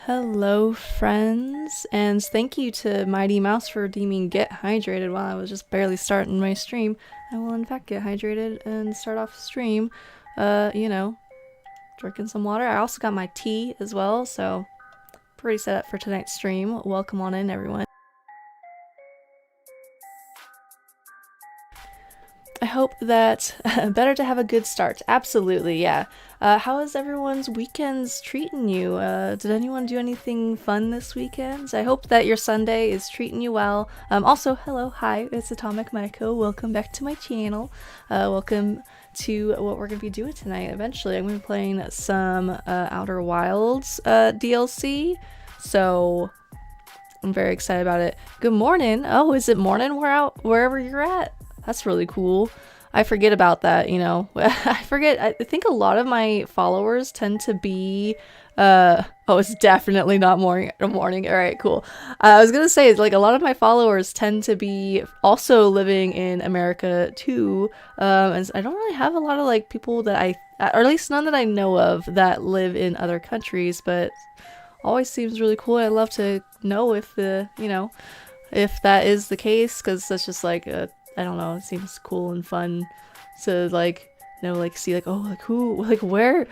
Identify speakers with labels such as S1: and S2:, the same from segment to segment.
S1: Hello, friends, and thank you to Mighty Mouse for redeeming Get Hydrated while I was just barely starting my stream. I will, in fact, get hydrated and start off stream, you know, drinking some water. I also got my tea as well, so pretty set up for tonight's stream. Welcome on in, everyone. I hope that better to have a good start. Absolutely, yeah. How is everyone's weekends treating you? Did anyone do anything fun this weekend? I hope that your Sunday is treating you well. Also, hello, hi, it's Atomic Maiko. Welcome back to my channel. Welcome to what we're going to be doing tonight. Eventually, I'm going to be playing some Outer Wilds DLC. So I'm very excited about it. Good morning. Oh, is it morning? We're out wherever you're at. That's really cool. I forget about that, you know. I forget. I think a lot of my followers tend to be oh, it's definitely not morning. All right, cool. I was gonna say, like, a lot of my followers tend to be also living in America too, and I don't really have a lot of like people that or at least none that I know of that live in other countries, but always seems really cool. I'd love to know if if that is the case, because that's just like I don't know, it seems cool and fun to like see like, oh, like who, like where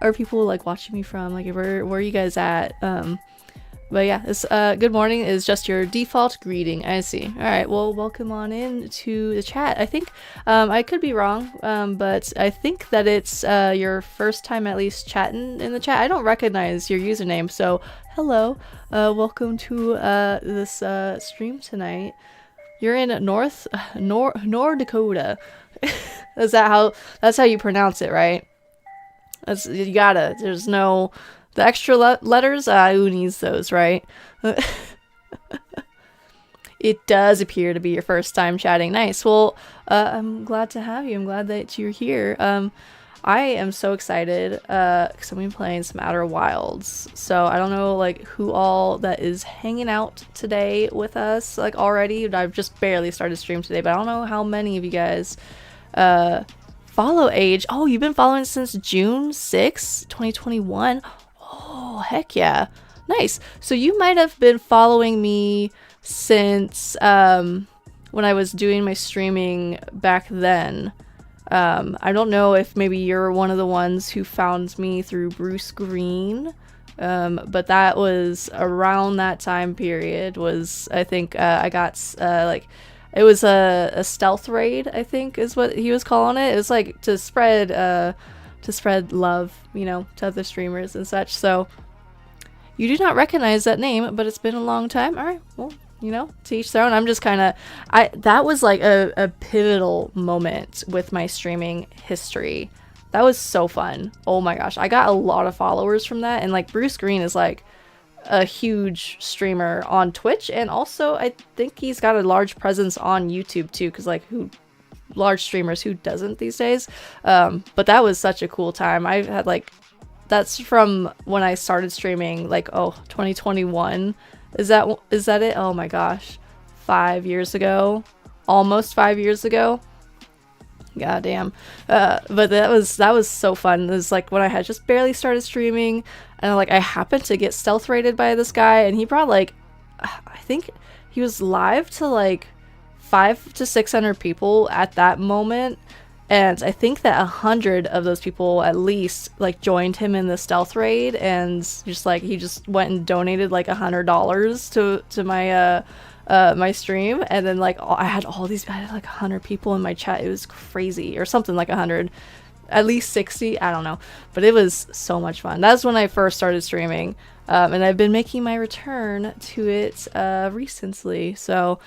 S1: are people like watching me from, like where are you guys at? But yeah, this good morning is just your default greeting. I see. All right, well, welcome on in to the chat. I think I could be wrong, but I think that it's your first time at least chatting in the chat. I don't recognize your username, so hello. Welcome to this stream tonight. You're in North Dakota. That's how you pronounce it, right? You gotta. There's no the extra letters. Who needs those, right? It does appear to be your first time chatting. Nice. Well, I'm glad to have you. I'm glad that you're here. I am so excited because I'm gonna be playing some Outer Wilds. So I don't know like who all that is hanging out today with us like already. I've just barely started stream today, but I don't know how many of you guys follow Age. Oh, you've been following since June 6, 2021. Oh, heck yeah. Nice. So you might have been following me since when I was doing my streaming back then. I don't know if maybe you're one of the ones who found me through Bruce Green, but that was around that time period. Was I think I got like it was a stealth raid, I think is what he was calling it. It was like to spread love, you know, to other streamers and such. So you do not recognize that name, but it's been a long time. All right, well, you know, to each their own. I'm just kind of, that was like a pivotal moment with my streaming history. That was so fun. Oh my gosh. I got a lot of followers from that. And like Bruce Green is like a huge streamer on Twitch. And also I think he's got a large presence on YouTube too. Cause like large streamers, who doesn't these days? But that was such a cool time. I had like, that's from when I started streaming, like, 2021. Is that it? Oh my gosh. 5 years ago. Almost 5 years ago. God damn. But that was so fun. It was like when I had just barely started streaming, and like I happened to get stealth raided by this guy, and he brought like, I think he was live to like 500 to 600 people at that moment. And I think that 100 of those people at least like joined him in the stealth raid, and just like he just went and donated like $100 to my my stream, and then like I had like 100 people in my chat. It was crazy, or something like 100, at least 60. I don't know, but it was so much fun. That's when I first started streaming, and I've been making my return to it recently. So.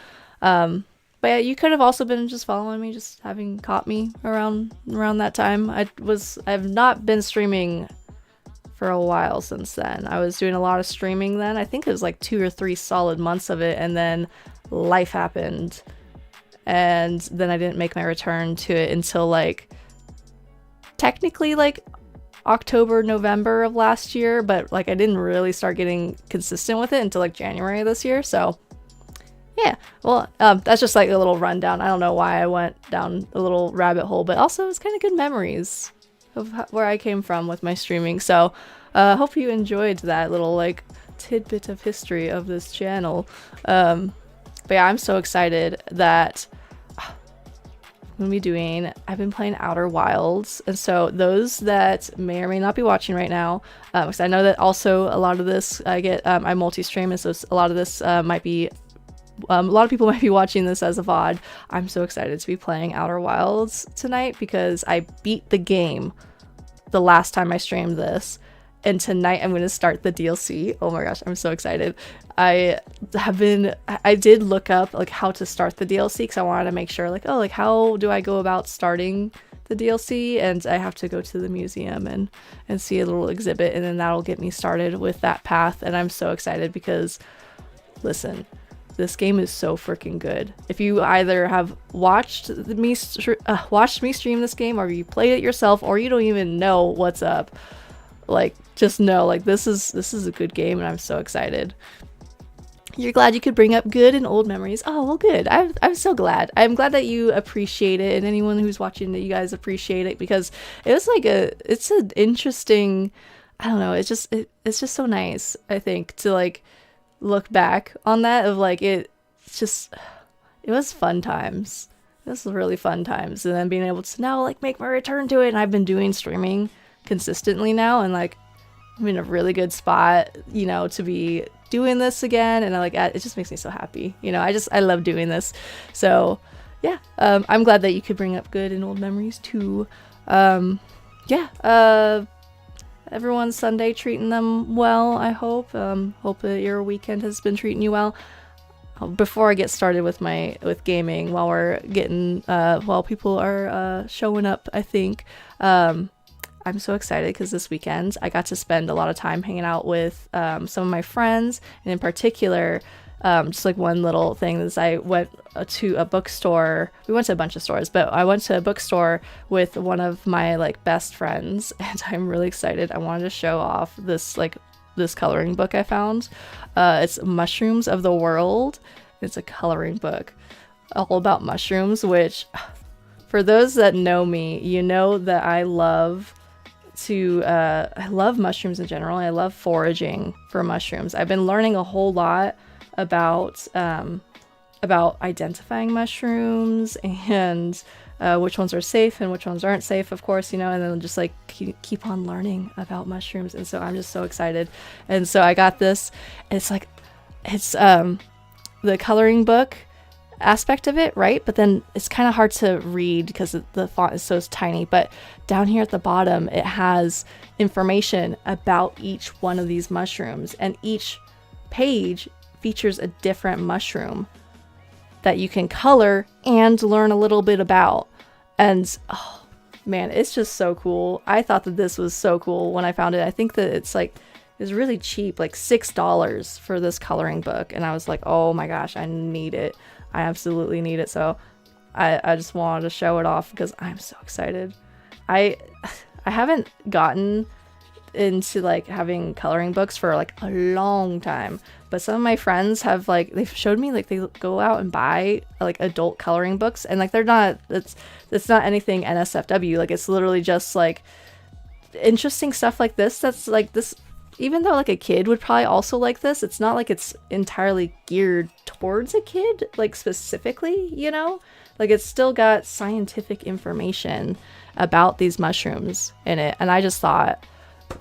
S1: But yeah, you could have also been just following me, just having caught me around that time. I've not been streaming for a while since then. I was doing a lot of streaming then. I think it was like 2 or 3 solid months of it, and then life happened, and then I didn't make my return to it until like technically like October, November of last year, but like I didn't really start getting consistent with it until like January of this year. So yeah, well, that's just like a little rundown. I don't know why I went down a little rabbit hole, but also it's kind of good memories. where I came from with my streaming. So hope you enjoyed that little like tidbit of history of this channel. But yeah, I'm so excited that I'm gonna be doing, I've been playing Outer Wilds, and so those that may or may not be watching right now, because I know that also a lot of this I multi-stream, and so a lot of this might be a lot of people might be watching this as a VOD. I'm so excited to be playing Outer Wilds tonight because I beat the game the last time I streamed this, and tonight I'm going to start the DLC. Oh my gosh, I'm so excited. I did look up like how to start the DLC because I wanted to make sure like, oh, like how do I go about starting the DLC, and I have to go to the museum and see a little exhibit, and then that'll get me started with that path. And I'm so excited because listen, this game is so freaking good. If you either have watched me stream this game, or you played it yourself, or you don't even know what's up, like just know like this is a good game, and I'm so excited. You're glad you could bring up good and old memories. Oh well, good. I'm so glad. I'm glad that you appreciate it, and anyone who's watching that you guys appreciate it, because it was like it's an interesting, I don't know, it's just so nice, I think, to like look back on that of like it was fun times. It was really fun times, and then being able to now like make my return to it. And I've been doing streaming consistently now, and like I'm in a really good spot, you know, to be doing this again, and it just makes me so happy, you know. I love doing this. So yeah, I'm glad that you could bring up good and old memories too. Everyone's Sunday treating them well, I hope. Hope that your weekend has been treating you well. Before I get started with gaming, while people are showing up, I think, I'm so excited because this weekend I got to spend a lot of time hanging out with some of my friends, and in particular, just like one little thing is I went to a bookstore. We went to a bunch of stores, but I went to a bookstore with one of my like best friends, and I'm really excited. I wanted to show off this coloring book I found. It's Mushrooms of the World. It's a coloring book all about mushrooms, which for those that know me, you know that I love mushrooms in general. I love foraging for mushrooms. I've been learning a whole lot about identifying mushrooms, and which ones are safe and which ones aren't safe, of course, you know, and then just like keep on learning about mushrooms. And so I'm just so excited. And so I got this, and it's the coloring book aspect of it, right? But then it's kind of hard to read because the font is so tiny. But down here at the bottom, it has information about each one of these mushrooms, and each page features a different mushroom that you can color and learn a little bit about. And oh man, it's just so cool. I thought that this was so cool when I found it. I think that it's really cheap, like $6 for this coloring book, and I was like, oh my gosh, I need it. I absolutely need it. So I just wanted to show it off because I'm so excited. I haven't gotten into like having coloring books for like a long time, but some of my friends have like, they've showed me like they go out and buy like adult coloring books, and like it's not anything NSFW. Like it's literally just like interesting stuff like this. That's like this, even though like a kid would probably also like this, it's not like it's entirely geared towards a kid, like specifically, you know, like it's still got scientific information about these mushrooms in it. And I just thought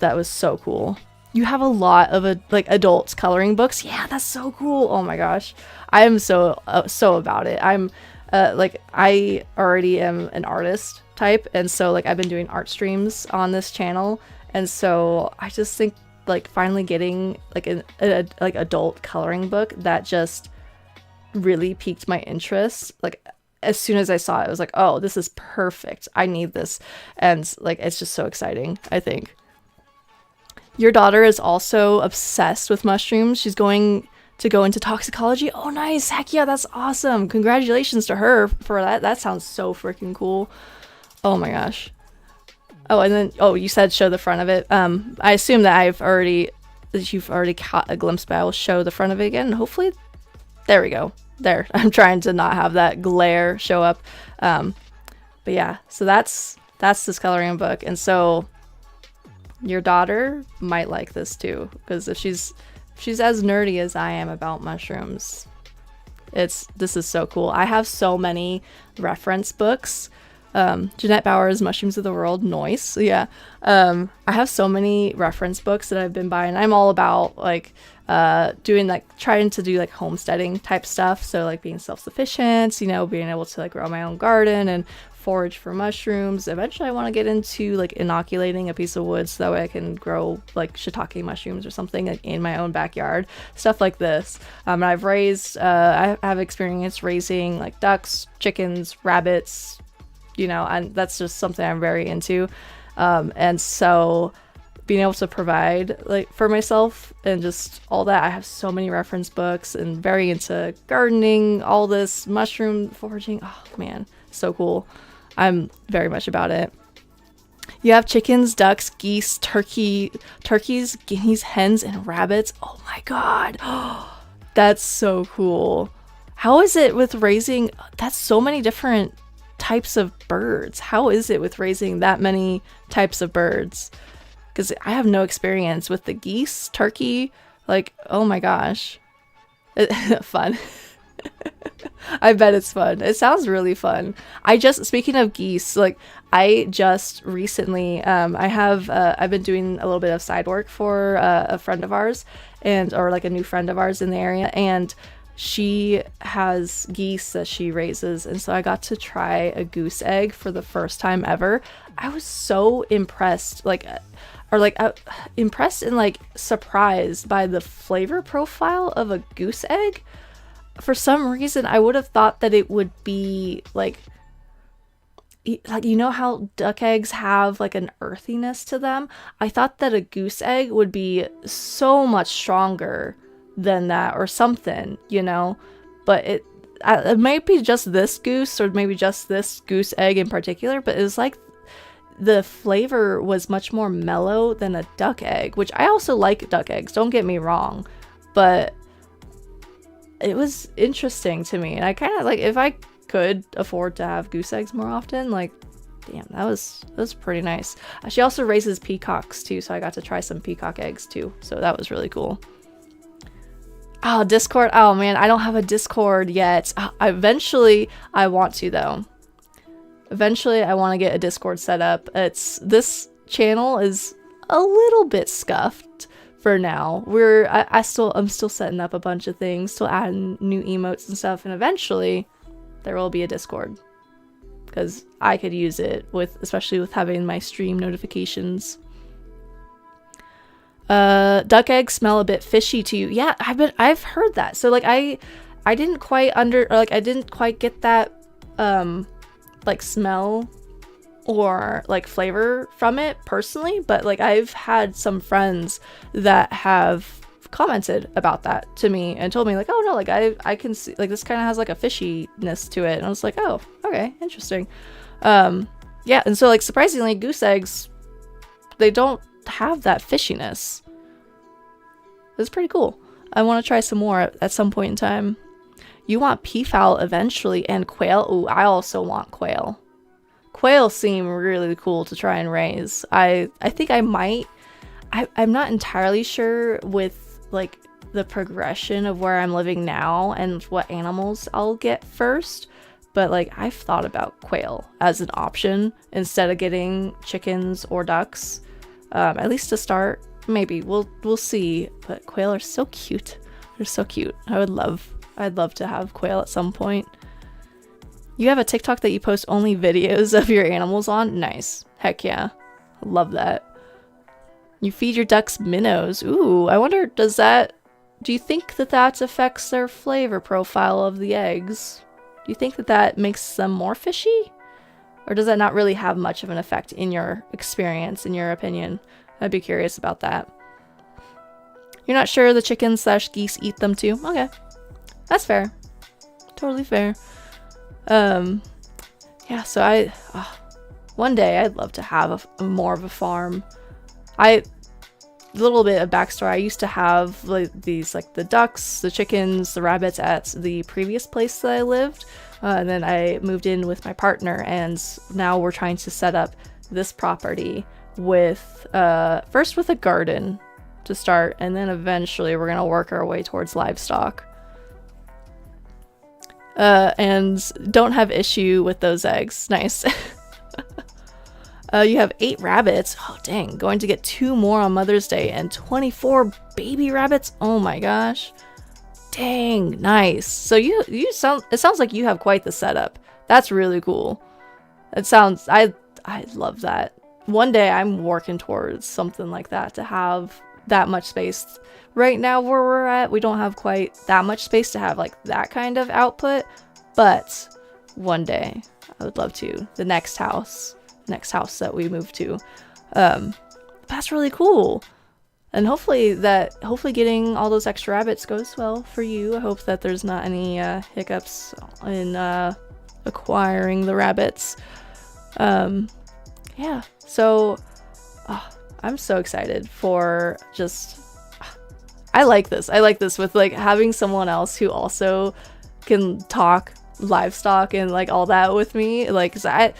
S1: that was so cool. You have a lot of adults coloring books. Yeah, that's so cool. Oh my gosh, I am so about it. I'm I already am an artist type, and so like I've been doing art streams on this channel, and so I just think like finally getting like an adult coloring book that just really piqued my interest. Like as soon as I saw it, I was like, oh, this is perfect. I need this. And like it's just so exciting, I think. Your daughter is also obsessed with mushrooms. She's going to go into toxicology. Oh, nice. Heck yeah, that's awesome. Congratulations to her for that. That sounds so freaking cool. Oh my gosh. Oh, and then, oh, you said show the front of it. I assume that you've already caught a glimpse, but I will show the front of it again. Hopefully, there we go. There. I'm trying to not have that glare show up. But yeah, so that's That's this coloring book. And so your daughter might like this too, because if she's as nerdy as I am about mushrooms, this is so cool. I have so many reference books. Jeanette Bauer's Mushrooms of the World, noise. Yeah. I have so many reference books that I've been buying. I'm all about like trying to do like homesteading type stuff. So like being self-sufficient, you know, being able to like grow my own garden and forage for mushrooms. Eventually I want to get into like inoculating a piece of wood so that way I can grow like shiitake mushrooms or something like in my own backyard, stuff like this. And I've raised I have experience raising like ducks, chickens, rabbits, you know, and that's just something I'm very into. And so being able to provide like for myself and just all that, I have so many reference books and very into gardening, all this mushroom foraging. Oh man, so cool. I'm very much about it. You have chickens, ducks, geese, turkeys, guineas, hens, and rabbits. Oh my god. That's so cool. How is it with raising, that's so many different types of birds. How is it with raising that many types of birds? Because I have no experience with the geese, turkey, like, oh my gosh. Fun. I bet it's fun. It sounds really fun. Speaking of geese, like, I just recently, I've been doing a little bit of side work for a friend of ours, or like a new friend of ours in the area, and she has geese that she raises, and so I got to try a goose egg for the first time ever. I was so impressed, impressed and like surprised by the flavor profile of a goose egg. For some reason, I would have thought that it would be like, you know how duck eggs have like an earthiness to them? I thought that a goose egg would be so much stronger than that or something, you know? But it might be just this goose, or maybe just this goose egg in particular, but it was like the flavor was much more mellow than a duck egg, which I also like duck eggs, don't get me wrong, but it was interesting to me. And I kind of like, if I could afford to have goose eggs more often, like, damn, that was pretty nice. She also raises peacocks too, so I got to try some peacock eggs too, so that was really cool. Oh, Discord. Oh man, I don't have a Discord yet. Eventually I want to though. Eventually I want to get a Discord set up. This channel is a little bit scuffed for now. I'm still setting up a bunch of things, still adding new emotes and stuff, and eventually there will be a Discord, because I could use it especially with having my stream notifications. Duck eggs smell a bit fishy to you. Yeah, I've heard that. So like I didn't quite get that like smell or like flavor from it personally, but like I've had some friends that have commented about that to me and told me like, oh no, like I can see like this kind of has like a fishiness to it, and I was like, oh, okay, interesting. Yeah, and so like surprisingly, goose eggs, they don't have that fishiness. It's pretty cool. I want to try some more at some point in time. You want peafowl eventually, and quail. Ooh, I also want quail. Quail seem really cool to try and raise. I think I might. I'm not entirely sure with like the progression of where I'm living now and what animals I'll get first, but like I've thought about quail as an option instead of getting chickens or ducks. At least to start. Maybe we'll see. But quail are so cute. They're so cute. I'd love to have quail at some point. You have a TikTok that you post only videos of your animals on? Nice. Heck yeah. Love that. You feed your ducks minnows. Ooh, I wonder, do you think that affects their flavor profile of the eggs? Do you think that makes them more fishy? Or does that not really have much of an effect in your experience, in your opinion? I'd be curious about that. You're not sure the chickens/geese eat them too? Okay. That's fair. Totally fair. Yeah, so one day I'd love to have more of a farm. A little bit of backstory. I used to have like the ducks, the chickens, the rabbits at the previous place that I lived. And then I moved in with my partner, and now we're trying to set up this property with first with a garden to start, and then eventually we're gonna work our way towards livestock. And don't have issue with those eggs. Nice. You have 8 rabbits. Oh dang, going to get 2 more on Mother's Day, and 24 baby rabbits. Oh my gosh. Dang, nice. So it sounds like you have quite the setup. That's really cool. I love that. One day I'm working towards something like that, to have that much space. Right now where we're at, we don't have quite that much space to have like that kind of output, but one day I would love to. The next house that we move to. That's really cool. And hopefully getting all those extra rabbits goes well for you. I hope that there's not any hiccups in acquiring the rabbits. Yeah, so I'm so excited for just I like this with like having someone else who also can talk livestock and like all that with me, like, 'cause I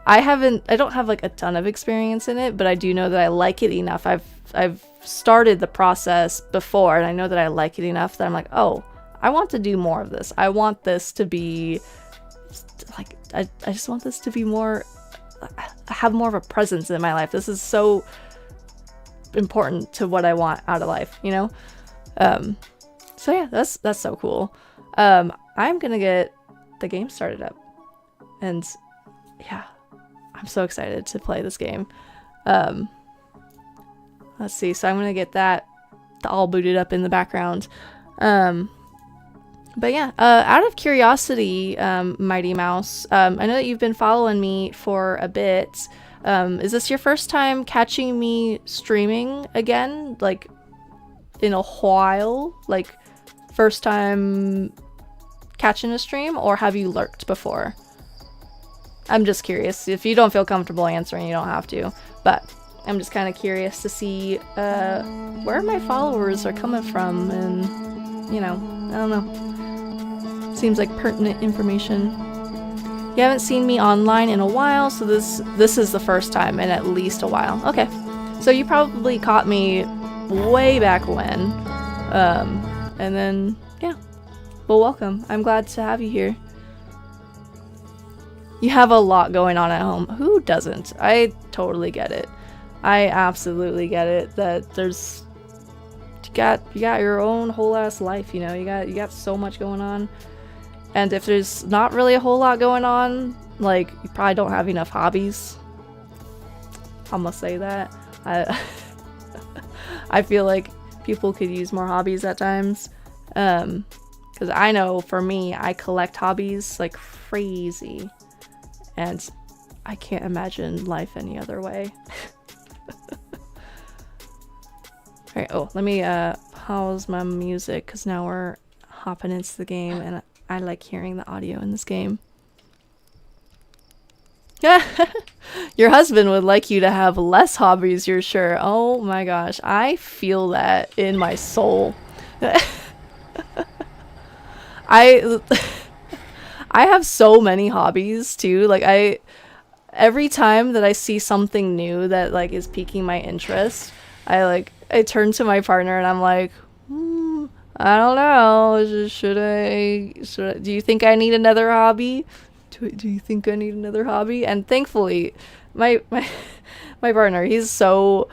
S1: don't have like a ton of experience in it, but I do know that I like it enough. I've started the process before, and I know that I like it enough that I'm like, oh, I want to do more of this. I want this to be like, I just want this to be more, have more of a presence in my life. This is so important to what I want out of life, you know? So yeah, that's so cool. I'm gonna get the game started up, and yeah, I'm so excited to play this game. Let's see, so I'm gonna get that all booted up in the background. But yeah, out of curiosity, Mighty Mouse, I know that you've been following me for a bit. Is this your first time catching me streaming again? Like, in a while? Like, first time catching a stream? Or have you lurked before? I'm just curious. If you don't feel comfortable answering, you don't have to. But I'm just kind of curious to see where my followers are coming from. And, you know, I don't know. Seems like pertinent information. You haven't seen me online in a while, so this is the first time in at least a while. Okay, so you probably caught me way back when. And then, yeah. Well, welcome. I'm glad to have you here. You have a lot going on at home. Who doesn't? I totally get it. I absolutely get it. That there's you got your own whole ass life, you know. You got so much going on. And if there's not really a whole lot going on, like, you probably don't have enough hobbies. I'm gonna say that. I feel like people could use more hobbies at times. Because I know for me, I collect hobbies like crazy. And I can't imagine life any other way. Alright, oh, let me pause my music, because now we're hopping into the game, and I like hearing the audio in this game. Your husband would like you to have less hobbies, you're sure. Oh my gosh, I feel that in my soul. I have so many hobbies too. Like, every time that I see something new that like is piquing my interest, I turn to my partner and I'm like, I don't know. Should I? Do you think I need another hobby? Do you think I need another hobby? And thankfully, my partner, he's just so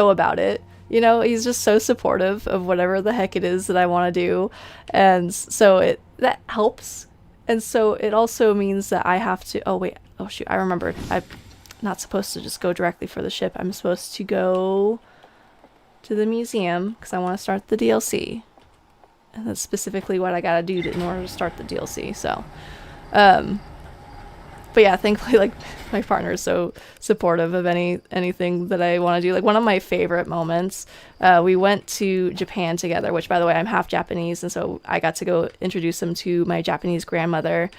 S1: about it. You know, he's just so supportive of whatever the heck it is that I want to do, and so that helps. And so it also means that I have to. Oh wait. Oh shoot. I remembered. I'm not supposed to just go directly for the ship. I'm supposed to go to the museum because I want to start the DLC. And that's specifically what I gotta do in order to start the DLC. So, but yeah, thankfully, like, my partner is so supportive of anything that I want to do. Like, one of my favorite moments, we went to Japan together, which, by the way, I'm half Japanese, and so I got to go introduce him to my Japanese grandmother.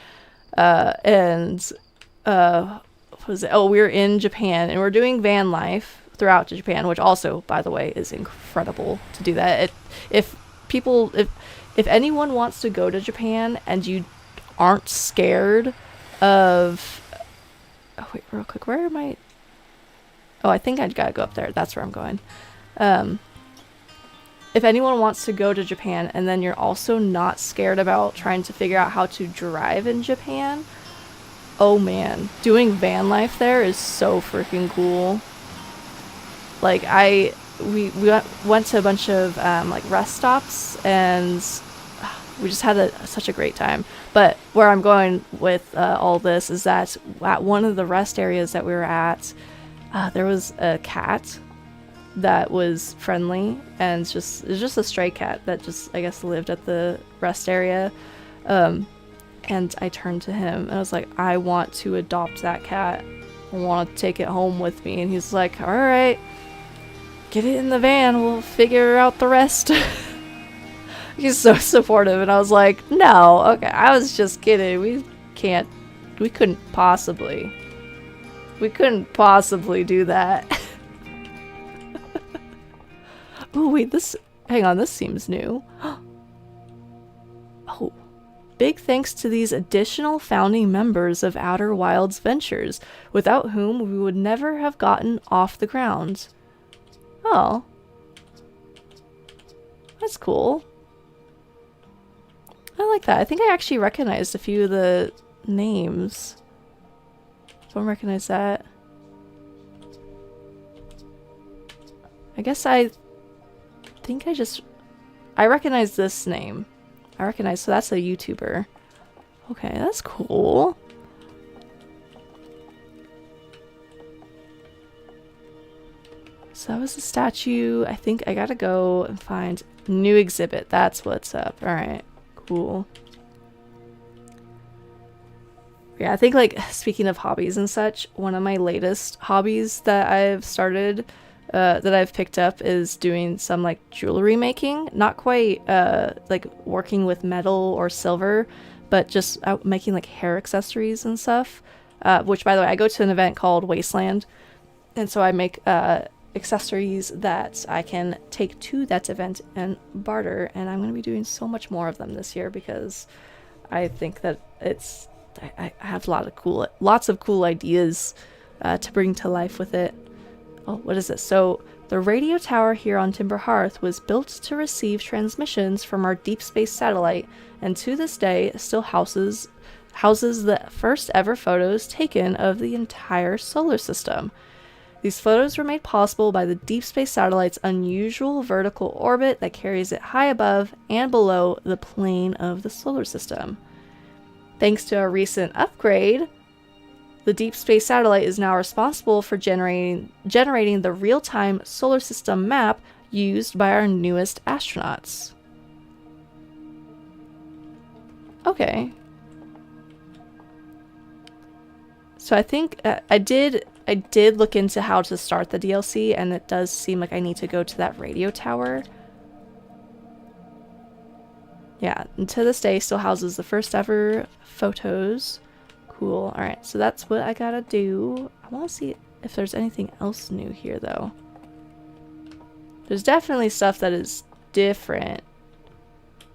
S1: What was it? Oh, we were in Japan, and we're doing van life throughout Japan, which also, by the way, is incredible to do that. If anyone wants to go to Japan and you aren't scared of... Oh, wait, real quick. Where am I? Oh, I think I gotta go up there. That's where I'm going. If anyone wants to go to Japan and then you're also not scared about trying to figure out how to drive in Japan, oh man, doing van life there is so freaking cool. Like, we went to a bunch of like rest stops, and we just had such a great time. But where I'm going with all this is that at one of the rest areas that we were at, there was a cat that was friendly, and it's just a stray cat that just, I guess, lived at the rest area. And I turned to him and I was like, I want to adopt that cat. I want to take it home with me. And he's like, all right, get it in the van. We'll figure out the rest. He's so supportive. And I was like, no, okay, I was just kidding. We couldn't possibly do that. Oh, wait, hang on, this seems new. Oh. Big thanks to these additional founding members of Outer Wilds Ventures, without whom we would never have gotten off the ground. Oh. That's cool. I like that. I think I actually recognized a few of the names. Don't recognize that. I guess I recognize this name. So that's a YouTuber. Okay, that's cool. So that was the statue. I think I gotta go and find new exhibit. That's what's up. Alright, cool. Yeah, I think, like, speaking of hobbies and such, one of my latest hobbies that I've started, that I've picked up is doing some, like, jewelry making. Not quite like working with metal or silver, but just making, like, hair accessories and stuff, which, by the way, I go to an event called Wasteland, and so I make accessories that I can take to that event and barter, and I'm going to be doing so much more of them this year because I think that I have lots of cool ideas to bring to life with it. Oh, what is this? So, the radio tower here on Timber Hearth was built to receive transmissions from our deep space satellite, and to this day still houses the first ever photos taken of the entire solar system. These photos were made possible by the deep space satellite's unusual vertical orbit that carries it high above and below the plane of the solar system. Thanks to a recent upgrade, the deep space satellite is now responsible for generating the real-time solar system map used by our newest astronauts. Okay. So I think I did look into how to start the DLC, and it does seem like I need to go to that radio tower. Yeah, and to this day still houses the first ever photos. Cool. Alright, so that's what I gotta do. I want to see if there's anything else new here, though. There's definitely stuff that is different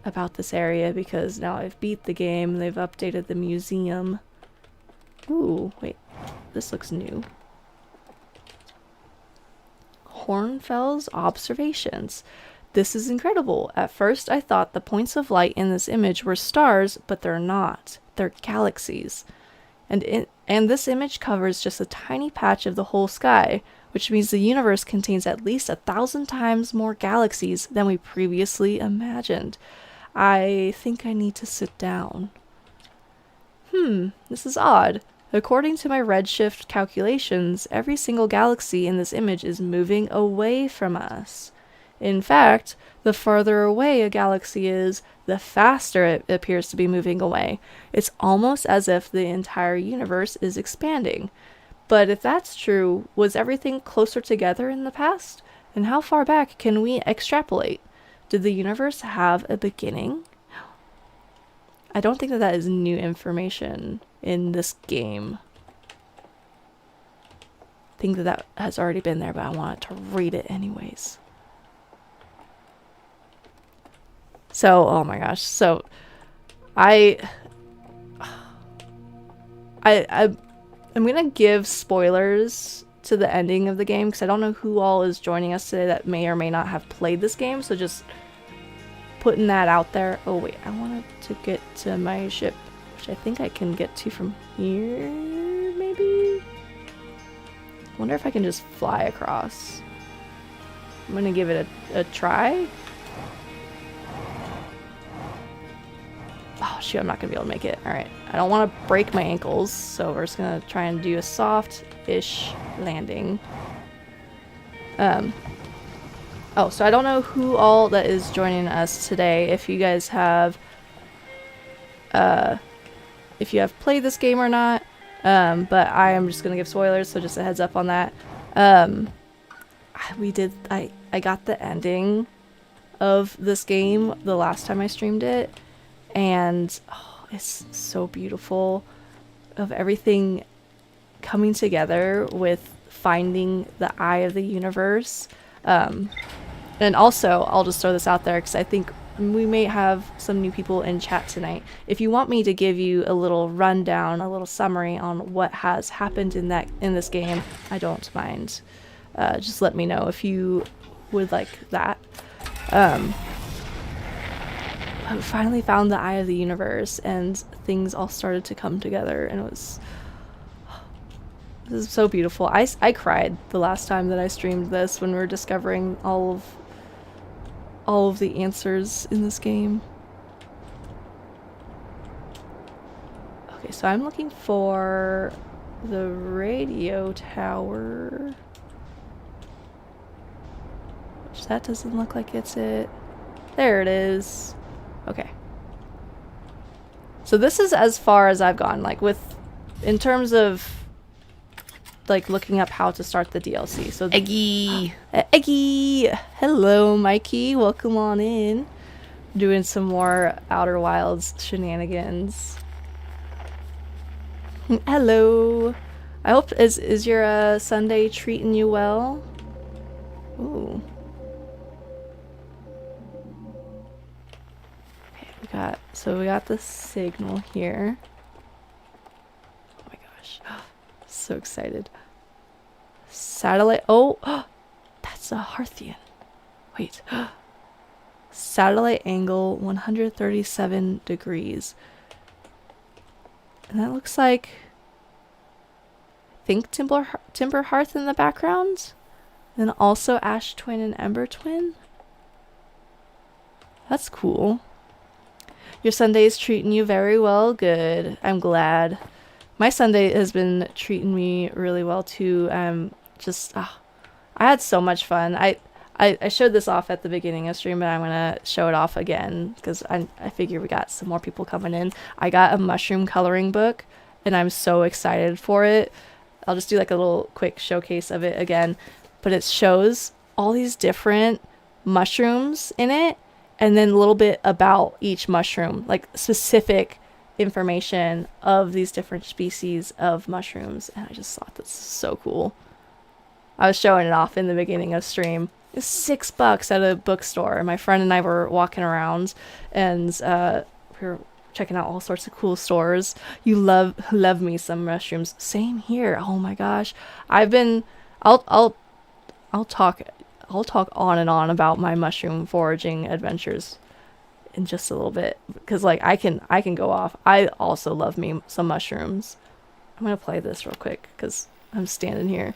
S1: about this area because now I've beat the game. They've updated the museum. Ooh, wait. This looks new. Hornfels observations. This is incredible. At first I thought the points of light in this image were stars, but they're not. They're galaxies. And this image covers just a tiny patch of the whole sky, which means the universe contains at least 1,000 times more galaxies than we previously imagined. I think I need to sit down. This is odd. According to my redshift calculations, every single galaxy in this image is moving away from us. In fact, the farther away a galaxy is, the faster it appears to be moving away. It's almost as if the entire universe is expanding. But if that's true, was everything closer together in the past? And how far back can we extrapolate? Did the universe have a beginning? I don't think that is new information in this game. I think that has already been there, but I wanted to read it anyways. So, oh my gosh. So, I'm gonna give spoilers to the ending of the game because I don't know who all is joining us today that may or may not have played this game, so just putting that out there. Oh wait, I wanted to get to my ship, which I think I can get to from here, maybe? I wonder if I can just fly across. I'm gonna give it a try. Oh shoot, I'm not gonna be able to make it. Alright, I don't want to break my ankles, so we're just gonna try and do a soft-ish landing. Oh, so I don't know who all that is joining us today. If you guys have, if you have played this game or not, but I am just gonna give spoilers, so just a heads up on that. I got the ending of this game the last time I streamed it, and oh, it's so beautiful of everything coming together with finding the eye of the universe. And also, I'll just throw this out there because I think we may have some new people in chat tonight. If you want me to give you a little rundown, a little summary on what has happened in this game, I don't mind. Just let me know if you would like that. I finally found the eye of the universe, and things all started to come together, and this is so beautiful. I cried the last time that I streamed this when we were discovering all of the answers in this game. Okay, so I'm looking for the radio tower, which that doesn't look like it's it. There it is. Okay. So this is as far as I've gone, like in terms of like looking up how to start the DLC. So Eggy! Eggy! Hello, Mikey. Welcome on in. Doing some more Outer Wilds shenanigans. Hello. I hope is your Sunday treating you well? Ooh. Okay, we got the signal here. Oh my gosh. So excited. Satellite. Oh, that's a Hearthian. Wait. Satellite angle 137 degrees. And that looks like, I think Timber Hearth in the background. Then also Ash Twin and Ember Twin. That's cool. Your Sunday's treating you very well. Good. I'm glad. My Sunday has been treating me really well too. I had so much fun. I showed this off at the beginning of stream, but I'm gonna show it off again because I figure we got some more people coming in. I got a mushroom coloring book, and I'm so excited for it. I'll just do like a little quick showcase of it again, but it shows all these different mushrooms in it, and then a little bit about each mushroom, like specific information of these different species of mushrooms, and I just thought this is so cool. I was showing it off in the beginning of stream. It's $6 at a bookstore. My friend and I were walking around, and we were checking out all sorts of cool stores. You love me some mushrooms. Same here. Oh my gosh. I'll talk on and on about my mushroom foraging adventures in just a little bit, because like I can go off. I also love me some mushrooms. I'm gonna play this real quick because I'm standing here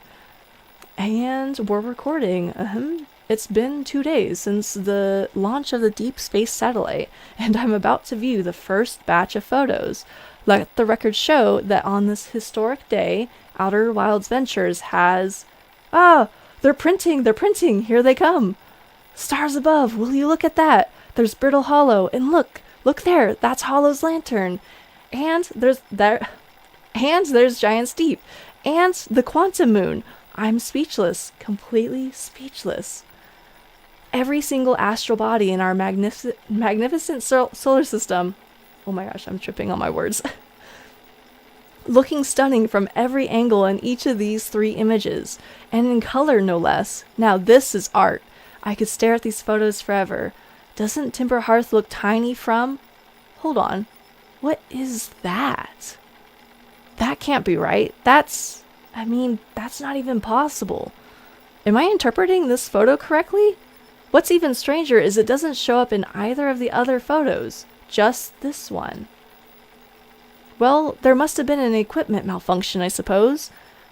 S1: and we're recording. It's been 2 days since the launch of the Deep Space Satellite, and I'm about to view the first batch of photos. Let the record show that on this historic day, Outer Wilds Ventures has... they're printing! Here they come! Stars above, will you look at that? There's Brittle Hollow, and look there, that's Hollow's lantern. And there's Giant's Deep, and the Quantum Moon. I'm speechless, completely speechless. Every single astral body in our magnificent solar system. Oh my gosh, I'm tripping on my words. Looking stunning from every angle in each of these 3 images, and in color no less. Now this is art. I could stare at these photos forever. Doesn't Timber Hearth look tiny from... Hold on. What is that? That can't be right. I mean, that's not even possible. Am I interpreting this photo correctly? What's even stranger is it doesn't show up in either of the other photos, just this one. Well, there must have been an equipment malfunction, I suppose.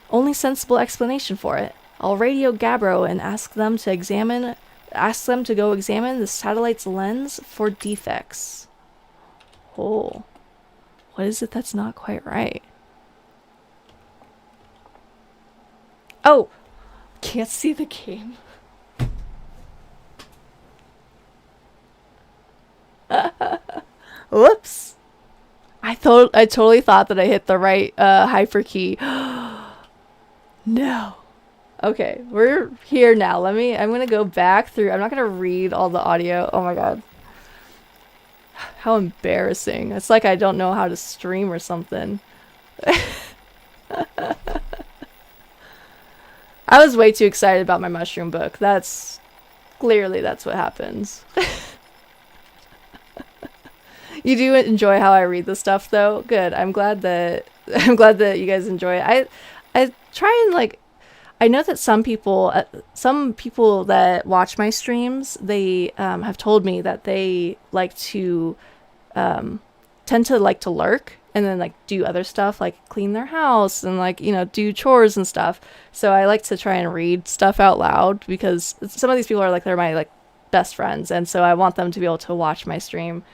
S1: Only sensible explanation for it. I'll radio Gabbro and ask them to go examine the satellite's lens for defects. Oh, what is it that's not quite right? Oh, can't see the game. Whoops. I totally thought that I hit the right hyper key. No. Okay, we're here now. I'm gonna go back through. I'm not gonna read all the audio. Oh my god. How embarrassing. It's like I don't know how to stream or something. I was way too excited about my mushroom book. That's what happens. You do enjoy how I read the stuff though? Good. I'm glad that you guys enjoy it. I try and like, I know that some people that watch my streams, they have told me that they like to tend to like to lurk and then like do other stuff like clean their house and like, you know, do chores and stuff. So I like to try and read stuff out loud because some of these people are like, they're my like best friends, and so I want them to be able to watch my stream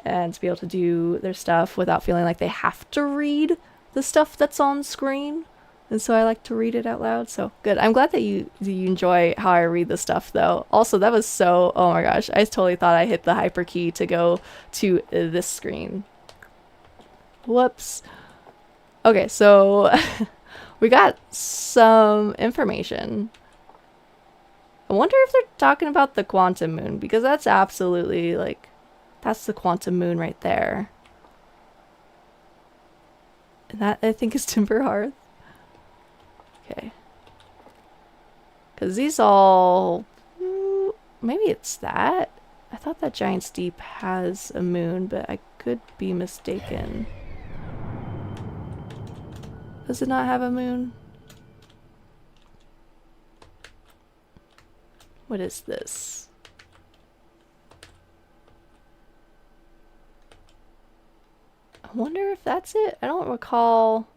S1: and to be able to do their stuff without feeling like they have to read the stuff that's on screen. And so I like to read it out loud. So good. I'm glad that you enjoy how I read the stuff though. Also, that was so, oh my gosh, I totally thought I hit the hyper key to go to this screen. Whoops. Okay, so we got some information. I wonder if they're talking about the quantum moon, because that's absolutely like, that's the quantum moon right there. And that, I think, is Timber Hearth. Okay. Because these all... Maybe it's that? I thought that Giant's Deep has a moon, but I could be mistaken. Does it not have a moon? What is this? I wonder if that's it. I don't recall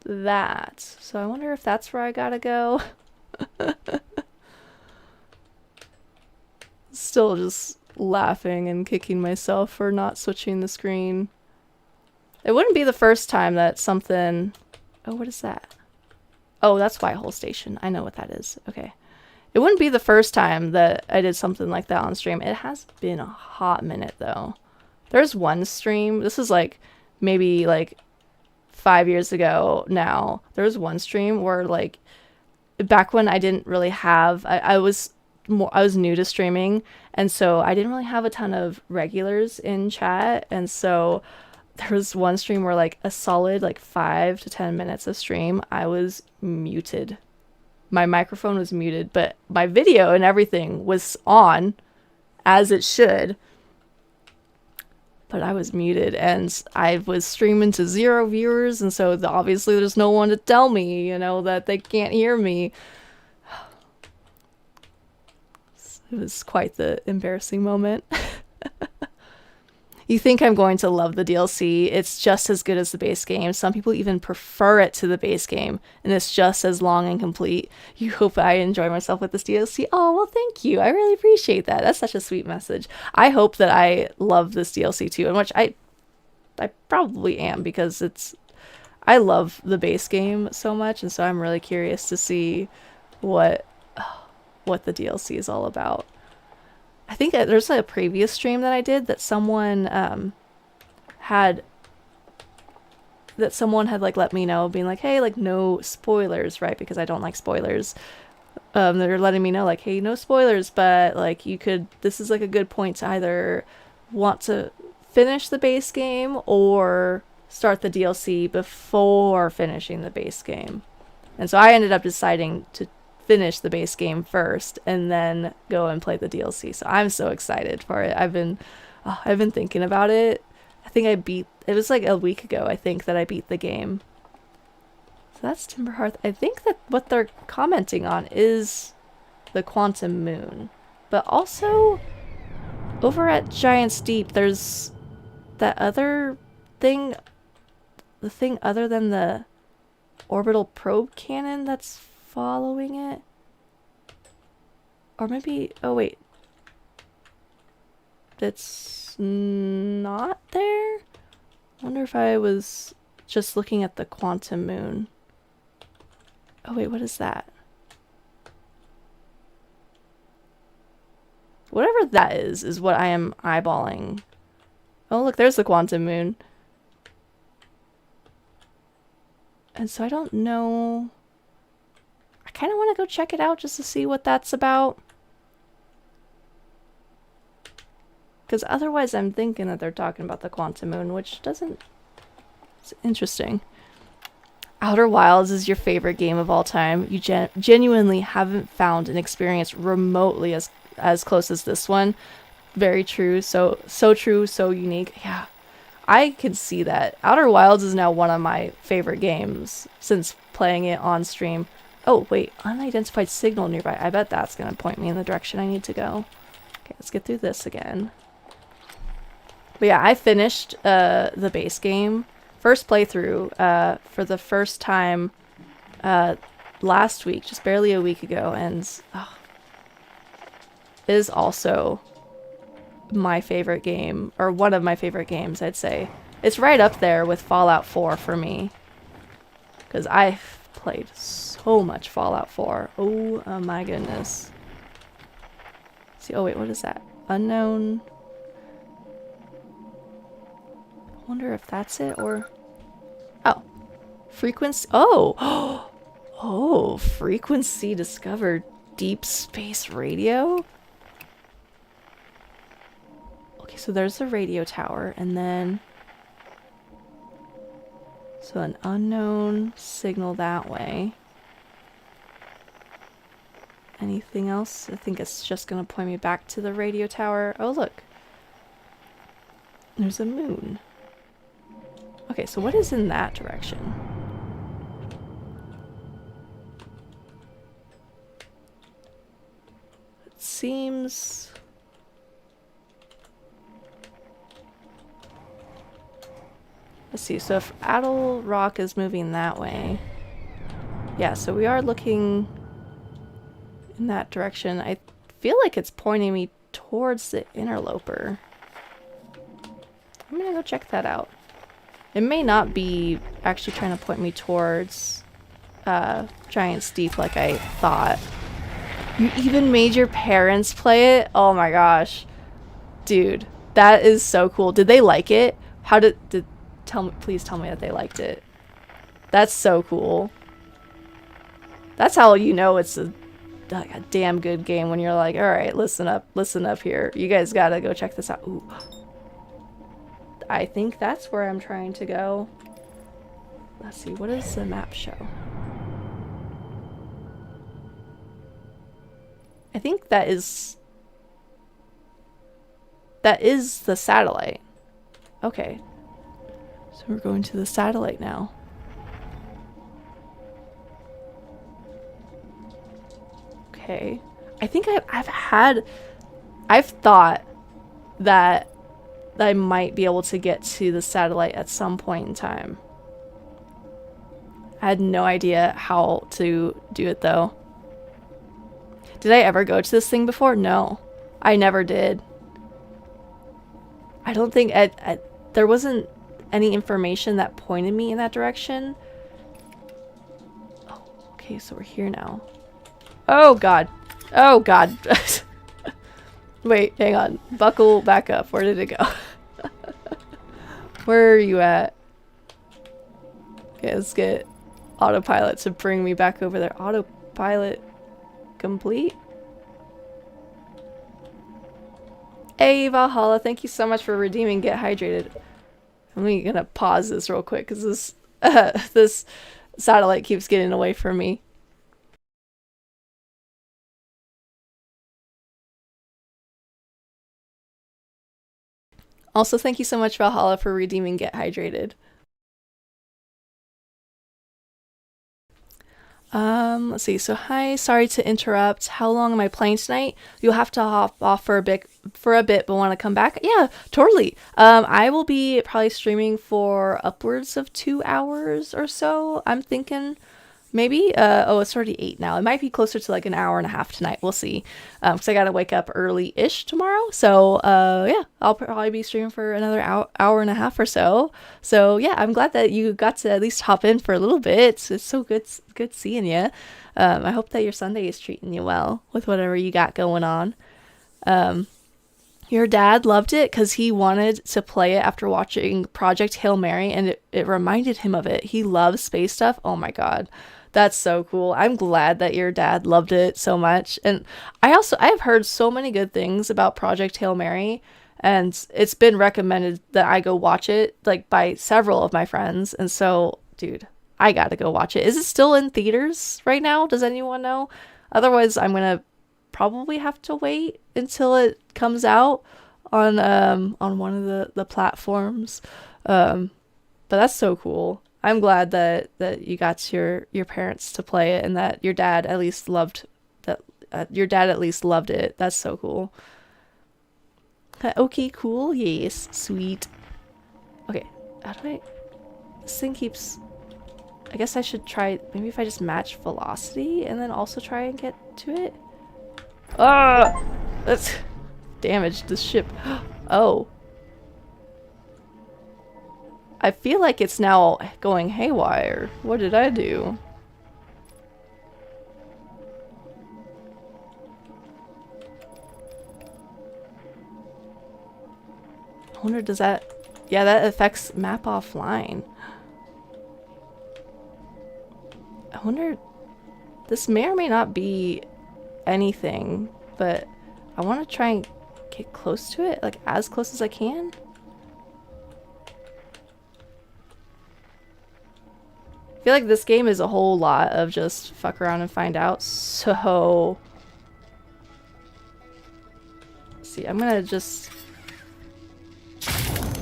S1: that. So I wonder if that's where I gotta go. Still just laughing and kicking myself for not switching the screen. It wouldn't be the first time that something... Oh, what is that? Oh, that's Whitehole Station. I know what that is. Okay. It wouldn't be the first time that I did something like that on stream. It has been a hot minute though. There's one stream, this is like maybe like 5 years ago now. There was one stream where like back when I didn't really have, I was new to streaming, and so I didn't really have a ton of regulars in chat, and so there was one stream where like a solid like 5 to 10 minutes of stream I was muted. My microphone was muted, but my video and everything was on, as it should. But I was muted, and I was streaming to 0 viewers, and so obviously there's no one to tell me, you know, that they can't hear me. It was quite the embarrassing moment. You think I'm going to love the DLC. It's just as good as the base game. Some people even prefer it to the base game, and it's just as long and complete. You hope I enjoy myself with this DLC. Oh, well, thank you. I really appreciate that. That's such a sweet message. I hope that I love this DLC too, and which I probably am, because I love the base game so much, and so I'm really curious to see what the DLC is all about. I think there's a previous stream that I did that someone had like let me know, being like, hey, like no spoilers, right? Because I don't like spoilers. They're letting me know like, hey, no spoilers, but like this is like a good point to either want to finish the base game or start the DLC before finishing the base game. And so I ended up deciding to finish the base game first and then go and play the DLC. So I'm so excited for it. I've been thinking about it I think I beat, it was like a week ago, I think, that I beat the game. So that's Timber Hearth. I think that what they're commenting on is the Quantum Moon. But also, over at Giant's Deep, there's that other thing, the thing other than the orbital probe cannon that's following it. Or maybe, oh wait. It's not there? I wonder if I was just looking at the Quantum Moon. Oh wait, what is that? Whatever that is what I am eyeballing. Oh look, there's the Quantum Moon. And so I don't know. I kind of want to go check it out just to see what that's about. Because otherwise I'm thinking that they're talking about the Quantum Moon, which doesn't... It's interesting. Outer Wilds is your favorite game of all time. You genuinely haven't found an experience remotely as close as this one. Very true. So true, so unique. Yeah. I could see that. Outer Wilds is now one of my favorite games since playing it on stream. Oh, wait. Unidentified signal nearby. I bet that's going to point me in the direction I need to go. Okay, let's get through this again. But yeah, I finished the base game. First playthrough for the first time last week, just barely a week ago. And it is also my favorite game, or one of my favorite games, I'd say. It's right up there with Fallout 4 for me. Because I've played so much Fallout 4. Oh my goodness. See, oh wait, what is that? Unknown. I wonder if that's it, or... Oh. Frequency... Oh! Oh, frequency discovered. Deep space radio? Okay, so there's the radio tower, and then... So an unknown signal that way. Anything else? I think it's just gonna point me back to the radio tower. Oh, look. There's a moon. Okay, so what is in that direction? It seems... Let's see, so if Adel Rock is moving that way... Yeah, so we are looking in that direction. I feel like it's pointing me towards the interloper. I'm gonna go check that out. It may not be actually trying to point me towards Giant's Deep like I thought. You even made your parents play it? Oh my gosh. Dude, that is so cool. Did they like it? How did tell me, please tell me that they liked it. That's so cool. That's how you know it's a damn good game, when you're like, alright, listen up here. You guys gotta go check this out. Ooh. I think that's where I'm trying to go. Let's see, what does the map show? I think that is the satellite. Okay. So we're going to the satellite now. Okay. I think I've thought that I might be able to get to the satellite at some point in time. I had no idea how to do it though. Did I ever go to this thing before? No. I never did. I don't think there wasn't any information that pointed me in that direction. Oh, okay, so we're here now. Oh god. Oh god. Wait, hang on. Buckle back up. Where did it go? Where are you at? Okay, let's get autopilot to bring me back over there. Autopilot complete. Hey Valhalla, thank you so much for redeeming Get Hydrated. I'm gonna pause this real quick because this this satellite keeps getting away from me. Also, thank you so much, Valhalla, for redeeming Get Hydrated. Let's see. So, hi, sorry to interrupt. How long am I playing tonight? You'll have to hop off for a bit, but want to come back? Yeah, totally. I will be probably streaming for upwards of 2 hours or so. I'm thinking maybe. Oh, it's already 8 now. It might be closer to like an hour and a half tonight. We'll see. Because I gotta wake up early-ish tomorrow. So, yeah, I'll probably be streaming for another hour and a half or so. So, yeah, I'm glad that you got to at least hop in for a little bit. It's so good seeing you. I hope that your Sunday is treating you well with whatever you got going on. Your dad loved it because he wanted to play it after watching Project Hail Mary, and it reminded him of it. He loves space stuff. Oh my God. That's so cool. I'm glad that your dad loved it so much. And I've heard so many good things about Project Hail Mary, and it's been recommended that I go watch it like by several of my friends. And so, dude, I gotta go watch it. Is it still in theaters right now? Does anyone know? Otherwise, I'm gonna probably have to wait until it comes out on one of the platforms. But that's so cool. I'm glad that you got your parents to play it, and that your dad at least loved that. Your dad at least loved it. That's so cool. Okay, cool. Yes, sweet. Okay, how do I? This thing keeps. I guess I should try. Maybe if I just match velocity and then also try and get to it. Ah, that's damaged the ship. Oh. I feel like it's now going haywire. What did I do? I wonder, does that... Yeah, that affects map offline. I wonder... This may or may not be anything, but I want to try and get close to it, like as close as I can. I feel like this game is a whole lot of just fuck around and find out, so... Let's see, I'm gonna just...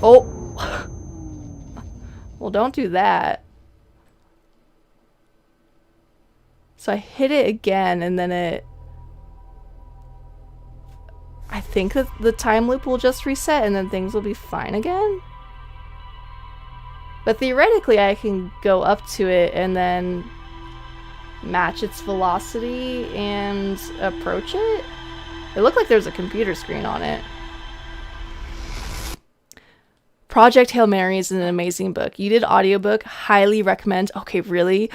S1: Oh! Well, don't do that. So I hit it again, and then it... I think that the time loop will just reset, and then things will be fine again? But theoretically, I can go up to it and then match its velocity and approach it. It looked like there's a computer screen on it. Project Hail Mary is an amazing book. You did audiobook, highly recommend. Okay, really?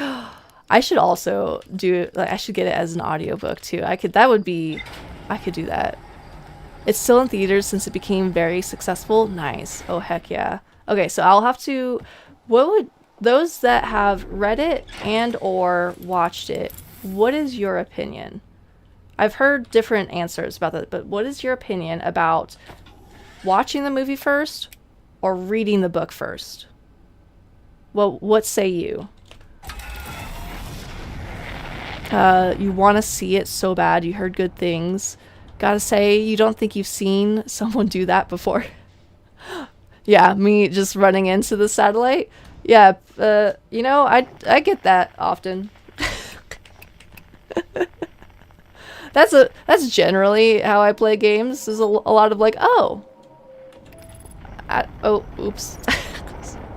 S1: I should also do, like, I should get it as an audiobook too. I could do that. It's still in theaters since it became very successful. Nice. Oh, heck yeah. Okay, so I'll have to... What would... Those that have read it and or watched it, what is your opinion? I've heard different answers about that, but what is your opinion about watching the movie first or reading the book first? Well, what say you? You want to see it so bad. You heard good things. Gotta say, you don't think you've seen someone do that before. Yeah, me just running into the satellite. Yeah, you know, I get that often. That's generally how I play games. There's a lot of like, oh, oh, oops,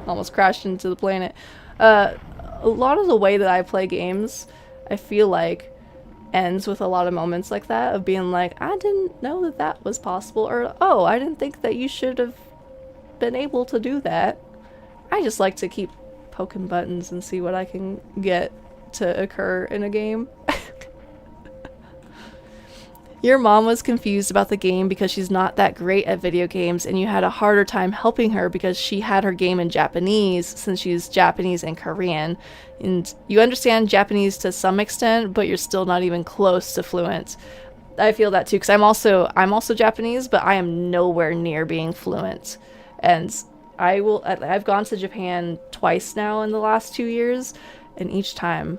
S1: almost crashed into the planet. A lot of the way that I play games, I feel like, ends with a lot of moments like that of being like, I didn't know that that was possible, or oh, I didn't think that you should have been able to do that. I just like to keep poking buttons and see what I can get to occur in a game. Your mom was confused about the game because she's not that great at video games, and you had a harder time helping her because she had her game in Japanese since she's Japanese and Korean. And you understand Japanese to some extent, but you're still not even close to fluent. I feel that too, because I'm also Japanese, but I am nowhere near being fluent. And I've gone to Japan twice now in the last 2 years, and each time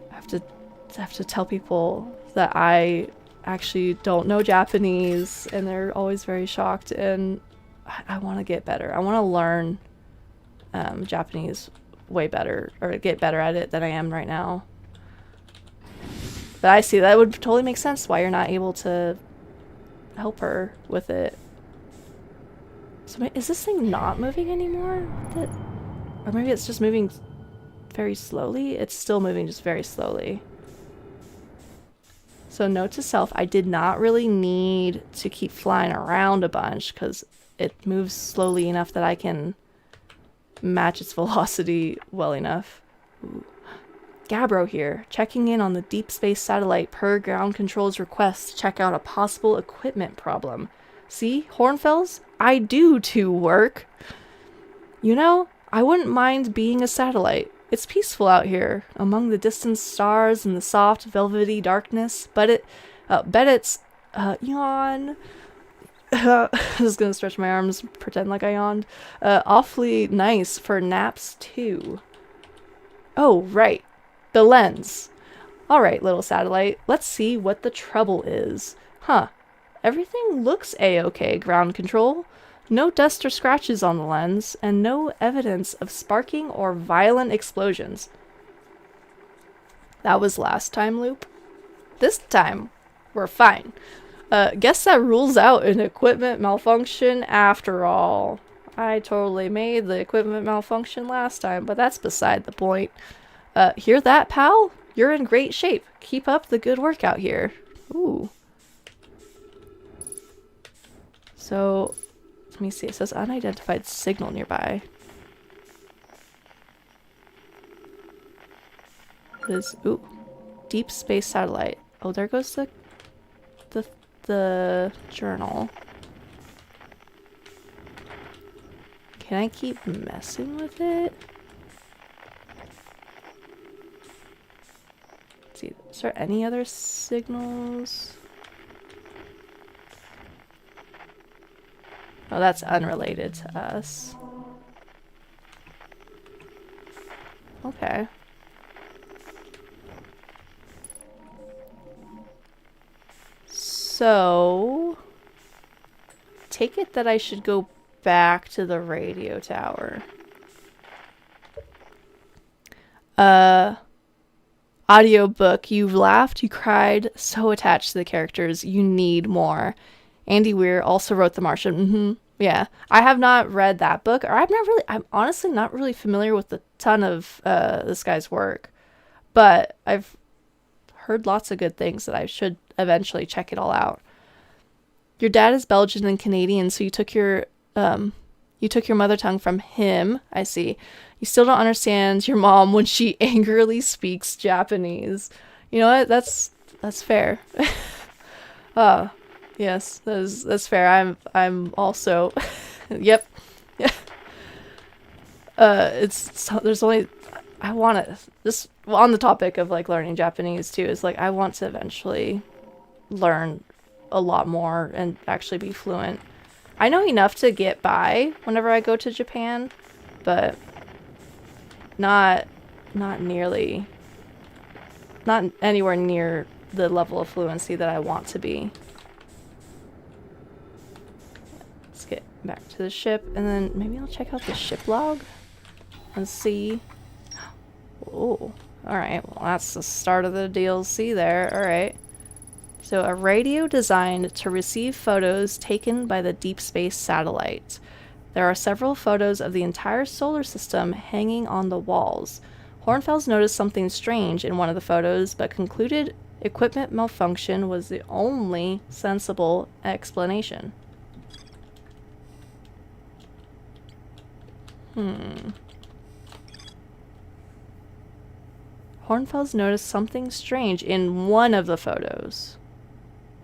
S1: I have to tell people that I actually don't know Japanese, and they're always very shocked. And I want to get better. I want to learn Japanese way better, or get better at it than I am right now. But I see that would totally make sense why you're not able to help her with it. So is this thing not moving anymore? Or maybe it's just moving very slowly? It's still moving just very slowly. So note to self, I did not really need to keep flying around a bunch because it moves slowly enough that I can match its velocity well enough. Ooh. Gabbro here, checking in on the deep space satellite per ground control's request to check out a possible equipment problem. See, Hornfels? I do work. You know, I wouldn't mind being a satellite. It's peaceful out here, among the distant stars and the soft, velvety darkness, but bet it's, yawn. I'm just gonna stretch my arms, pretend like I yawned. Awfully nice for naps, too. Oh, right. The lens. Alright, little satellite, let's see what the trouble is. Huh. Everything looks a-okay, ground control. No dust or scratches on the lens, and no evidence of sparking or violent explosions. That was last time, Loop. This time, we're fine. Guess that rules out an equipment malfunction after all. I totally made the equipment malfunction last time, but that's beside the point. Hear that, pal? You're in great shape. Keep up the good work out here. Ooh. So, let me see. It says unidentified signal nearby. This, ooh, deep space satellite. Oh, there goes the journal. Can I keep messing with it? Let's see, is there any other signals? Oh, that's unrelated to us. Okay. So, take it that I should go back to the radio tower. Audiobook. You laughed, you cried, so attached to the characters. You need more. Andy Weir also wrote The Martian. Yeah. I have not read that book, or I'm honestly not really familiar with a ton of this guy's work. But I've heard lots of good things that I should eventually check it all out. Your dad is Belgian and Canadian, so you took your mother tongue from him. I see. You still don't understand your mom when she angrily speaks Japanese. You know what? That's fair. Yes, that's fair. I'm also yep. There's only I want to just on the topic of like learning Japanese too is like I want to eventually learn a lot more and actually be fluent. I know enough to get by whenever I go to Japan, but not anywhere near the level of fluency that I want to be. Let's get back to the ship, and then maybe I'll check out the ship log and see. Oh, alright, well that's the start of the DLC there, alright. So a radio designed to receive photos taken by the deep space satellite. There are several photos of the entire solar system hanging on the walls. Hornfels noticed something strange in one of the photos, but concluded equipment malfunction was the only sensible explanation. Hornfels noticed something strange in one of the photos.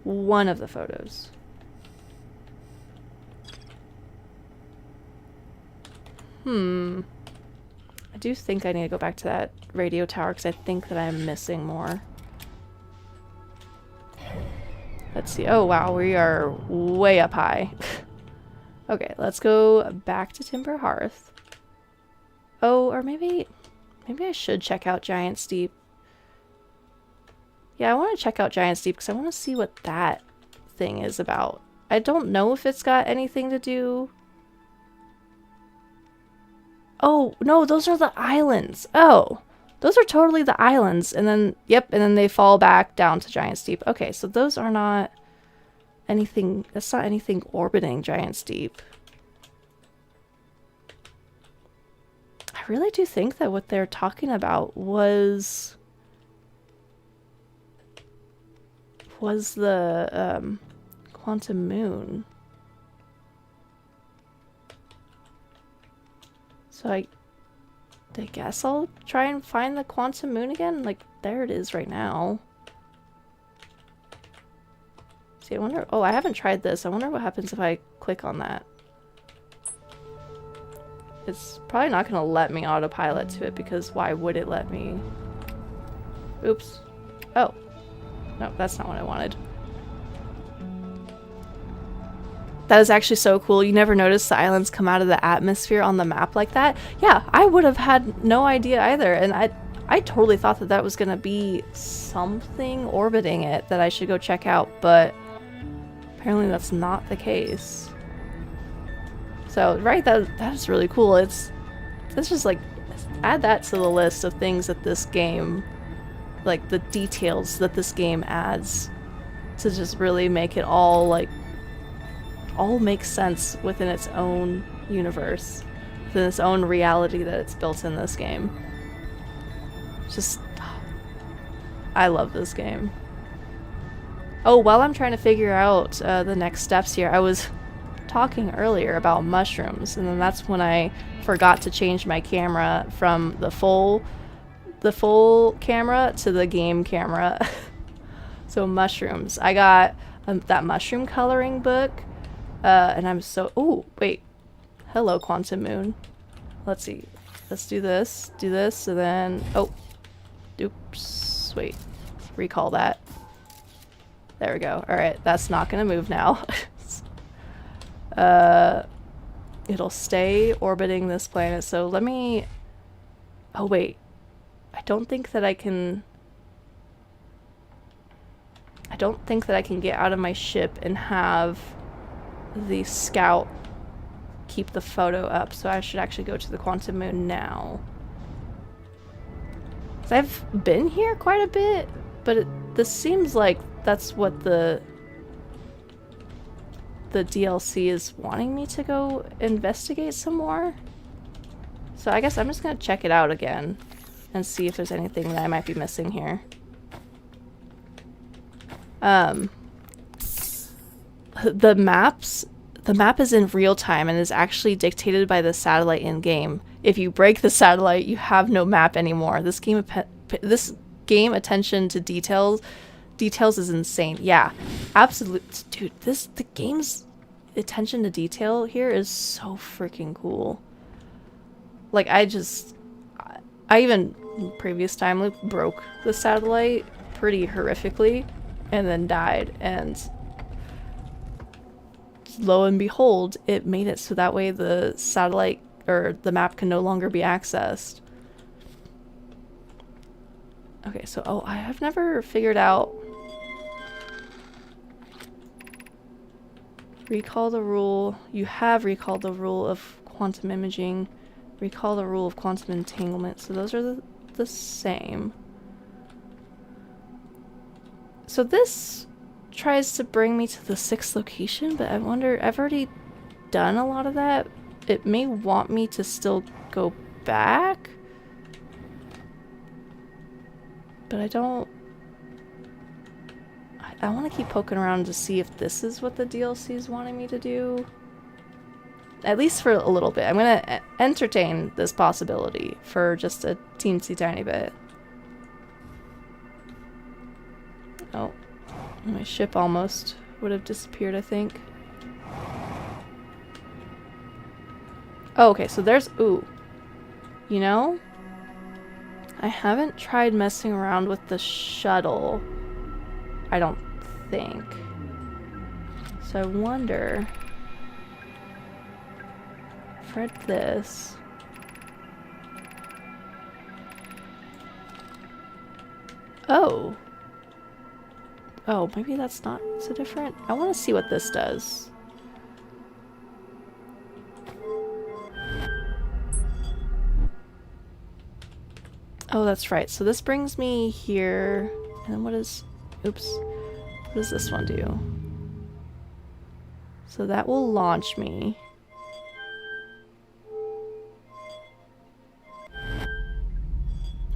S1: One of the photos. I do think I need to go back to that radio tower because I think that I'm missing more. Let's see. Oh wow, we are way up high. Okay, let's go back to Timber Hearth. Oh, or maybe I should check out Giant's Deep. Yeah, I want to check out Giant's Deep because I want to see what that thing is about. I don't know if it's got anything to do Oh, no, those are the islands. Oh, those are totally the islands. And then, yep, and then they fall back down to Giant's Deep. Okay, so those are not anything, that's not anything orbiting Giant's Deep. I really do think that what they're talking about was the quantum moon. So I guess I'll try and find the quantum moon again. Like, there it is right now. See, I wonder... Oh, I haven't tried this. I wonder what happens if I click on that. It's probably not going to let me autopilot to it, because why would it let me? Oops. Oh. No, that's not what I wanted. That is actually so cool. You never noticed the islands come out of the atmosphere on the map like that? Yeah, I would have had no idea either. And I totally thought that that was going to be something orbiting it that I should go check out, but apparently that's not the case. So, right, that is really cool. It's just like, add that to the list of things that this game, like the details that this game adds to just really make it all like, all make sense within its own universe, within its own reality that it's built in this game. Just, I love this game. Oh, while I'm trying to figure out the next steps here, I was talking earlier about mushrooms, and then that's when I forgot to change my camera from the full camera to the game camera. So mushrooms. I got that mushroom coloring book, and I'm so... Oh, wait. Hello, Quantum Moon. Let's see. Let's do this, and then... Oh. Oops. Wait. Recall that. There we go. Alright, that's not gonna move now. It'll stay orbiting this planet, so let me... Oh, wait. I don't think that I can get out of my ship and have the scout keep the photo up, so I should actually go to the Quantum Moon now. 'Cause I've been here quite a bit, but this seems like that's what the DLC is wanting me to go investigate some more. So I guess I'm just gonna check it out again and see if there's anything that I might be missing here. The map is in real time and is actually dictated by the satellite in game. If you break the satellite, you have no map anymore. This game attention to details is insane. Yeah, absolutely, dude. The game's attention to detail here is so freaking cool. Like, I even previous time loop broke the satellite pretty horrifically and then died, and lo and behold, it made it so that way the satellite or the map can no longer be accessed. Okay, so oh, I have never figured out... Recall the rule. You have recalled the rule of quantum imaging. Recall the rule of quantum entanglement. So those are the same. So this tries to bring me to the 6th location, but I wonder, I've already done a lot of that. It may want me to still go back, but I don't... I want to keep poking around to see if this is what the DLC is wanting me to do. At least for a little bit. I'm going to entertain this possibility for just a teensy tiny bit. Oh, my ship almost would have disappeared, I think. Oh, okay, so there's... Ooh. You know? I haven't tried messing around with the shuttle. I don't think. So I wonder... For this... Oh. Oh, maybe that's not so different. I want to see what this does. Oh, that's right. So this brings me here. And then what is... Oops. What does this one do? So that will launch me.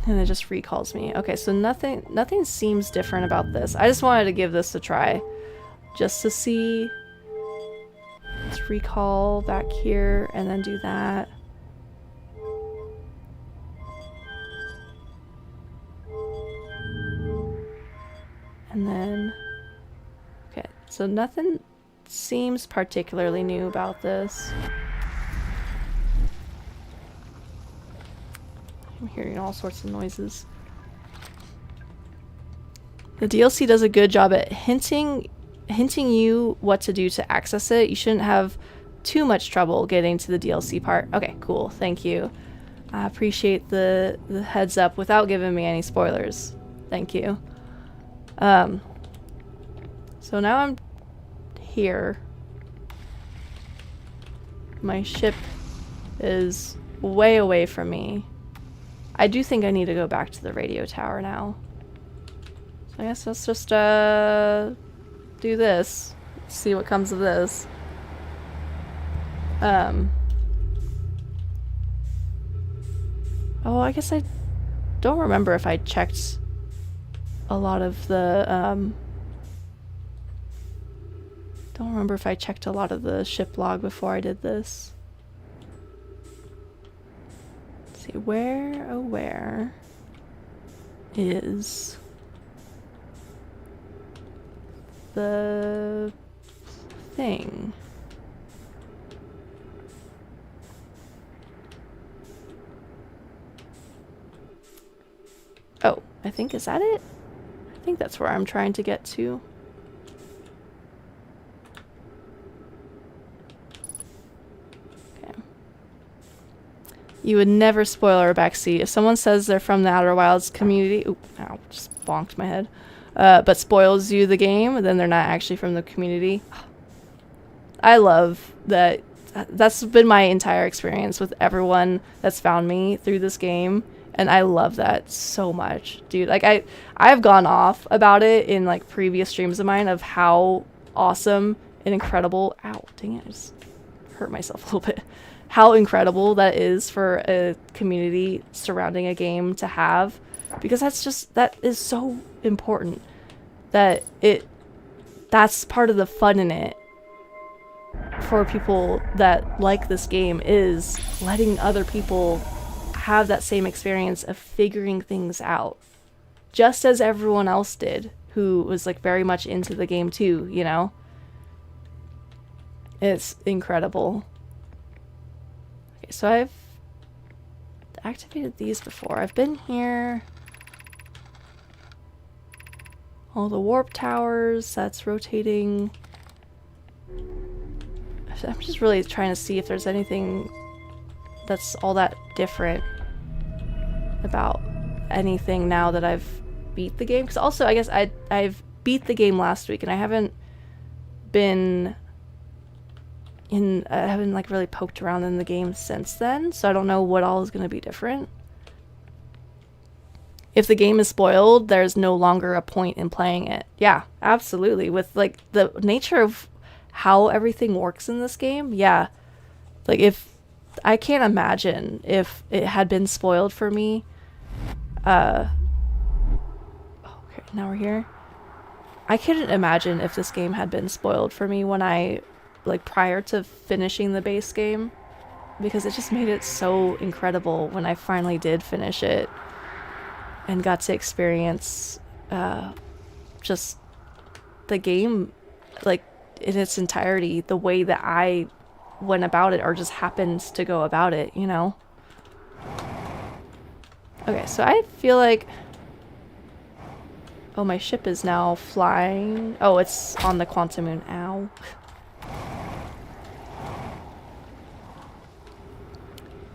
S1: And it just recalls me. Okay, so nothing seems different about this. I just wanted to give this a try. Just to see. Let's recall back here and then do that. And then... Okay, so nothing seems particularly new about this. I'm hearing all sorts of noises. The DLC does a good job at hinting you what to do to access it. You shouldn't have too much trouble getting to the DLC part. Okay, cool. Thank you. I appreciate the heads up without giving me any spoilers. Thank you. So now I'm here. My ship is way away from me. I do think I need to go back to the radio tower now. So I guess let's just do this. See what comes of this. Oh, I guess I don't remember if I checked a lot of the don't remember if I checked a lot of the ship log before I did this. Let's see, where is the thing? Oh, I think, is that it? I think that's where I'm trying to get to. Okay. You would never spoil our backseat. If someone says they're from the Outer Wilds community, oop, ow, just bonked my head, but spoils you the game, then they're not actually from the community. I love that. That's been my entire experience with everyone that's found me through this game. And I love that so much, dude. Like, I've gone off about it in, like, previous streams of mine of how awesome and incredible... Ow, dang it, I just hurt myself a little bit. How incredible that is for a community surrounding a game to have. Because that is so important. That's part of the fun in it. For people that like this game is letting other people have that same experience of figuring things out, just as everyone else did who was like very much into the game too, you know? It's incredible. Okay, so I've activated these before. I've been here. All the warp towers, that's rotating. I'm just really trying to see if there's anything that's all that different about anything now that I've beat the game. Because also, I guess I've beat the game last week and I haven't been in... I haven't like really poked around in the game since then, so I don't know what all is going to be different. If the game is spoiled, there's no longer a point in playing it. Yeah, absolutely. With like the nature of how everything works in this game, yeah. Like, if I can't imagine if it had been spoiled for me. Okay, now we're here. I couldn't imagine if this game had been spoiled for me when I, like, prior to finishing the base game, because it just made it so incredible when I finally did finish it and got to experience just the game, like, in its entirety, the way that I went about it, or just happens to go about it, you know? Okay, so I feel like... Oh, my ship is now flying. Oh, it's on the quantum moon. Ow.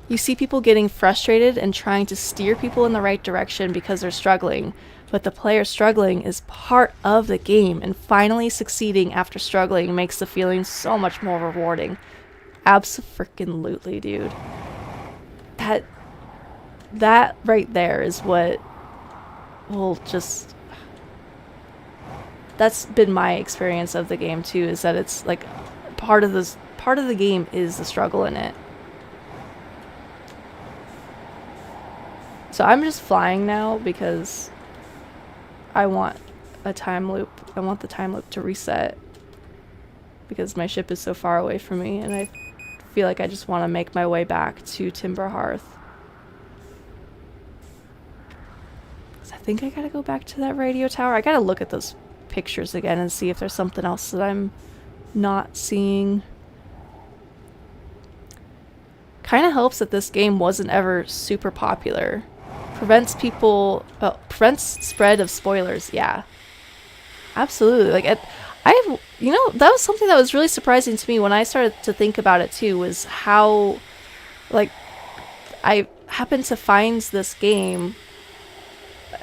S1: You see people getting frustrated and trying to steer people in the right direction because they're struggling. But the player struggling is part of the game, and finally succeeding after struggling makes the feeling so much more rewarding. Abso-freaking-lutely, dude. that right there is what will just... That's been my experience of the game too, is that it's like part of the game is the struggle in it. So I'm just flying now because I want a time loop. I want the time loop to reset because my ship is so far away from me, and I feel like I just want to make my way back to Timber Hearth. So I think I gotta go back to that radio tower. I gotta look at those pictures again and see if there's something else that I'm not seeing. Kind of helps that this game wasn't ever super popular. Prevents spread of spoilers. Yeah, absolutely. Like you know, that was something that was really surprising to me when I started to think about it too, was how, like, I happened to find this game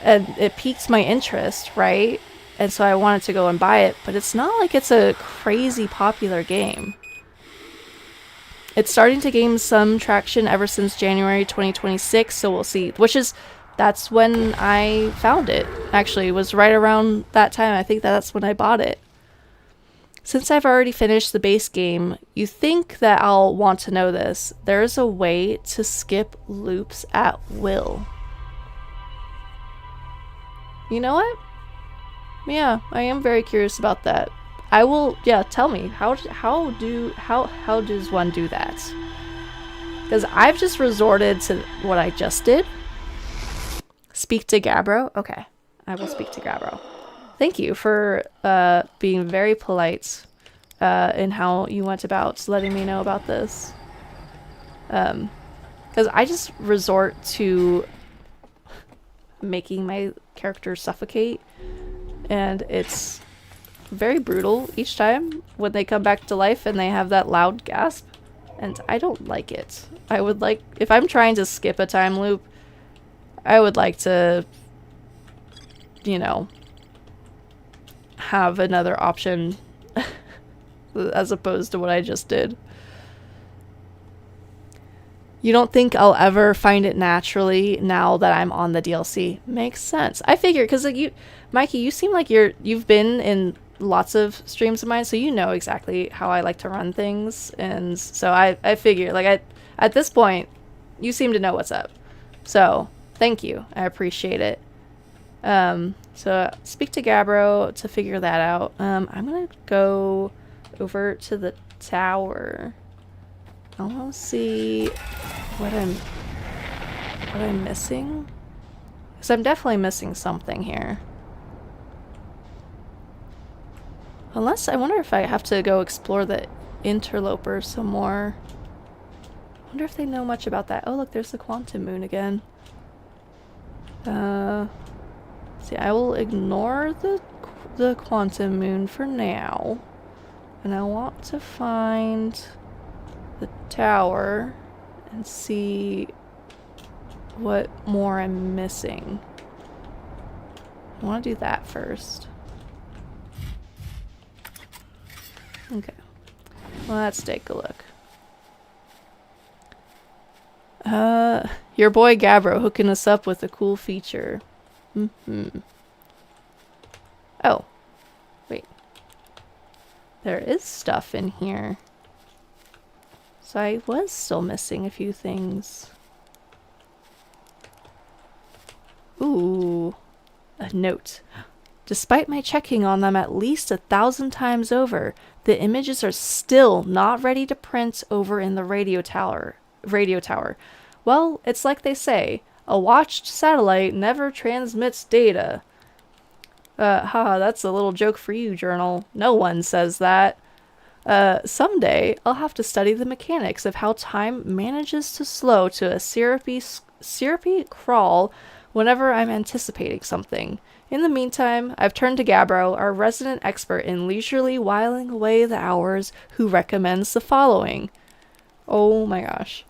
S1: and it piqued my interest, right? And so I wanted to go and buy it, but it's not like it's a crazy popular game. It's starting to gain some traction ever since January 2026, so we'll see. That's when I found it. Actually, it was right around that time. I think that's when I bought it. Since I've already finished the base game, you think that I'll want to know this. There's a way to skip loops at will. You know what? Yeah, I am very curious about that. I will, yeah, tell me, how does one do that? Because I've just resorted to what I just did. Speak to Gabbro? Okay, I will speak to Gabbro. Thank you for being very polite in how you went about letting me know about this. Because I just resort to making my character suffocate, and it's very brutal each time when they come back to life and they have that loud gasp, and I don't like it. I would like, if I'm trying to skip a time loop, I would like to, you know, have another option as opposed to what I just did. You don't think I'll ever find it naturally now that I'm on the DLC? Makes sense. I figure, because like you, Mikey, you seem like you've been in lots of streams of mine, so you know exactly how I like to run things, and so I figure, like, at this point, you seem to know what's up. So, thank you. I appreciate it. So, speak to Gabbro to figure that out. I'm gonna go over to the tower. I want to see what I'm missing. Because I'm definitely missing something here. Unless, I wonder if I have to go explore the interloper some more. I wonder if they know much about that. Oh, look, there's the quantum moon again. See, I will ignore the quantum moon for now. And I want to find the tower and see what more I'm missing. I want to do that first. Okay. Well, let's take a look. Your boy Gabbro hooking us up with a cool feature. Oh. Wait. There is stuff in here. So I was still missing a few things. Ooh. A note. Despite my checking on them at least 1,000 times over, the images are still not ready to print over in the radio tower. Well, it's like they say, a watched satellite never transmits data. Haha, that's a little joke for you, Journal. No one says that. Someday, I'll have to study the mechanics of how time manages to slow to a syrupy crawl whenever I'm anticipating something. In the meantime, I've turned to Gabbro, our resident expert in leisurely whiling away the hours, who recommends the following. Oh my gosh.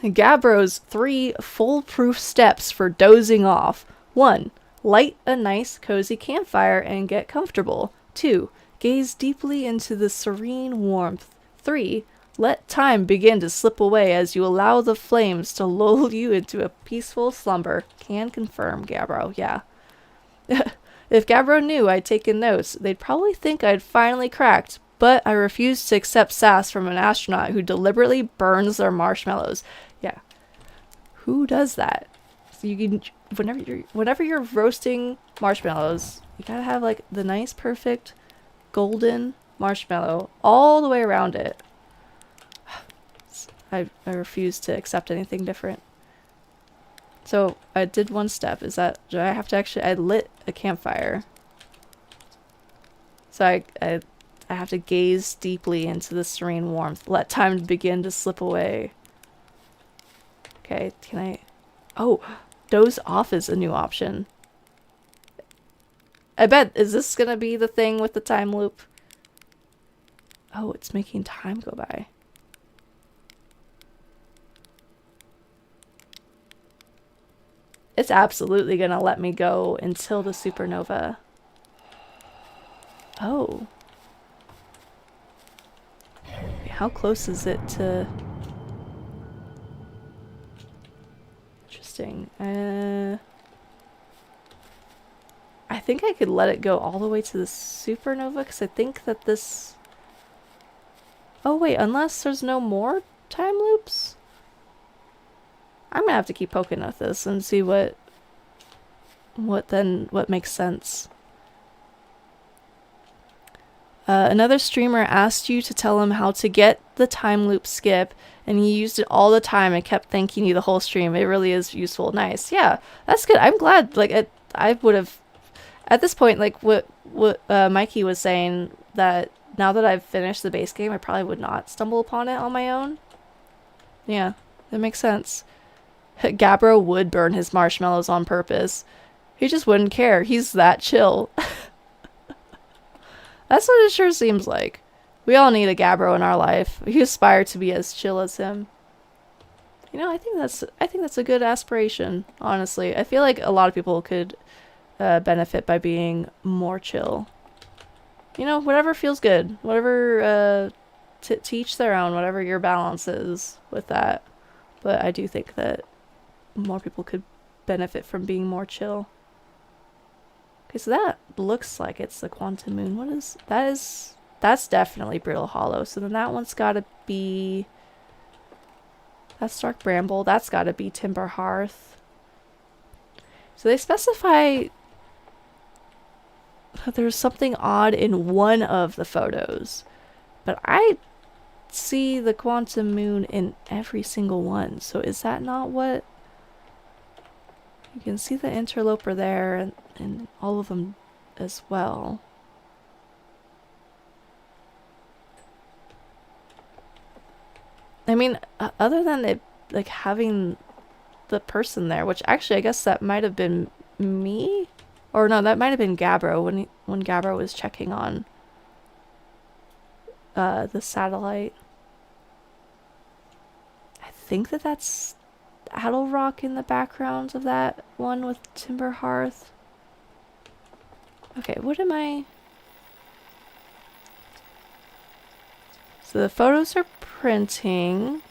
S1: Gabbro's 3 foolproof steps for dozing off. 1. Light a nice, cozy campfire and get comfortable. 2. Gaze deeply into the serene warmth. 3. Let time begin to slip away as you allow the flames to lull you into a peaceful slumber. Can confirm, Gabbro. Yeah. If Gabbro knew I'd taken notes, they'd probably think I'd finally cracked, but I refused to accept sass from an astronaut who deliberately burns their marshmallows. Yeah. Who does that? So you can, whenever you're roasting marshmallows, you gotta have like the nice, perfect, golden marshmallow all the way around it. I refuse to accept anything different. So I did one step. Is that, do I have to actually, I lit a campfire. So I have to gaze deeply into the serene warmth. Let time begin to slip away. Okay, can I, oh, doze off is a new option. I bet, is this gonna be the thing with the time loop? Oh, it's making time go by. It's absolutely gonna let me go until the supernova. Oh. How close is it to... Interesting. I think I could let it go all the way to the supernova, because I think that this... Oh wait, unless there's no more time loops? I'm gonna have to keep poking at this and see what makes sense. Another streamer asked you to tell him how to get the time loop skip, and he used it all the time and kept thanking you the whole stream. It really is useful. Nice. Yeah, that's good. I'm glad. Like, I would have, at this point, like what Mikey was saying, that now that I've finished the base game, I probably would not stumble upon it on my own. Yeah, that makes sense. Gabbro would burn his marshmallows on purpose. He just wouldn't care. He's that chill. That's what it sure seems like. We all need a Gabbro in our life. We aspire to be as chill as him. You know, I think that's a good aspiration, honestly. I feel like a lot of people could benefit by being more chill. You know, whatever feels good. Whatever, to each their own, whatever your balance is with that. But I do think that more people could benefit from being more chill. Okay, so that looks like it's the quantum moon. What is that? That's definitely Brittle Hollow. So then that one's gotta be, that's Dark Bramble. That's gotta be Timber Hearth. So they specify that there's something odd in one of the photos, but I see the quantum moon in every single one. So is that not what? You can see the interloper there and all of them as well. I mean, other than it like having the person there, which actually I guess that might have been me, or no, that might have been Gabbro when Gabbro was checking on the satellite. I think that's Addle Rock in the background of that one with Timber Hearth. Okay, what am I? So the photos are printing.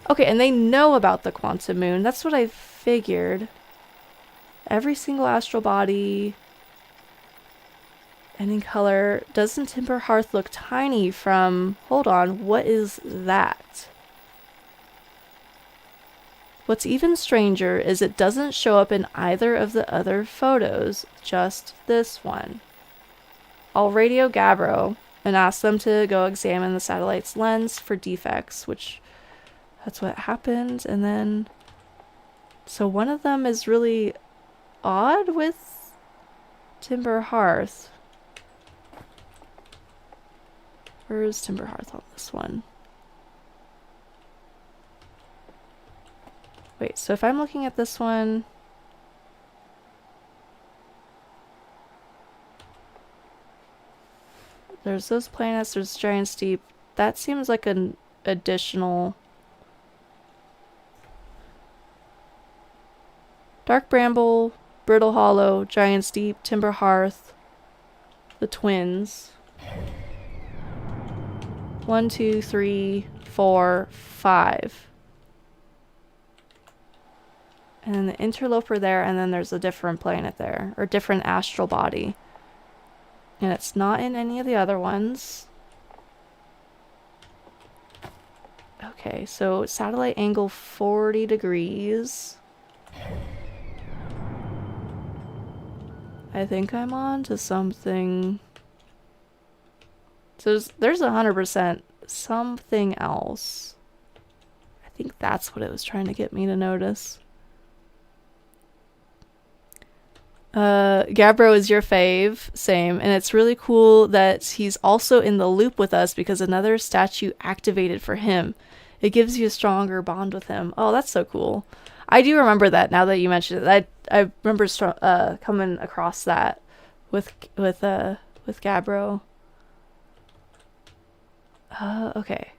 S1: Okay, and they know about the quantum moon. That's what I figured. Every single astral body. And in color. Doesn't Timber Hearth look tiny from... Hold on, what is that? What's even stranger is it doesn't show up in either of the other photos, just this one. I'll radio Gabbro and ask them to go examine the satellite's lens for defects, which that's what happened. And then, so one of them is really odd with Timber Hearth. Where is Timber Hearth on this one? Wait, so if I'm looking at this one, there's those planets, there's Giant Steep. That seems like an additional... Dark Bramble, Brittle Hollow, Giant Steep, Timber Hearth, the twins. 1, 2, 3, 4, 5. And then the interloper there, and then there's a different planet there, or different astral body. And it's not in any of the other ones. Okay, so satellite angle 40 degrees. I think I'm on to something. So there's 100% something else. I think that's what it was trying to get me to notice. Gabbro is your fave. Same. And it's really cool that he's also in the loop with us because another statue activated for him. It gives you a stronger bond with him. Oh, that's so cool. I do remember that now that you mentioned it. I remember coming across that with Gabbro. Okay.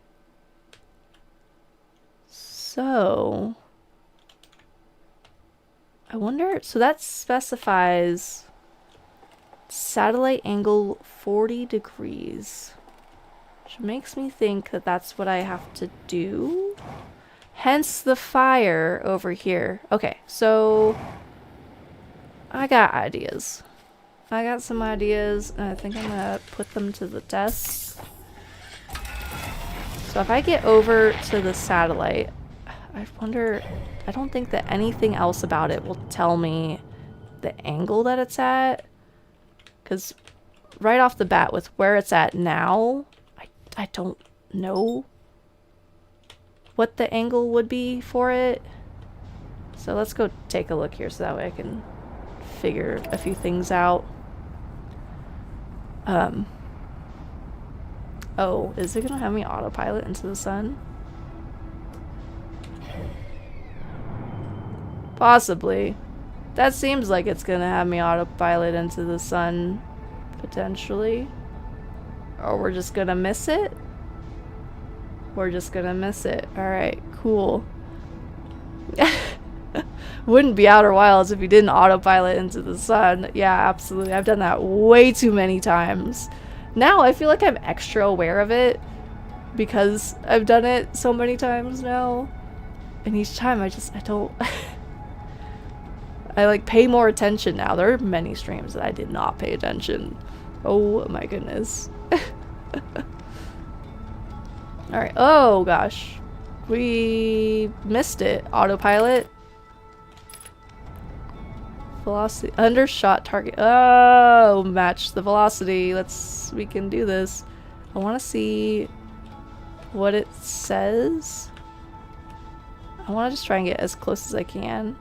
S1: So I wonder, so that specifies satellite angle 40 degrees, which makes me think that that's what I have to do. Hence the fire over here. Okay, so I got ideas. I got some ideas, and I think I'm gonna put them to the test. So if I get over to the satellite, I wonder, I don't think that anything else about it will tell me the angle that it's at. Because right off the bat with where it's at now, I don't know what the angle would be for it. So let's go take a look here so that way I can figure a few things out. Oh, is it gonna have me autopilot into the sun? Possibly. That seems like it's gonna have me autopilot into the sun, potentially. Or we're just gonna miss it? We're just gonna miss it. Alright, cool. Wouldn't be Outer Wilds if you didn't autopilot into the sun. Yeah, absolutely. I've done that way too many times. Now I feel like I'm extra aware of it because I've done it so many times now. And each time I don't... I like pay more attention now. There are many streams that I did not pay attention. Oh my goodness. Alright. Oh gosh. We missed it. Autopilot. Velocity. Undershot target. Oh, match the velocity. We can do this. I want to see what it says. I want to just try and get as close as I can.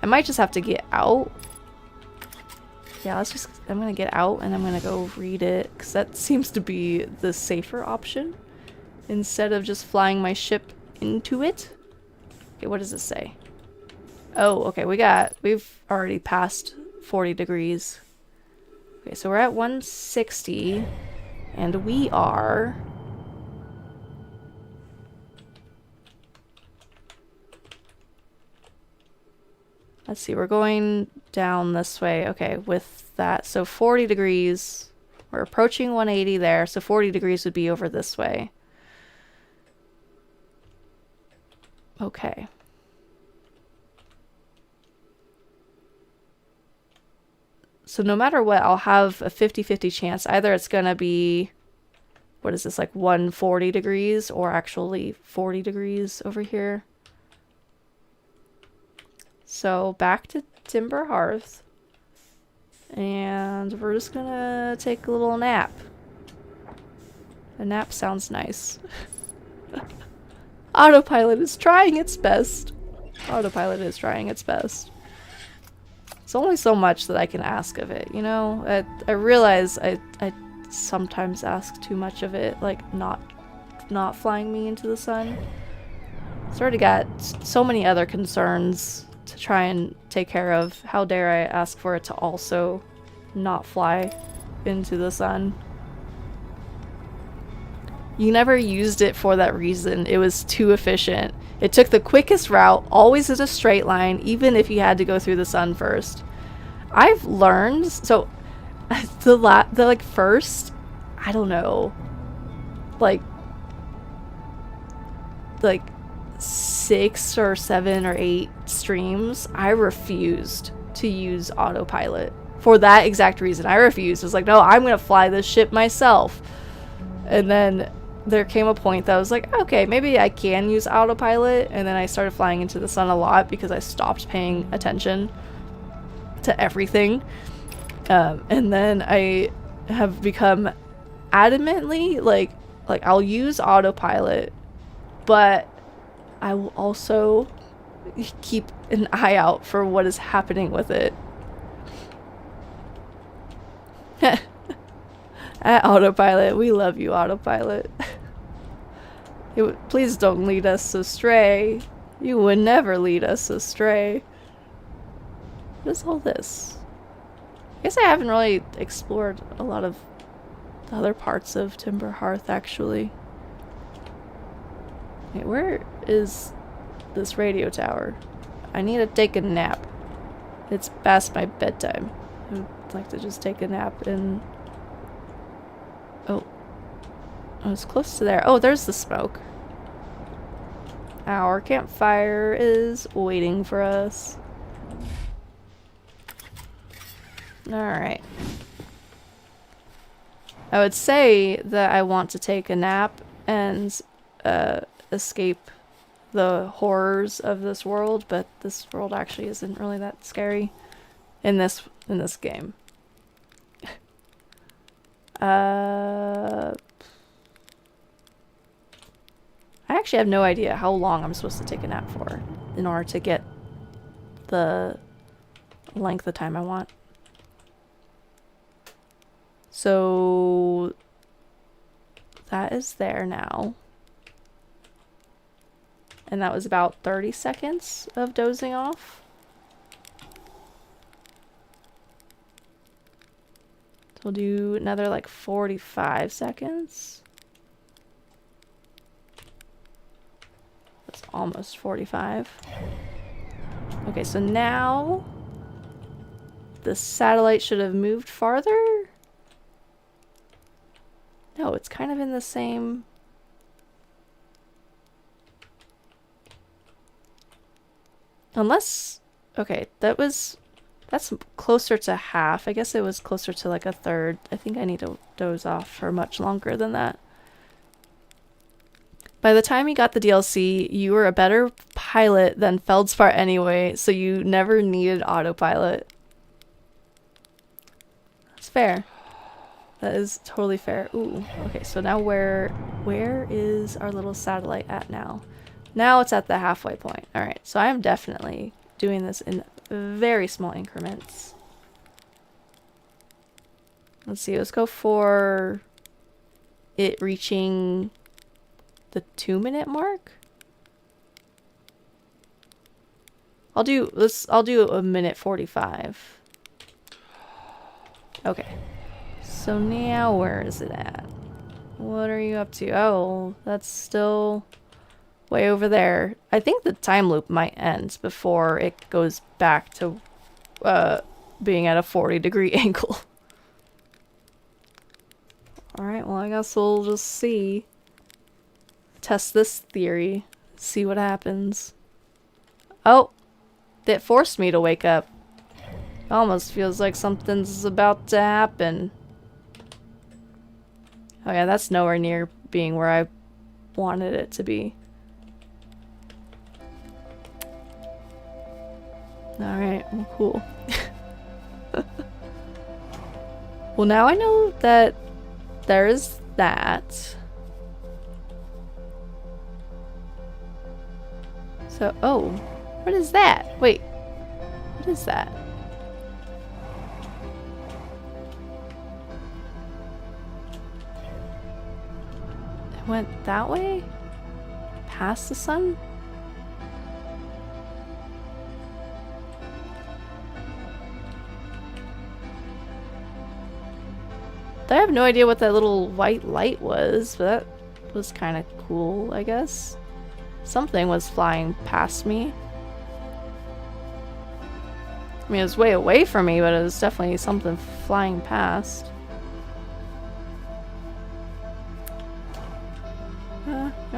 S1: I might just have to get out. Yeah, I'm gonna get out and I'm gonna go read it because that seems to be the safer option instead of just flying my ship into it. Okay, what does it say? Oh, okay, we've already passed 40 degrees. Okay, so we're at 160 and we are... Let's see, we're going down this way. Okay, with that, so 40 degrees. We're approaching 180 there, so 40 degrees would be over this way. Okay. So no matter what, I'll have a 50-50 chance. Either it's gonna be, what is this, like 140 degrees, or actually 40 degrees over here. So back to Timber Hearth. And we're just gonna take a little nap. A nap sounds nice. Autopilot is trying its best. Autopilot is trying its best. It's only so much that I can ask of it, you know? I realize I sometimes ask too much of it, like not flying me into the sun. It's already got so many other concerns to try and take care of. How dare I ask for it to also not fly into the sun? You never used it for that reason. It was too efficient. It took the quickest route, always in a straight line, even if you had to go through the sun first. I've learned, so the like first, I don't know, like 6 or 7 or 8 streams, I refused to use autopilot for that exact reason. I refused. I was like, no, I'm gonna fly this ship myself. And then there came a point that I was like, okay, maybe I can use autopilot. And then I started flying into the sun a lot because I stopped paying attention to everything. And then I have become adamantly like I'll use autopilot, but I will also keep an eye out for what is happening with it. At autopilot, we love you, autopilot. Please don't lead us astray. You would never lead us astray. What is all this? I guess I haven't really explored a lot of the other parts of Timber Hearth, actually. Okay, where is this radio tower? I need to take a nap. It's past my bedtime. I would like to just take a nap and... Oh. I was close to there. Oh, there's the smoke. Our campfire is waiting for us. Alright. I would say that I want to take a nap and escape the horrors of this world, but this world actually isn't really that scary in this game. I actually have no idea how long I'm supposed to take a nap for in order to get the length of time I want. So that is there now. And that was about 30 seconds of dozing off. So we'll do another like 45 seconds. That's almost 45. Okay, so now the satellite should have moved farther. No, it's kind of in the same... Unless... Okay, that's closer to half. I guess it was closer to like a third. I think I need to doze off for much longer than that. By the time you got the DLC, you were a better pilot than Feldspar anyway, so you never needed autopilot. That's fair. That is totally fair. Ooh, okay, so now where is our little satellite at now? Now it's at the halfway point. Alright, so I am definitely doing this in very small increments. Let's see, let's go for it reaching the 2-minute mark. I'll do a minute 45. Okay. So now where is it at? What are you up to? Oh, that's still way over there. I think the time loop might end before it goes back to being at a 40-degree angle. Alright, well I guess we'll just see. Test this theory. See what happens. Oh! It forced me to wake up. It almost feels like something's about to happen. Oh yeah, that's nowhere near being where I wanted it to be. Alright, well, cool. Well, now I know that there is that. So, oh, what is that? Wait, what is that? It went that way? Past the sun? I have no idea what that little white light was, but that was kind of cool, I guess. Something was flying past me. I mean, it was way away from me, but it was definitely something flying past.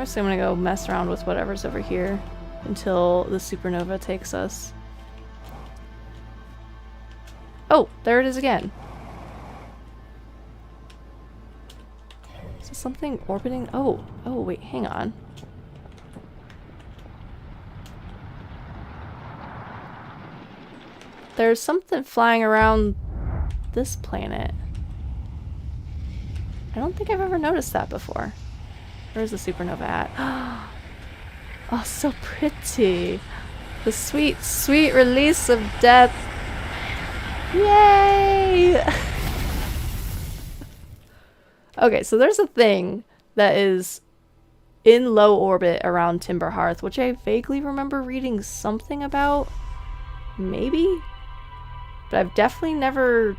S1: First, I'm gonna go mess around with whatever's over here until the supernova takes us. Oh, there it is again. Is this something orbiting? Oh, wait, hang on. There's something flying around this planet. I don't think I've ever noticed that before. Where's the supernova at? Oh, so pretty. The sweet, sweet release of death. Yay! Okay, so there's a thing that is in low orbit around Timber Hearth, which I vaguely remember reading something about. Maybe? But I've definitely never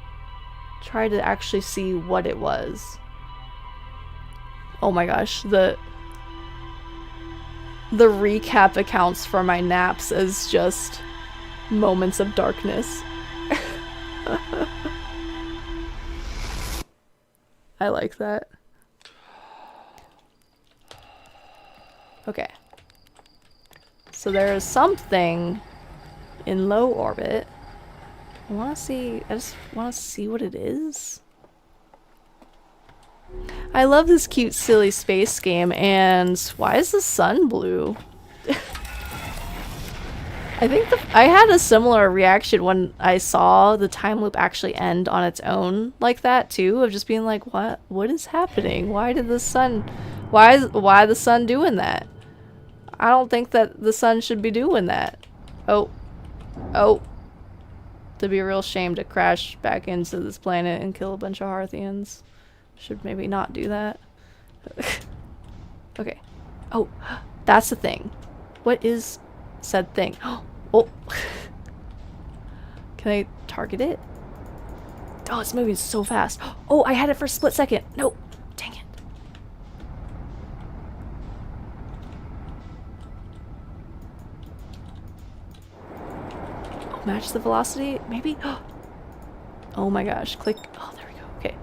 S1: tried to actually see what it was. Oh my gosh, the recap accounts for my naps as just moments of darkness. I like that. Okay. So there is something in low orbit. I just want to see what it is. I love this cute, silly space game, and why is the sun blue? I think I had a similar reaction when I saw the time loop actually end on its own like that too, of just being like, what is happening? Why the sun doing that? I don't think that the sun should be doing that. Oh. It'd be a real shame to crash back into this planet and kill a bunch of Hearthians. Should maybe not do that. Okay. Oh, that's the thing. What is said thing? Oh. Can I target it? Oh, it's moving so fast. Oh, I had it for a split second. No. Dang it. Oh, match the velocity? Maybe? Oh my gosh. Click. Oh, there we go. Okay.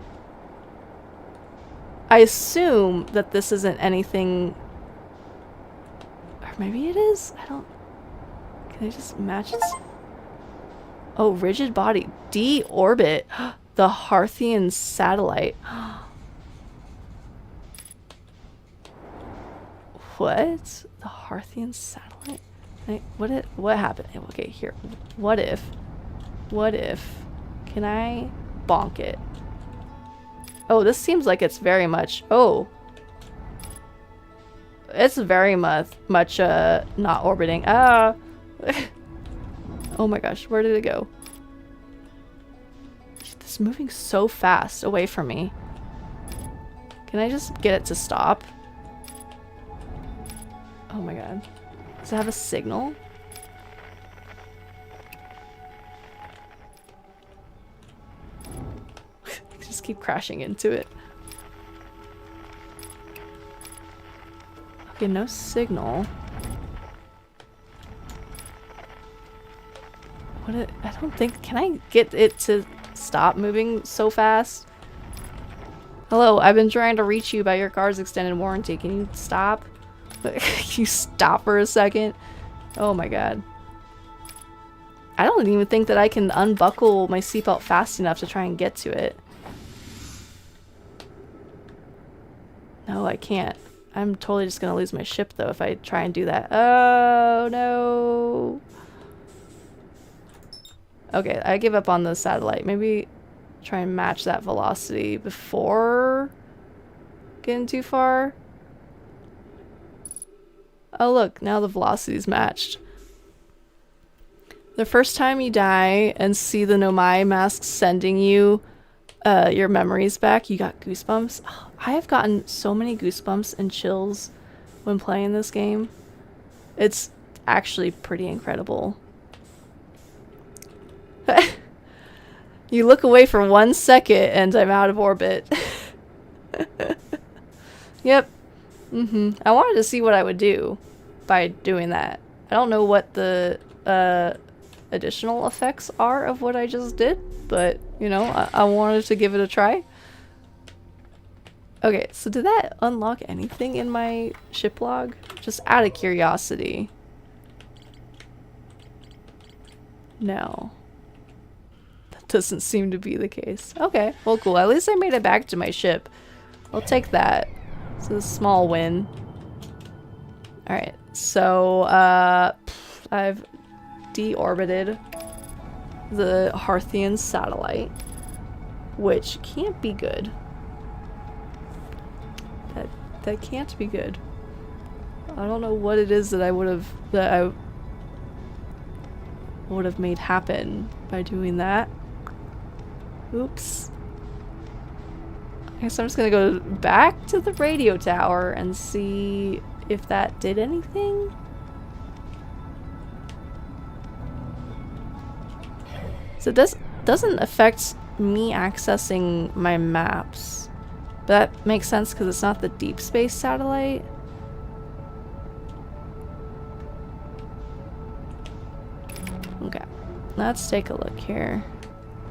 S1: I assume that this isn't anything... Or maybe it is? I don't... Can I just match it? Oh, rigid body. Deorbit. The Hearthian satellite. What? The Hearthian satellite? What happened? Okay, here. What if? Can I bonk it? Oh, this seems like it's very much... Oh. It's very much not orbiting. Ah. Oh my gosh, where did it go? It's moving so fast away from me. Can I just get it to stop? Oh my god. Does it have a signal? Just keep crashing into it. Okay, no signal. I don't think... Can I get it to stop moving so fast? Hello, I've been trying to reach you about your car's extended warranty. Can you stop? Can you stop for a second? Oh my god. I don't even think that I can unbuckle my seatbelt fast enough to try and get to it. No, I can't. I'm totally just gonna lose my ship though if I try and do that. Oh no. Okay, I give up on the satellite. Maybe try and match that velocity before getting too far. Oh look, now the velocity's matched. The first time you die and see the Nomai mask sending you your memories back, you got goosebumps. Oh, I have gotten so many goosebumps and chills when playing this game. It's actually pretty incredible. You look away for 1 second and I'm out of orbit. Yep. I wanted to see what I would do by doing that. I don't know what the additional effects are of what I just did, but, you know, I wanted to give it a try. Okay, so did that unlock anything in my ship log? Just out of curiosity. No. That doesn't seem to be the case. Okay, well cool. At least I made it back to my ship. I'll take that. It's a small win. Alright, so I've deorbited the Harthian satellite, which can't be good. That can't be good. I don't know what it is that I would have made happen by doing that. Oops. I guess I'm just gonna go back to the radio tower and see if that did anything. So this doesn't affect me accessing my maps. But that makes sense because it's not the deep space satellite. Okay, let's take a look here.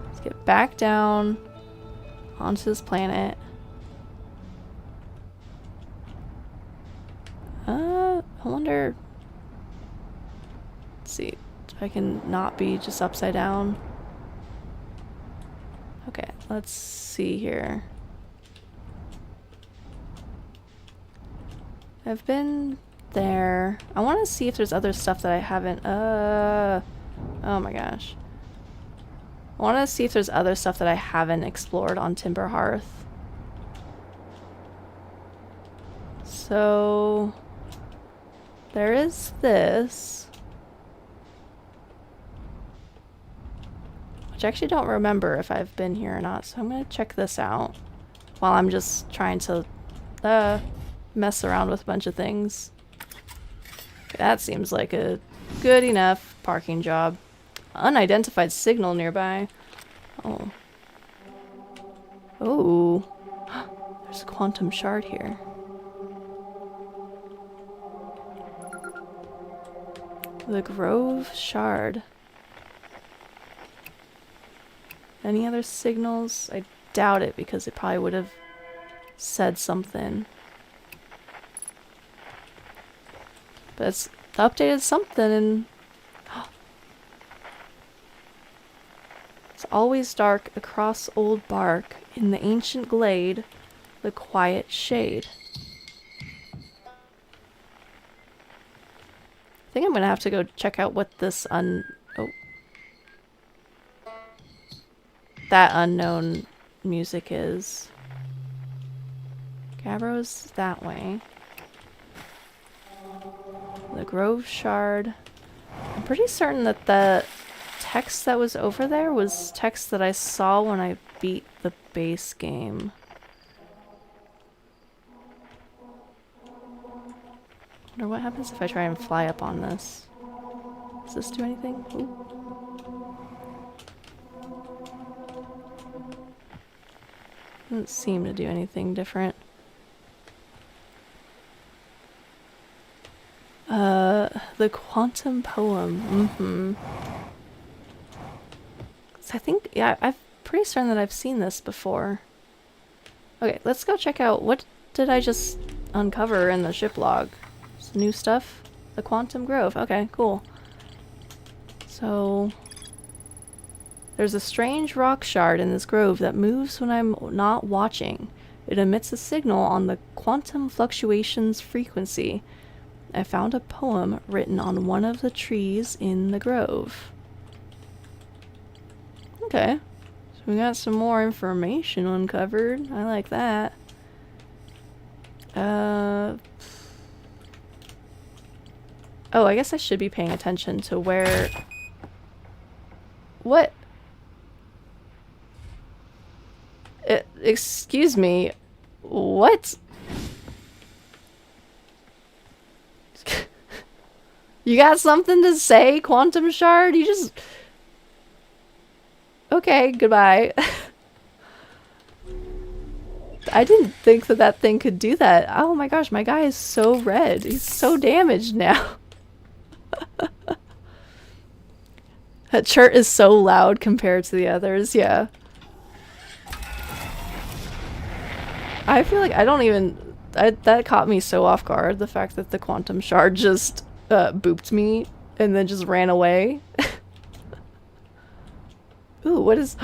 S1: Let's get back down onto this planet. I wonder. Let's see if I can not be just upside down. Okay, let's see here. I've been there. I want to see if there's other stuff that I haven't. Oh my gosh. I want to see if there's other stuff that I haven't explored on Timber Hearth. So there is this, which I actually don't remember if I've been here or not. So I'm gonna check this out while I'm just trying to mess around with a bunch of things. Okay, that seems like a good enough parking job. Unidentified signal nearby. Oh. Oh. There's a quantum shard here. The Grove Shard. Any other signals? I doubt it because it probably would have said something. But it's updated something and it's always dark across old bark in the ancient glade, the quiet shade. I think I'm gonna have to go check out what this that unknown music is. Gavro's that way. The Grove Shard. I'm pretty certain that the text that was over there was text that I saw when I beat the base game. I wonder what happens if I try and fly up on this. Does this do anything? Ooh. Doesn't seem to do anything different. The quantum poem. So I think, yeah, I'm pretty certain that I've seen this before. Okay, let's go check out what did I just uncover in the ship log. Some new stuff. The Quantum Grove. Okay, cool. So there's a strange rock shard in this grove that moves when I'm not watching. It emits a signal on the quantum fluctuations frequency. I found a poem written on one of the trees in the grove. Okay, so we got some more information uncovered. I like that. Oh, I guess I should be paying attention to where... What? Excuse me. What? You got something to say, Quantum Shard? You just... Okay, goodbye. I didn't think that that thing could do that. Oh my gosh, my guy is so red. He's so damaged now. That chirp is so loud compared to the others, yeah. I feel like I don't even... that caught me so off guard, the fact that the quantum shard just booped me and then just ran away. Ooh, what is...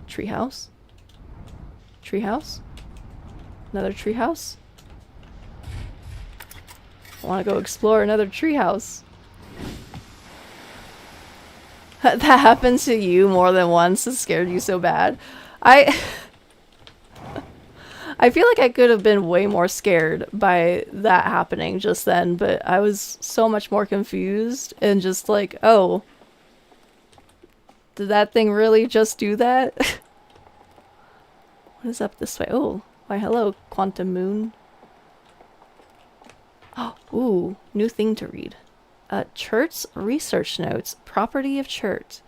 S1: treehouse? Treehouse? Another treehouse? I want to go explore another treehouse. That happened to you more than once. It scared you so bad. I feel like I could have been way more scared by that happening just then, but I was so much more confused and just like, oh, did that thing really just do that? What is up this way? Oh, why hello, Quantum Moon. Oh, ooh, new thing to read. Chert's research notes, property of Chert.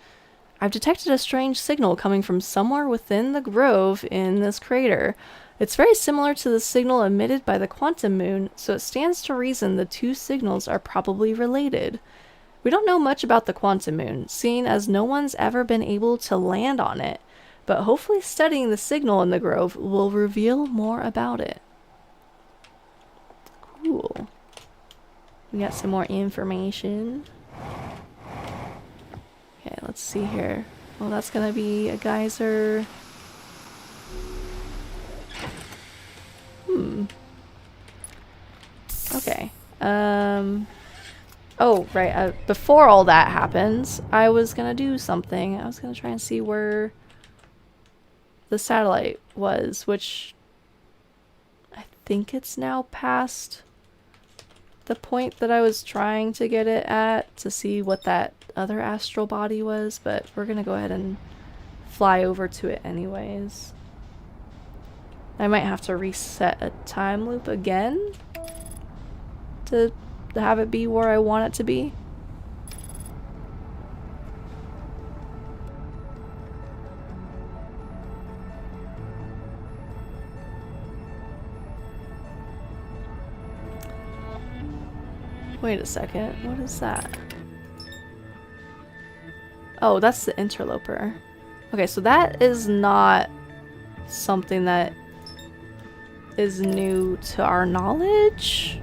S1: I've detected a strange signal coming from somewhere within the grove in this crater. It's very similar to the signal emitted by the quantum moon, so it stands to reason the two signals are probably related. We don't know much about the quantum moon, seeing as no one's ever been able to land on it, but hopefully studying the signal in the grove will reveal more about it. Cool. We got some more information. Okay, let's see here. Well, that's gonna be a geyser. Okay. Oh, right. Before all that happens, I was gonna do something. I was gonna try and see where the satellite was, which I think it's now past the point that I was trying to get it at to see what that other astral body was, but we're gonna go ahead and fly over to it anyways. I might have to reset a time loop again to have it be where I want it to be. Wait a second, what is that? Oh, that's the interloper. Okay, so that is not something that is new to our knowledge.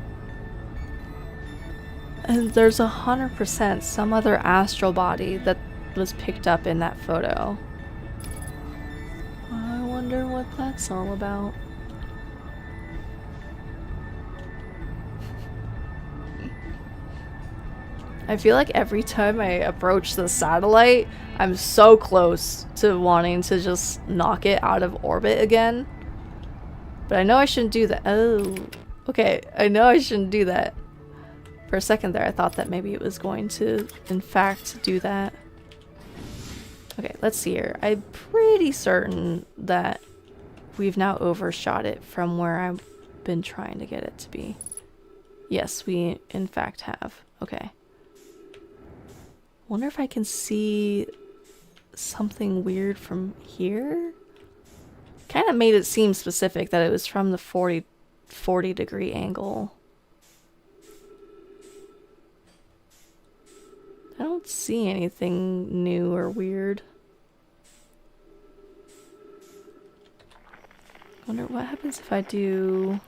S1: And there's 100% some other astral body that was picked up in that photo. I wonder what that's all about. I feel like every time I approach the satellite, I'm so close to wanting to just knock it out of orbit again. But I know I shouldn't do that. Oh, okay. I know I shouldn't do that. For a second there, I thought that maybe it was going to, in fact, do that. Okay, let's see here. I'm pretty certain that we've now overshot it from where I've been trying to get it to be. Yes, we in fact have. Okay. Wonder if I can see something weird from here? Kind of made it seem specific that it was from the 40 degree angle. I don't see anything new or weird. Wonder what happens if I do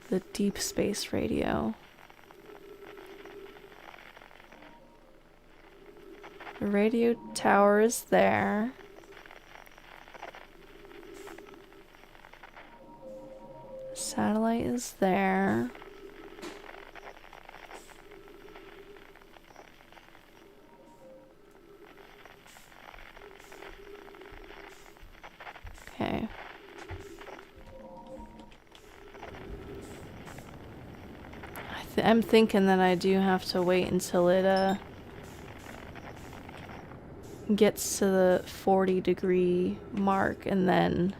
S1: the deep space radio. The radio tower is there. Satellite is there. Okay. I'm thinking that I do have to wait until it gets to the 40 degree mark and then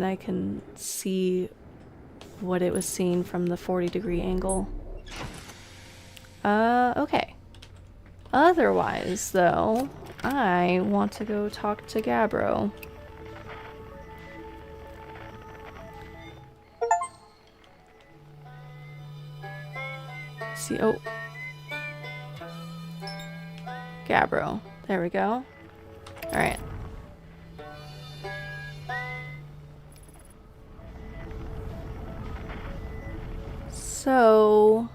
S1: I can see what it was seeing from the 40 degree angle. Okay. Otherwise, though, I want to go talk to Gabbro. See, oh. Gabbro. There we go. Alright. So...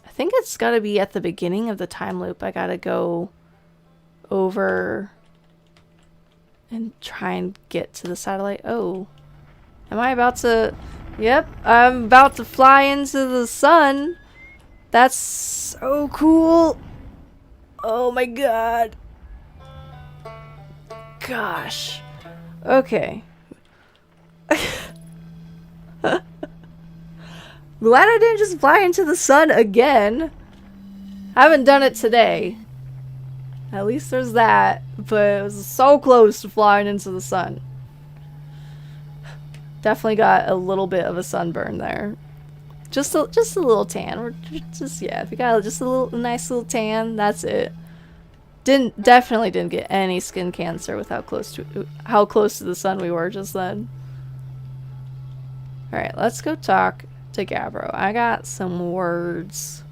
S1: I think it's gotta be at the beginning of the time loop. I gotta go over and try and get to the satellite. Oh. Am I about to... Yep, I'm about to fly into the sun. That's so cool. Oh my god. Gosh. Okay. Glad I didn't just fly into the sun again. Haven't done it today. At least there's that. But it was so close to flying into the sun. Definitely got a little bit of a sunburn there. Just a little tan. We're just, yeah, if you got just a nice little tan, that's it. Definitely didn't get any skin cancer with how close to the sun we were just then. All right, let's go talk to Gabbro. I got some words.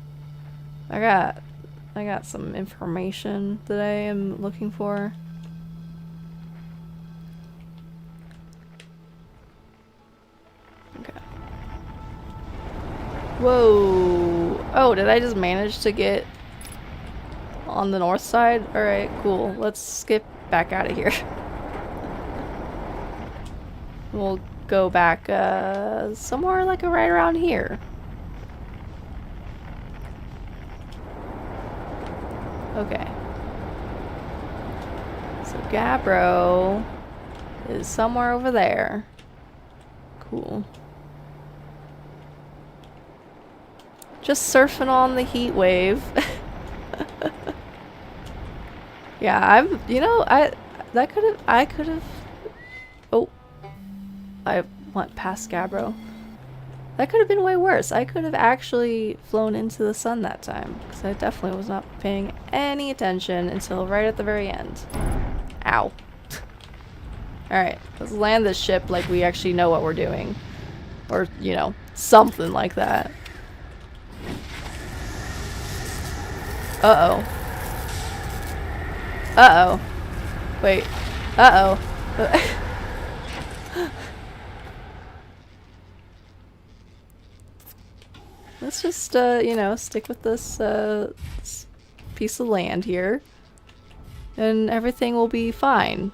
S1: I got some information that I am looking for. Okay. Whoa. Oh, did I just manage to get on the north side? Alright, cool. Let's skip back out of here. We'll go back somewhere like right around here. Okay. So Gabbro is somewhere over there. Cool. Just surfing on the heat wave. Yeah, I could have oh, I went past Gabbro. That could have been way worse. I could have actually flown into the sun that time, because I definitely was not paying any attention until right at the very end. Ow. Alright, let's land this ship like we actually know what we're doing. Or, you know, something like that. Uh-oh. Uh-oh. Wait. Uh-oh. Let's just, you know, stick with this, this piece of land here. And everything will be fine.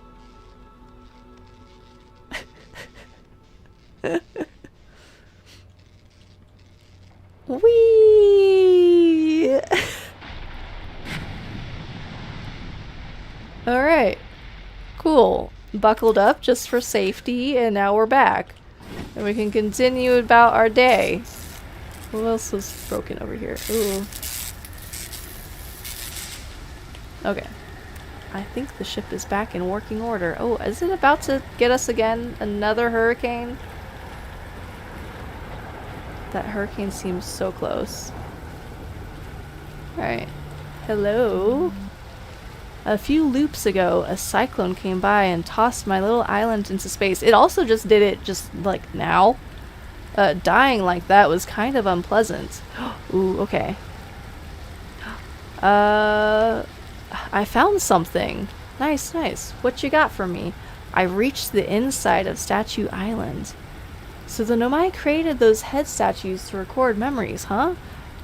S1: Whee! Alright. Cool. Buckled up just for safety, and now we're back. And we can continue about our day. What else was broken over here? Ooh. Okay. I think the ship is back in working order. Oh, is it about to get us again? Another hurricane? That hurricane seems so close. Alright. Hello? A few loops ago, a cyclone came by and tossed my little island into space. It also just did it just like now. Dying like that was kind of unpleasant. Ooh, okay. I found something. Nice, nice. What you got for me? I reached the inside of Statue Island. So the Nomai created those head statues to record memories, huh?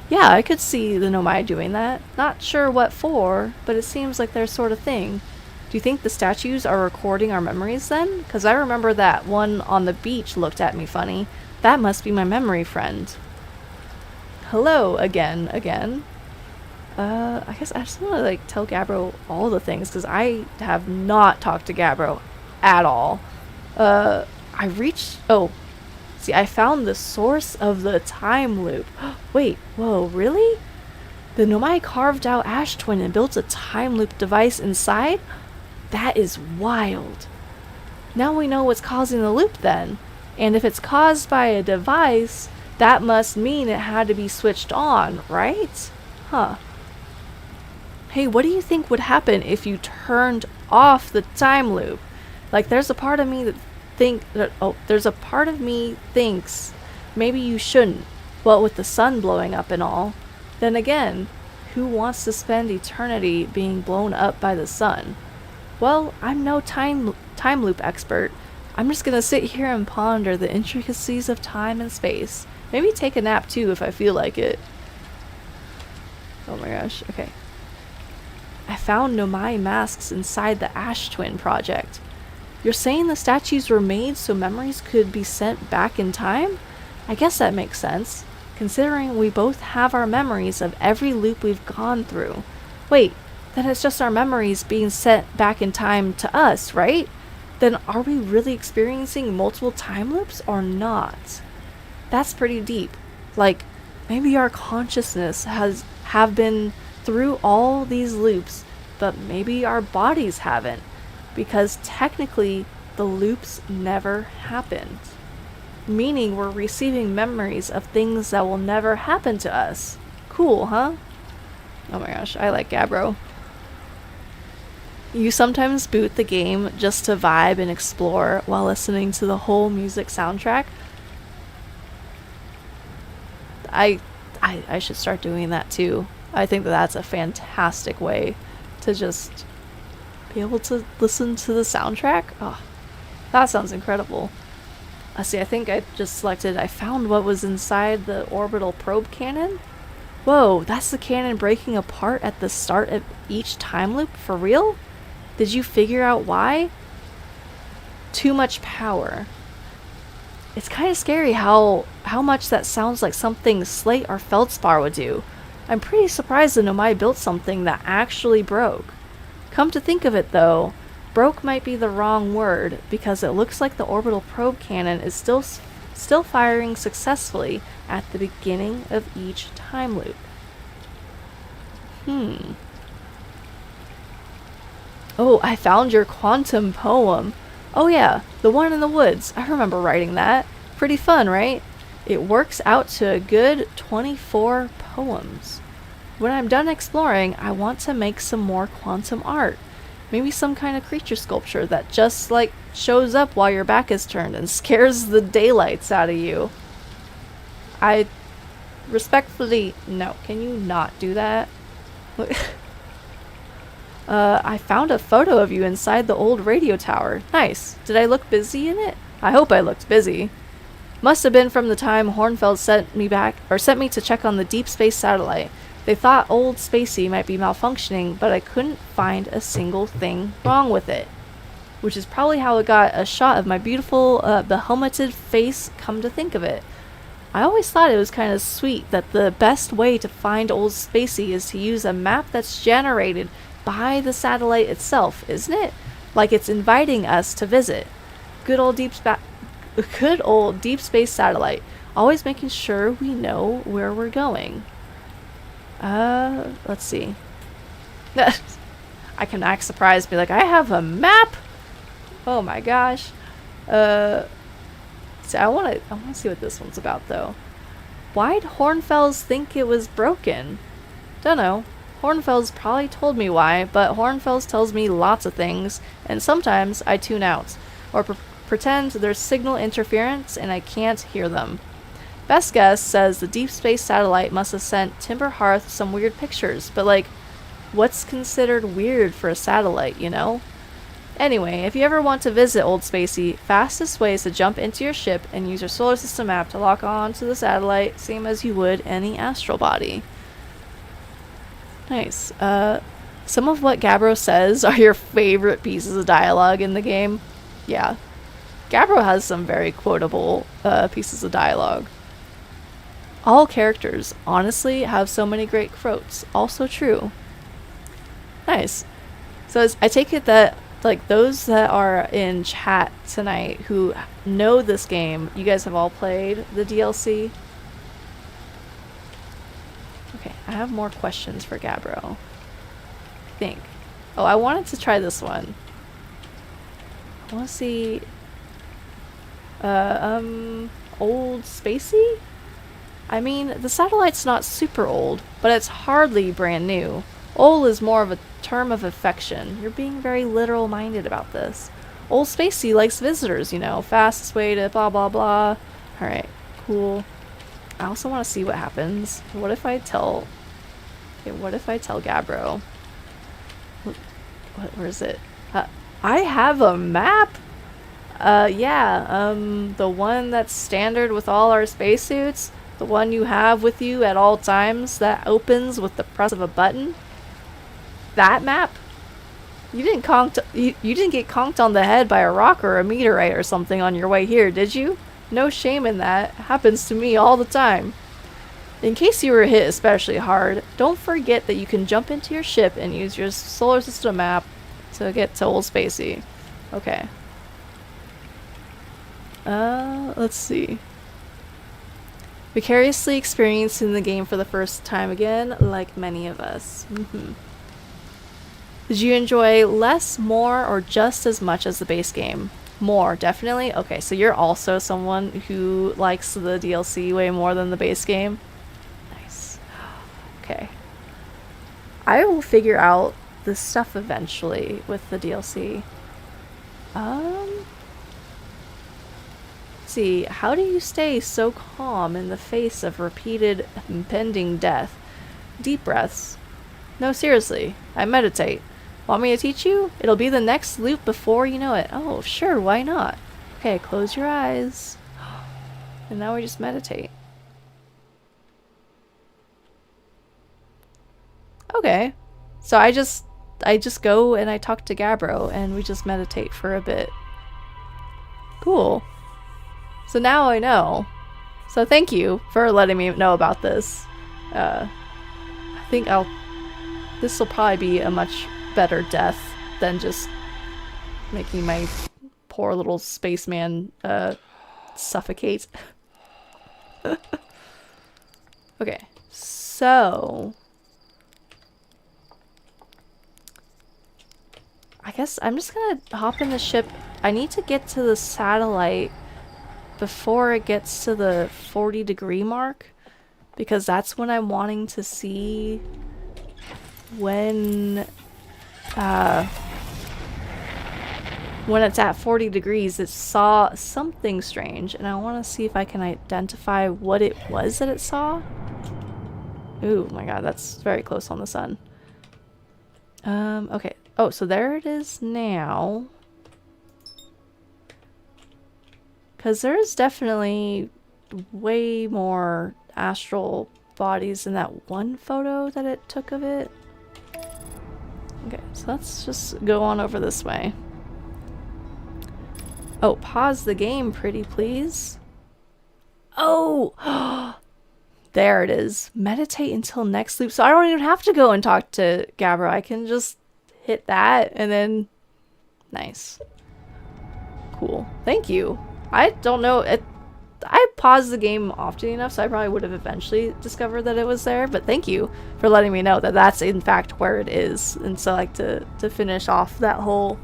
S1: Yeah, I could see the Nomai doing that. Not sure what for, but it seems like their sort of thing. Do you think the statues are recording our memories then? Because I remember that one on the beach looked at me funny. That must be my memory friend. Hello again. I guess I just want to like tell Gabbro all the things because I have not talked to Gabbro at all. I found the source of the time loop. Wait, whoa, really? The Nomai carved out Ash Twin and built a time loop device inside? That is wild. Now we know what's causing the loop then. And if it's caused by a device, that must mean it had to be switched on, right? Huh. Hey, what do you think would happen if you turned off the time loop? Like, there's a part of me that thinks maybe you shouldn't. Well, with the sun blowing up and all. Then again, who wants to spend eternity being blown up by the sun? Well, I'm no time time loop expert, I'm just gonna sit here and ponder the intricacies of time and space. Maybe take a nap too if I feel like it. Oh my gosh, okay. I found Nomai masks inside the Ash Twin project. You're saying the statues were made so memories could be sent back in time? I guess that makes sense, considering we both have our memories of every loop we've gone through. Wait, then it's just our memories being sent back in time to us, right? Then are we really experiencing multiple time loops or not? That's pretty deep. Like, maybe our consciousness have been through all these loops, but maybe our bodies haven't, because technically the loops never happened. Meaning we're receiving memories of things that will never happen to us. Cool, huh? Oh my gosh, I like Gabbro. You sometimes boot the game just to vibe and explore while listening to the whole music soundtrack. I should start doing that too. I think that that's a fantastic way to just be able to listen to the soundtrack. Oh, that sounds incredible. See, I think I just selected, I found what was inside the orbital probe cannon. Whoa, that's the cannon breaking apart at the start of each time loop? For real? Did you figure out why? Too much power. It's kind of scary how much that sounds like something Slate or Feldspar would do. I'm pretty surprised that Nomai built something that actually broke. Come to think of it though, broke might be the wrong word, because it looks like the orbital probe cannon is still firing successfully at the beginning of each time loop. Oh, I found your quantum poem. Oh yeah, the one in the woods. I remember writing that. Pretty fun, right? It works out to a good 24 poems. When I'm done exploring, I want to make some more quantum art. Maybe some kind of creature sculpture that just, like, shows up while your back is turned and scares the daylights out of you. I respectfully... No, can you not do that? I found a photo of you inside the old radio tower. Nice. Did I look busy in it? I hope I looked busy. Must have been from the time Hornfeld sent me to check on the deep space satellite. They thought old Spacey might be malfunctioning, but I couldn't find a single thing wrong with it. Which is probably how it got a shot of my beautiful, behelmeted face, come to think of it. I always thought it was kind of sweet that the best way to find old Spacey is to use a map that's generated by the satellite itself, isn't it? Like it's inviting us to visit. Good old deep space satellite, always making sure we know where we're going. Let's see. I can act surprised, be like, I have a map. Oh my gosh. So I want to see what this one's about though. Why'd Hornfels think it was broken? Dunno. Hornfels probably told me why, but Hornfels tells me lots of things, and sometimes I tune out, or pretend there's signal interference and I can't hear them. Best guess says the deep space satellite must have sent Timber Hearth some weird pictures, but like, what's considered weird for a satellite, you know? Anyway, if you ever want to visit Old Spacey, fastest way is to jump into your ship and use your solar system map to lock on to the satellite, same as you would any astral body. Nice. Some of what Gabbro says are your favorite pieces of dialogue in the game. Yeah. Gabbro has some very quotable pieces of dialogue. All characters, honestly, have so many great quotes. Also true. Nice. So I take it that, like, those that are in chat tonight who know this game, you guys have all played the DLC? Okay, I have more questions for Gabbro. I think. Oh, I wanted to try this one. I want to see... Old Spacey? I mean, the satellite's not super old, but it's hardly brand new. Old is more of a term of affection. You're being very literal-minded about this. Old Spacey likes visitors, you know. Fastest way to blah blah blah. Alright, cool. I also want to see what happens. What if I tell... Okay, what if I tell Gabbro? Where is it? I have a map? Yeah, the one that's standard with all our spacesuits? The one you have with you at all times that opens with the press of a button? That map? You didn't you didn't get conked on the head by a rock or a meteorite or something on your way here, did you? No shame in that. Happens to me all the time. In case you were hit especially hard, don't forget that you can jump into your ship and use your solar system map to get to Old Spacey. Okay. Let's see. Vicariously experiencing the game for the first time again, like many of us. Did you enjoy less, more, or just as much as the base game? More, definitely. Okay, so you're also someone who likes the DLC way more than the base game? Nice. Okay. I will figure out this stuff eventually with the DLC. See, how do you stay so calm in the face of repeated impending death? Deep breaths. No, seriously, I meditate. Want me to teach you? It'll be the next loop before you know it. Oh, sure, why not? Okay, close your eyes. And now we just meditate. Okay. So I just go and I talk to Gabbro and we just meditate for a bit. Cool. So now I know. So thank you for letting me know about this. I think this will probably be a much better death than just making my poor little spaceman suffocate. Okay, so I guess I'm just gonna hop in the ship. I need to get to the satellite before it gets to the 40-degree mark, because that's when I'm wanting to see when it's at 40 degrees it saw something strange, and I want to see if I can identify what it was that it saw. Ooh, my god, that's very close on the sun. Okay. Oh, so there it is now. Because there's definitely way more astral bodies in that one photo that it took of it. Okay, so let's just go on over this way. Oh, pause the game, pretty please. Oh! There it is. Meditate until next loop. So I don't even have to go and talk to Gabra. I can just hit that and then... Nice. Cool. Thank you. I don't know. I paused the game often enough, so I probably would have eventually discovered that it was there. But thank you for letting me know that that's in fact where it is. And so, like, to finish off that whole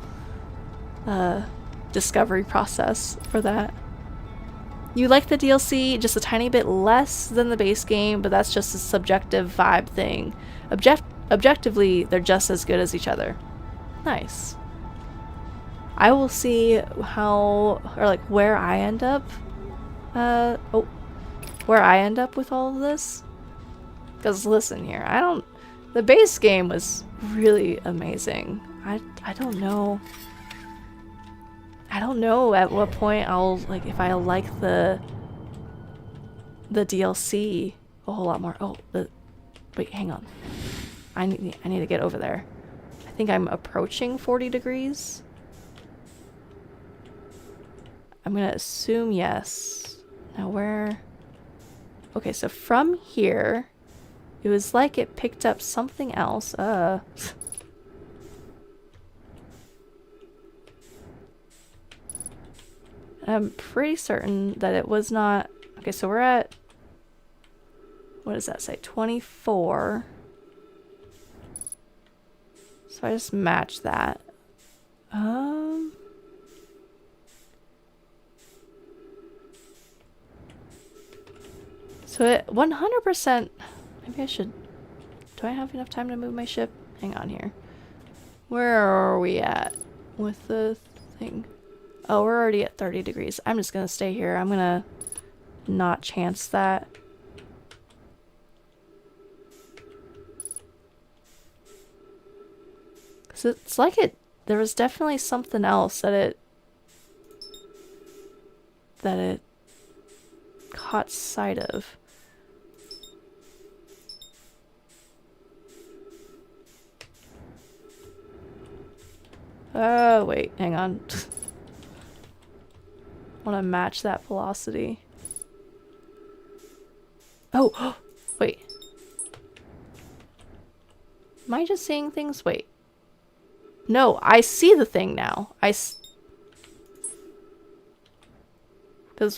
S1: discovery process for that. You like the DLC just a tiny bit less than the base game, but that's just a subjective vibe thing. Objectively, they're just as good as each other. Nice. I will see how, or like where I end up. Where I end up with all of this. Because listen here, the base game was really amazing. I don't know. I don't know at what point if I like the DLC a whole lot more. Oh, wait, hang on. I need to get over there. I think I'm approaching 40 degrees. I'm gonna assume yes. Now where? Okay, so from here, it was like it picked up something else. I'm pretty certain that it was not... Okay, so we're at... What does that say? 24. So I just match that. So it 100%... Maybe I should... Do I have enough time to move my ship? Hang on here. Where are we at with the thing? Oh, we're already at 30 degrees. I'm just gonna stay here. I'm gonna not chance that. Cause it's like it there was definitely something else that it caught sight of. Oh, wait, hang on. Want to match that velocity. Oh, wait. Am I just seeing things? Wait. No, I see the thing now. Because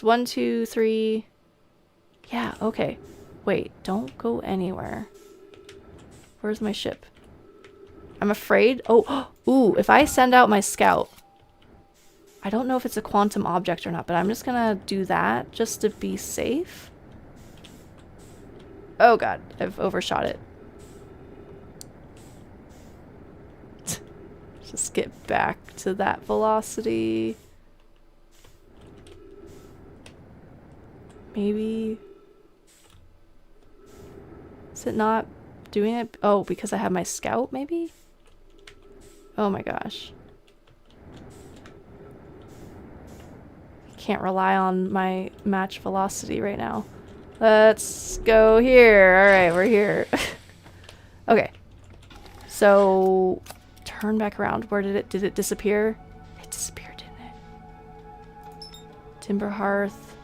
S1: 1, 2, 3. Yeah, okay. Wait, don't go anywhere. Where's my ship? I'm afraid. Oh, ooh, if I send out my scout. I don't know if it's a quantum object or not, but I'm just gonna do that just to be safe. Oh god, I've overshot it. Just get back to that velocity. Maybe. Is it not doing it? Oh, because I have my scout, maybe? Oh my gosh. Can't rely on my match velocity right now. Let's go here. Alright, we're here. Okay. So, turn back around. Where did it disappear? It disappeared, didn't it? Timber hearth.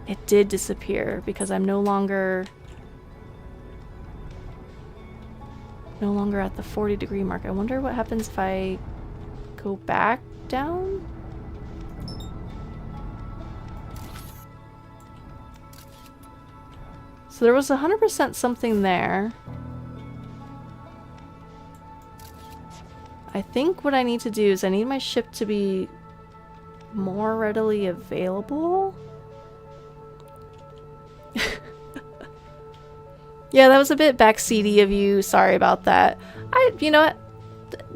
S1: It did disappear because I'm no longer at the 40-degree mark. I wonder what happens if I go back down? So there was 100% something there. I think what I need to do is I need my ship to be more readily available. Yeah, that was a bit backseaty of you. Sorry about that. You know what?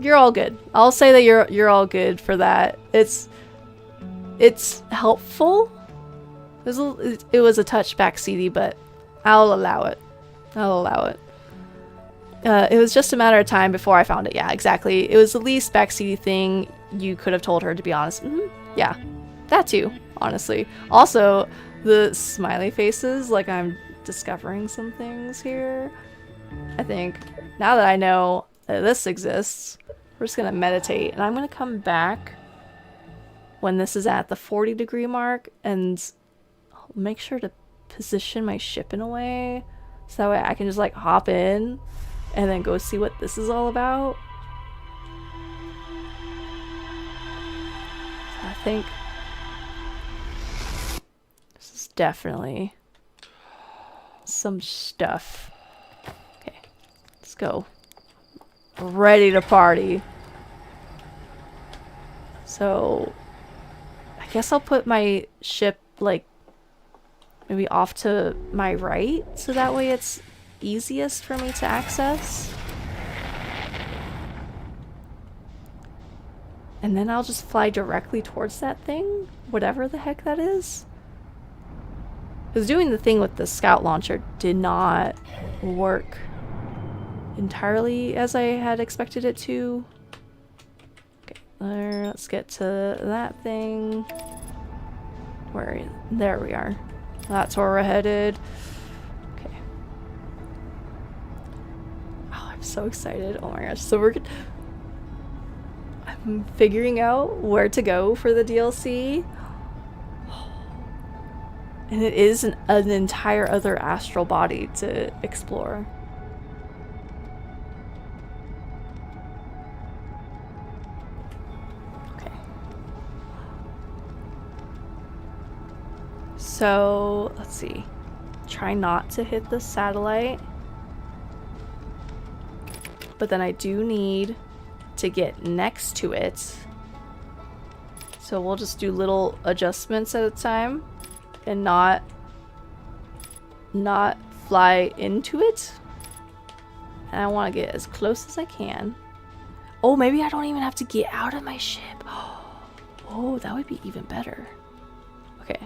S1: You're all good. I'll say that you're all good for that. It's helpful. It was a touch backseaty, but I'll allow it. I'll allow it. It was just a matter of time before I found it. Yeah, exactly. It was the least backseaty thing you could have told her, to be honest. Yeah, that too, honestly. Also, the smiley faces, like I'm discovering some things here. I think now that I know that this exists, we're just gonna meditate, and I'm gonna come back when this is at the 40-degree mark, and I'll make sure to position my ship in a way so that way I can just like hop in and then go see what this is all about. So I think this is definitely some stuff. Okay, let's go. Ready to party. So I guess I'll put my ship like maybe off to my right so that way it's easiest for me to access. And then I'll just fly directly towards that thing, whatever the heck that is. Because doing the thing with the scout launcher did not work entirely as I had expected it to. Okay, let's get to that thing. There we are. That's where we're headed. Okay. Oh, I'm so excited. Oh my gosh. So I'm figuring out where to go for the DLC. And it is an entire other astral body to explore. Okay. So, let's see. Try not to hit the satellite. But then I do need to get next to it. So we'll just do little adjustments at a time. And not fly into it. And I want to get as close as I can. Oh, maybe I don't even have to get out of my ship. Oh, that would be even better. Okay.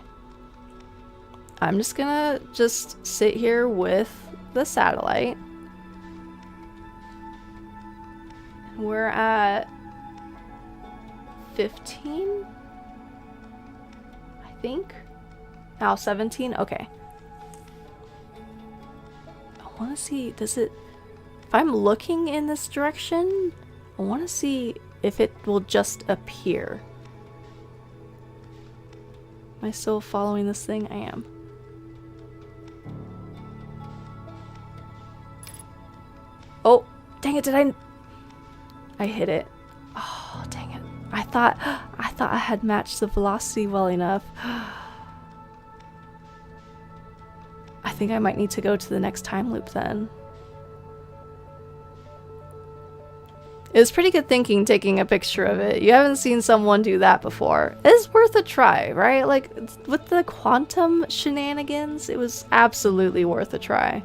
S1: I'm just gonna sit here with the satellite. We're at 15? I think? Now 17? Okay. I want to see, does it... If I'm looking in this direction, I want to see if it will just appear. Am I still following this thing? I am. Oh, dang it, did I hit it. Oh, dang it. I thought I had matched the velocity well enough. I think I might need to go to the next time loop then. It was pretty good thinking taking a picture of it. You haven't seen someone do that before. It's worth a try, right? Like, with the quantum shenanigans, it was absolutely worth a try.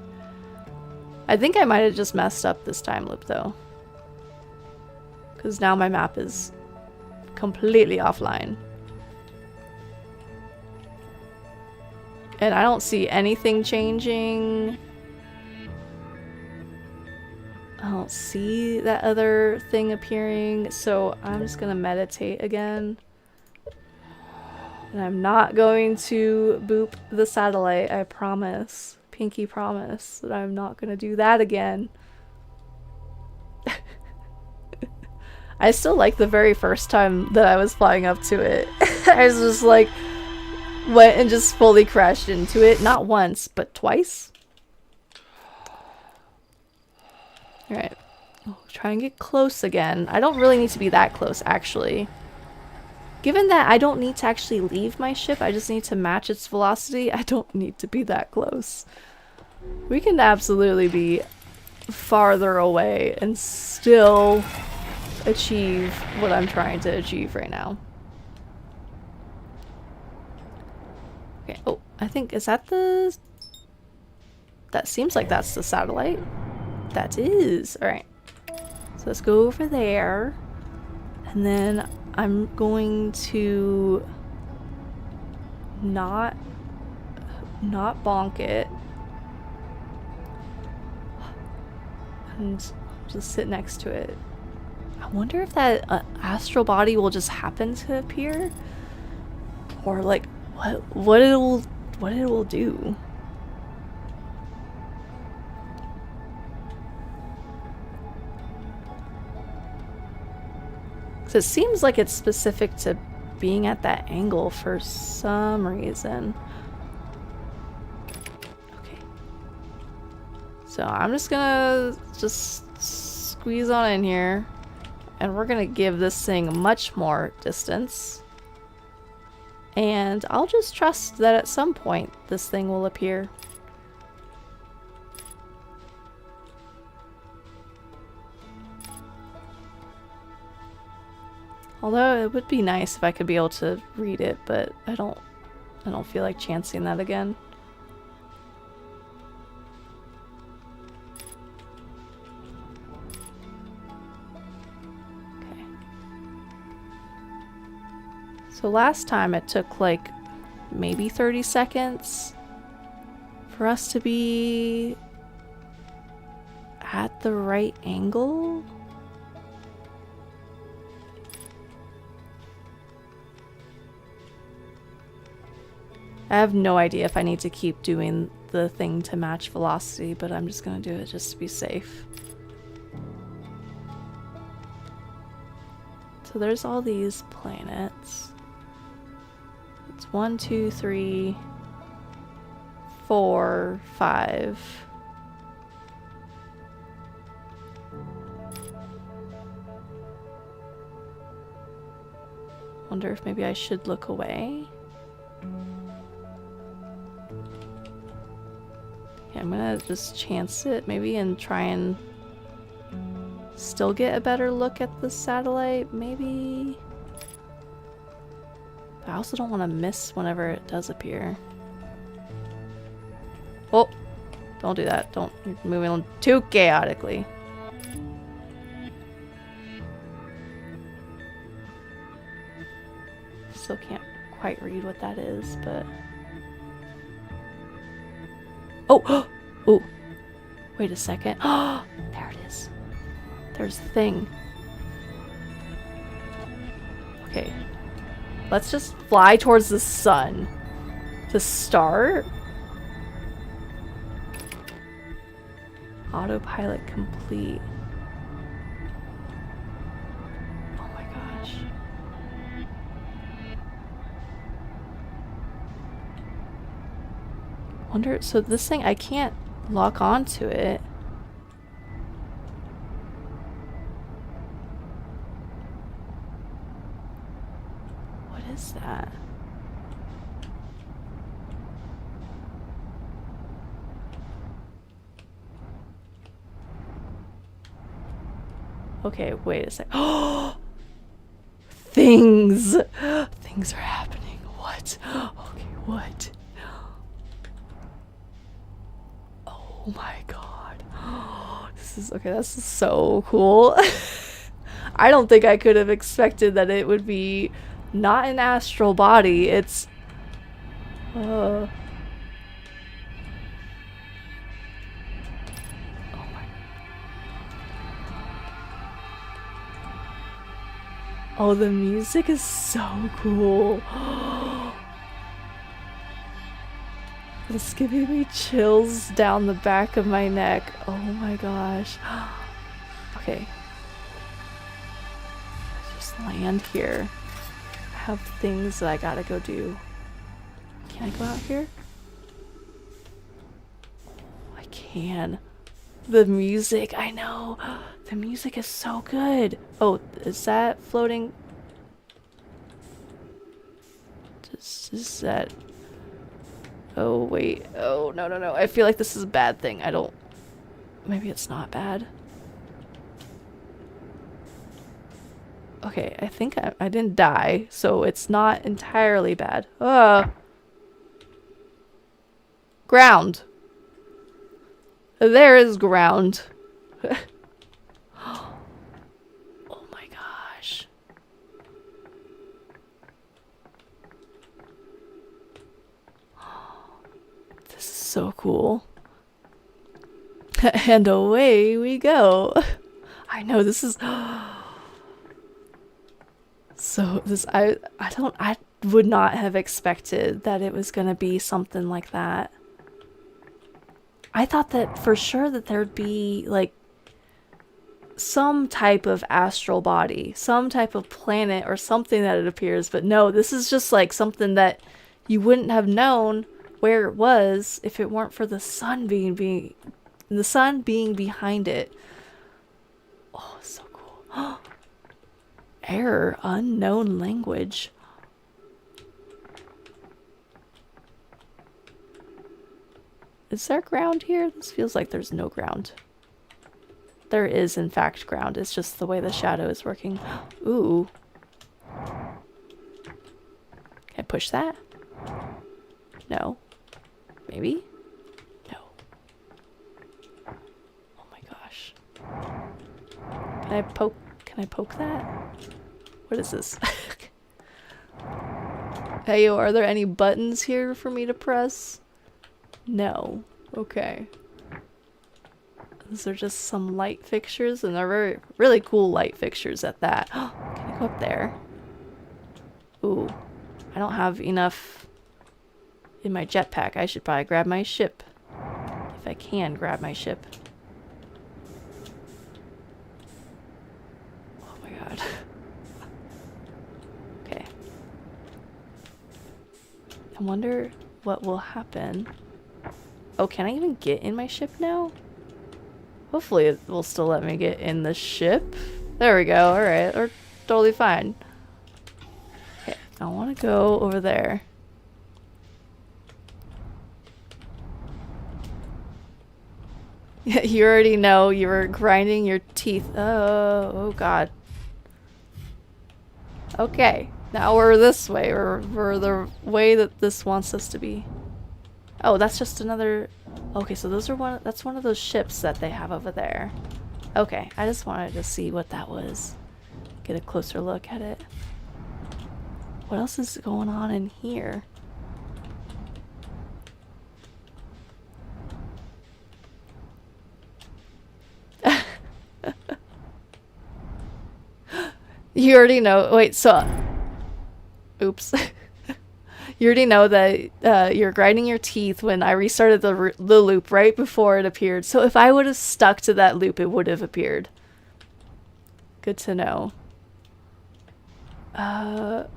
S1: I think I might have just messed up this time loop, though. Because now my map is completely offline. And I don't see anything changing. I don't see that other thing appearing, so I'm just gonna meditate again. And I'm not going to boop the satellite, I promise. Pinky promise that I'm not gonna do that again. I still like the very first time that I was flying up to it. I was just like, went and just fully crashed into it. Not once, but twice. Alright, try and get close again. I don't really need to be that close, actually. Given that I don't need to actually leave my ship, I just need to match its velocity, I don't need to be that close. We can absolutely be farther away and still achieve what I'm trying to achieve right now. Okay, oh, I think, is that the... That seems like that's the satellite. That is. Alright. So let's go over there. And then I'm going to not bonk it. And just sit next to it. I wonder if that astral body will just happen to appear? Or like what it will do. So it seems like it's specific to being at that angle for some reason. Okay. So I'm just gonna squeeze on in here. And we're gonna give this thing much more distance. And I'll just trust that at some point this thing will appear. Although it would be nice if I could be able to read it, but I don't feel like chancing that again. Okay. So last time it took like maybe 30 seconds for us to be at the right angle. I have no idea if I need to keep doing the thing to match velocity, but I'm just gonna do it just to be safe. So there's all these planets. It's 1, 2, 3, 4, 5. Wonder if maybe I should look away. I'm gonna just chance it maybe and try and still get a better look at the satellite, maybe. But I also don't want to miss whenever it does appear. Oh, don't do that. Don't, you're moving too chaotically. Still can't quite read what that is, but... Oh! Oh! Wait a second. Oh! There it is. There's the thing. Okay. Let's just fly towards the sun. To start? Autopilot complete. Oh my gosh. Wonder, so this thing, I can't lock onto it. What is that? Okay, wait a sec. Oh! Things! Things are happening. What? Okay, what? Oh my god. This is, okay, that's so cool. I don't think I could have expected that it would be not an astral body. It's... Oh my... Oh, the music is so cool. It's giving me chills down the back of my neck. Oh my gosh. Okay. Let's just land here. I have things that I gotta go do. Can I go out here? I can. The music, I know. The music is so good. Oh, is that floating? Is that... Oh, wait. Oh, no, no, no. I feel like this is a bad thing. I don't... Maybe it's not bad. Okay, I think I didn't die, so it's not entirely bad. Ground. There is ground. Oh my gosh. This is so cool. And away we go. I know this is so this I would not have expected that it was gonna be something like that. I thought that for sure that there'd be like some type of astral body, some type of planet or something that it appears, but no, this is just like something that you wouldn't have known where it was if it weren't for the sun being behind it. Oh, so cool. Error, unknown language. Is there ground here? This feels like there's no ground. There is, in fact, ground. It's just the way the shadow is working. Ooh. Can I push that? No. Maybe? No. Oh my gosh. Can I poke that? What is this? Hey, are there any buttons here for me to press? No. Okay. These are just some light fixtures, and they're really cool light fixtures at that. Can I go up there? Ooh. I don't have enough in my jetpack. I should probably grab my ship. If I can grab my ship. Oh my god. Okay. I wonder what will happen. Oh, can I even get in my ship now? Hopefully it will still let me get in the ship. There we go. Alright, we're totally fine. Okay, I want to go over there. You already know you were grinding your teeth. Oh god. Okay, now we're this way. We're the way that this wants us to be. Oh, that's just another... Okay, so those are that's one of those ships that they have over there. Okay, I just wanted to see what that was. Get a closer look at it. What else is going on in here? You already know. Wait, so Oops. You already know that you're grinding your teeth when I restarted the loop right before it appeared. So if I would have stuck to that loop, it would have appeared. Good to know. What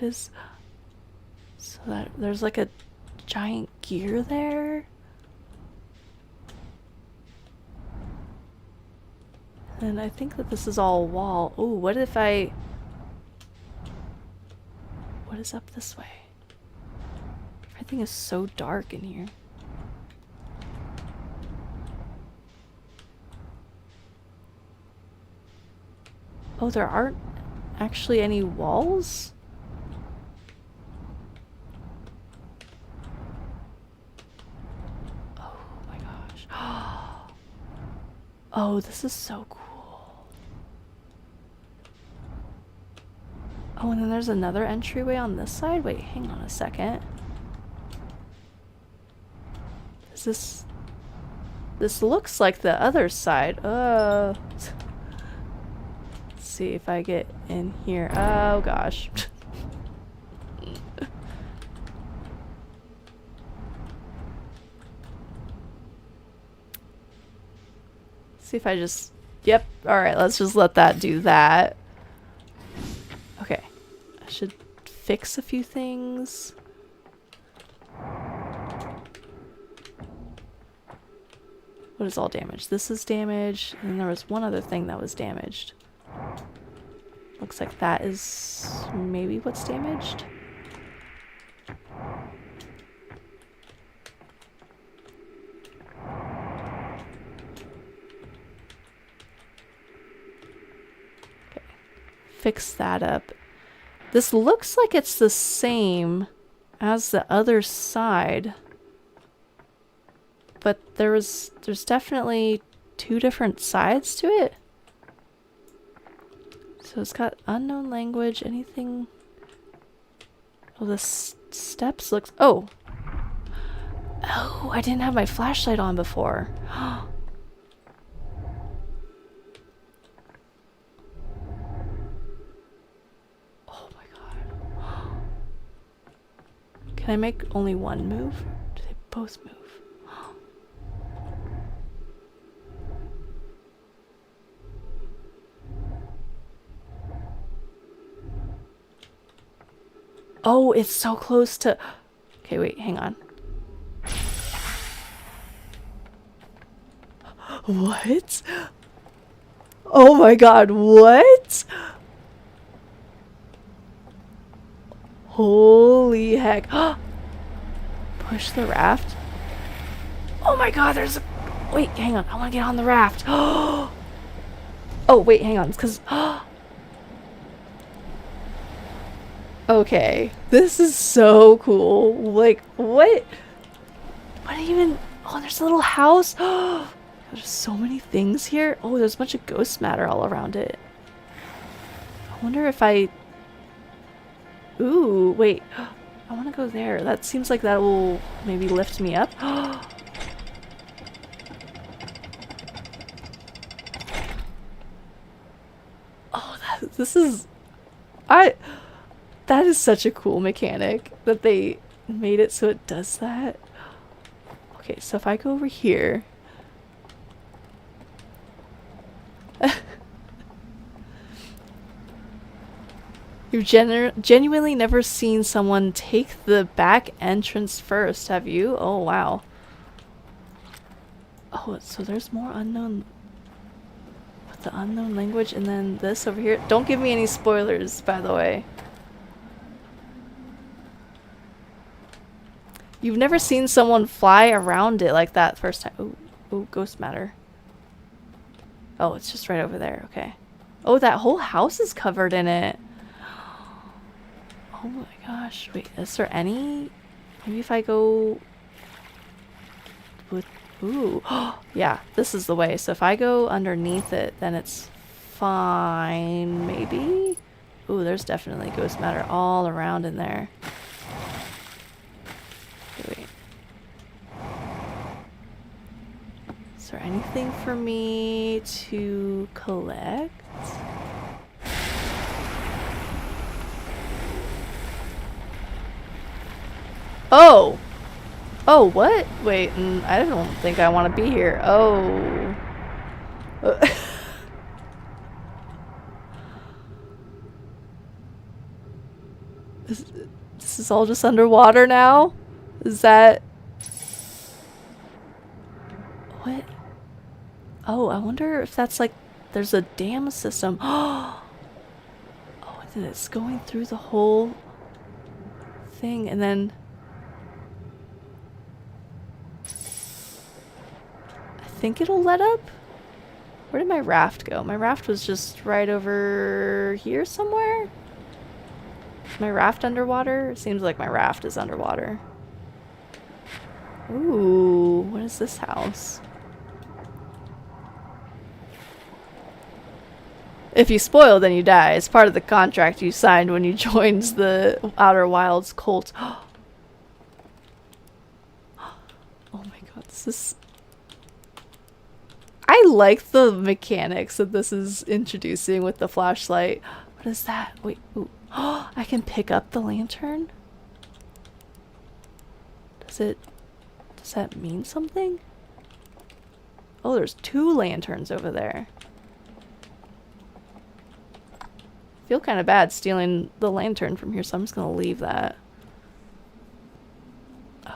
S1: is... So that there's like a giant gear there? And I think that this is all wall. Oh, what if I... What is up this way? Everything is so dark in here. Oh, there aren't actually any walls? Oh my gosh. Oh, this is so cool. Oh, and then there's another entryway on this side? Wait, hang on a second. Is this... This looks like the other side. Let's see if I get in here. Oh gosh. See if I just... Yep. Alright, let's just let that do that. Okay. I should fix a few things. What is all damaged? This is damaged, and there was one other thing that was damaged. Looks like that is maybe what's damaged. Okay. Fix that up. This looks like it's the same as the other side. But there's definitely two different sides to it. So it's got unknown language, anything... Oh, the steps looks... Oh! Oh, I didn't have my flashlight on before. Oh my god. Can I make only one move? Do they both move? Oh, it's so close to... Okay, wait, hang on. What? Oh my god, what? Holy heck. Push the raft? Oh my god, there's a... Wait, hang on, I want to get on the raft. Oh, wait, hang on, it's because... Okay, this is so cool. Like, what? What even? Oh, there's a little house. Oh, there's so many things here. Oh, there's a bunch of ghost matter all around it. I wonder if I... Ooh, wait. I want to go there. That seems like that will maybe lift me up. Oh, this is... That is such a cool mechanic that they made it so it does that. Okay, so if I go over here... You've genuinely never seen someone take the back entrance first, have you? Oh, wow. Oh, so there's more unknown... With the unknown language and then this over here. Don't give me any spoilers, by the way. You've never seen someone fly around it like that first time. Ooh, ooh, ghost matter. Oh, it's just right over there. Okay. Oh, that whole house is covered in it. Oh my gosh. Wait, is there any? Maybe if I go with... Ooh. Yeah, this is the way. So if I go underneath it, then it's fine, maybe? Ooh, there's definitely ghost matter all around in there. Wait. Is there anything for me to collect? Oh! Oh, what? Wait, I don't think I want to be here. Oh. This is all just underwater now? Is that... What? Oh, I wonder if that's like... There's a dam system. Oh, and then it's going through the whole thing, and then... I think it'll let up? Where did my raft go? My raft was just right over here somewhere? Is my raft underwater? It seems like my raft is underwater. Ooh, what is this house? If you spoil, then you die. It's part of the contract you signed when you joined the Outer Wilds cult. Oh my god, this is... I like the mechanics that this is introducing with the flashlight. What is that? Wait, ooh. Oh, I can pick up the lantern? Does that mean something? Oh, there's 2 lanterns over there. I feel kind of bad stealing the lantern from here, so I'm just gonna leave that.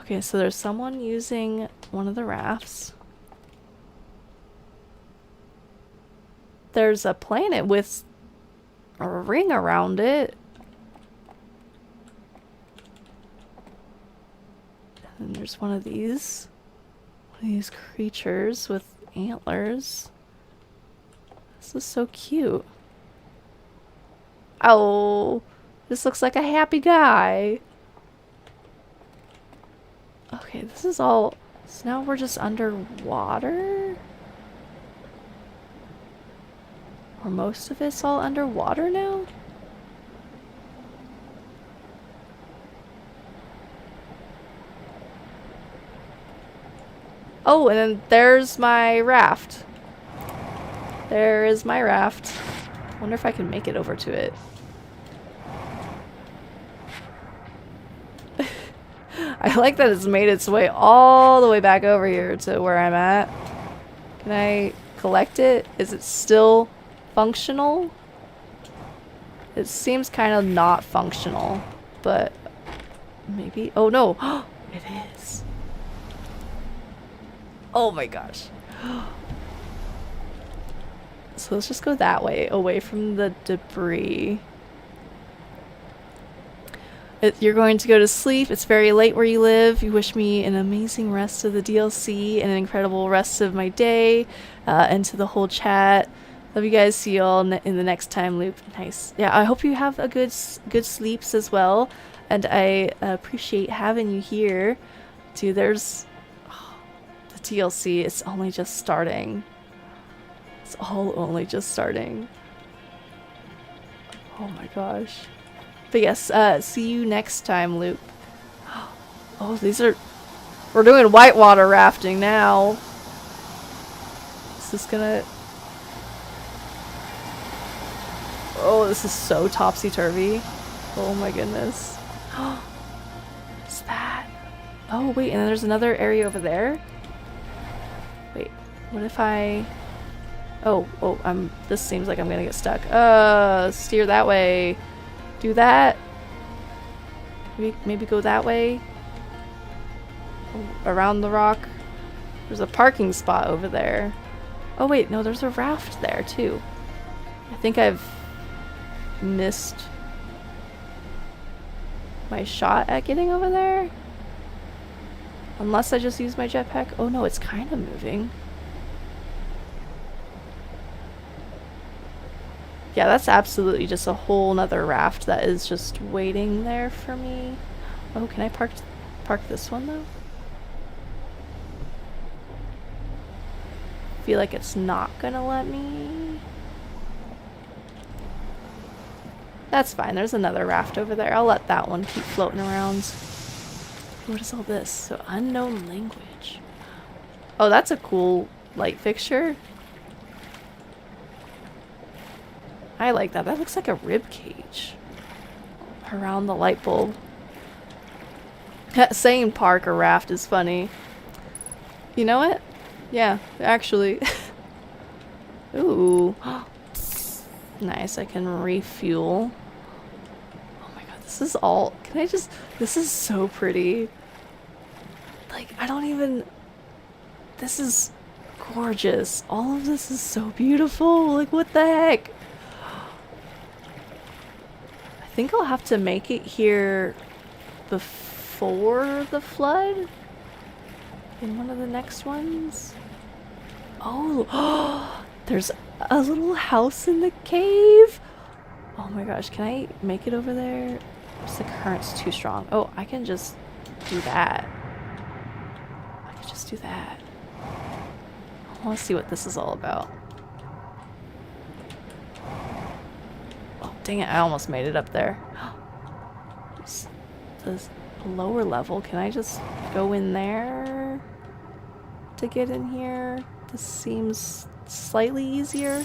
S1: Okay, so there's someone using one of the rafts. There's a planet with a ring around it. And there's one of these creatures with antlers. This is so cute. Oh, this looks like a happy guy. Okay, this is all... So now we're just underwater? Or most of it's all underwater now? Oh, and then there's my raft. There is my raft. Wonder if I can make it over to it. I like that it's made its way all the way back over here to where I'm at. Can I collect it? Is it still functional? It seems kind of not functional, but maybe... Oh no! It is. Oh my gosh. So let's just go that way, away from the debris. You're going to go to sleep. It's very late where you live. You wish me an amazing rest of the DLC and an incredible rest of my day. And to the whole chat. Love you guys. See you all in the next time loop. Nice. Yeah, I hope you have a good sleeps as well. And I appreciate having you here. Dude, there's... the DLC. It's only just starting. It's all only just starting. Oh my gosh. But yes, see you next time, Loop. Oh, these are... We're doing whitewater rafting now. Is this gonna... Oh, this is so topsy-turvy. Oh my goodness. What's that? Oh, wait, and then there's another area over there? Wait, what if I... Oh, this seems like I'm gonna get stuck. Steer that way. Do that. Maybe go that way. Around the rock. There's a parking spot over there. Oh wait, no, there's a raft there too. I think I've missed my shot at getting over there. Unless I just use my jetpack. Oh no, it's kind of moving. Yeah, that's absolutely just a whole nother raft that is just waiting there for me. Oh, can I park this one though? Feel like it's not gonna let me. That's fine, there's another raft over there. I'll let that one keep floating around. What is all this? So, unknown language. Oh, that's a cool light fixture. I like that. That looks like a rib cage around the light bulb. Saying park or raft is funny. You know what? Yeah, actually. Ooh. Nice, I can refuel. Oh my god, this is all... Can I just... This is so pretty. Like, I don't even... This is gorgeous. All of this is so beautiful. Like, what the heck? I think I'll have to make it here before the flood. In one of the next ones. Oh, there's a little house in the cave. Oh my gosh, can I make it over there? Just the current's too strong. Oh, I can just do that. I can just do that. I want to see what this is all about. Oh, dang it, I almost made it up there. The lower level, can I just go in there to get in here? This seems slightly easier.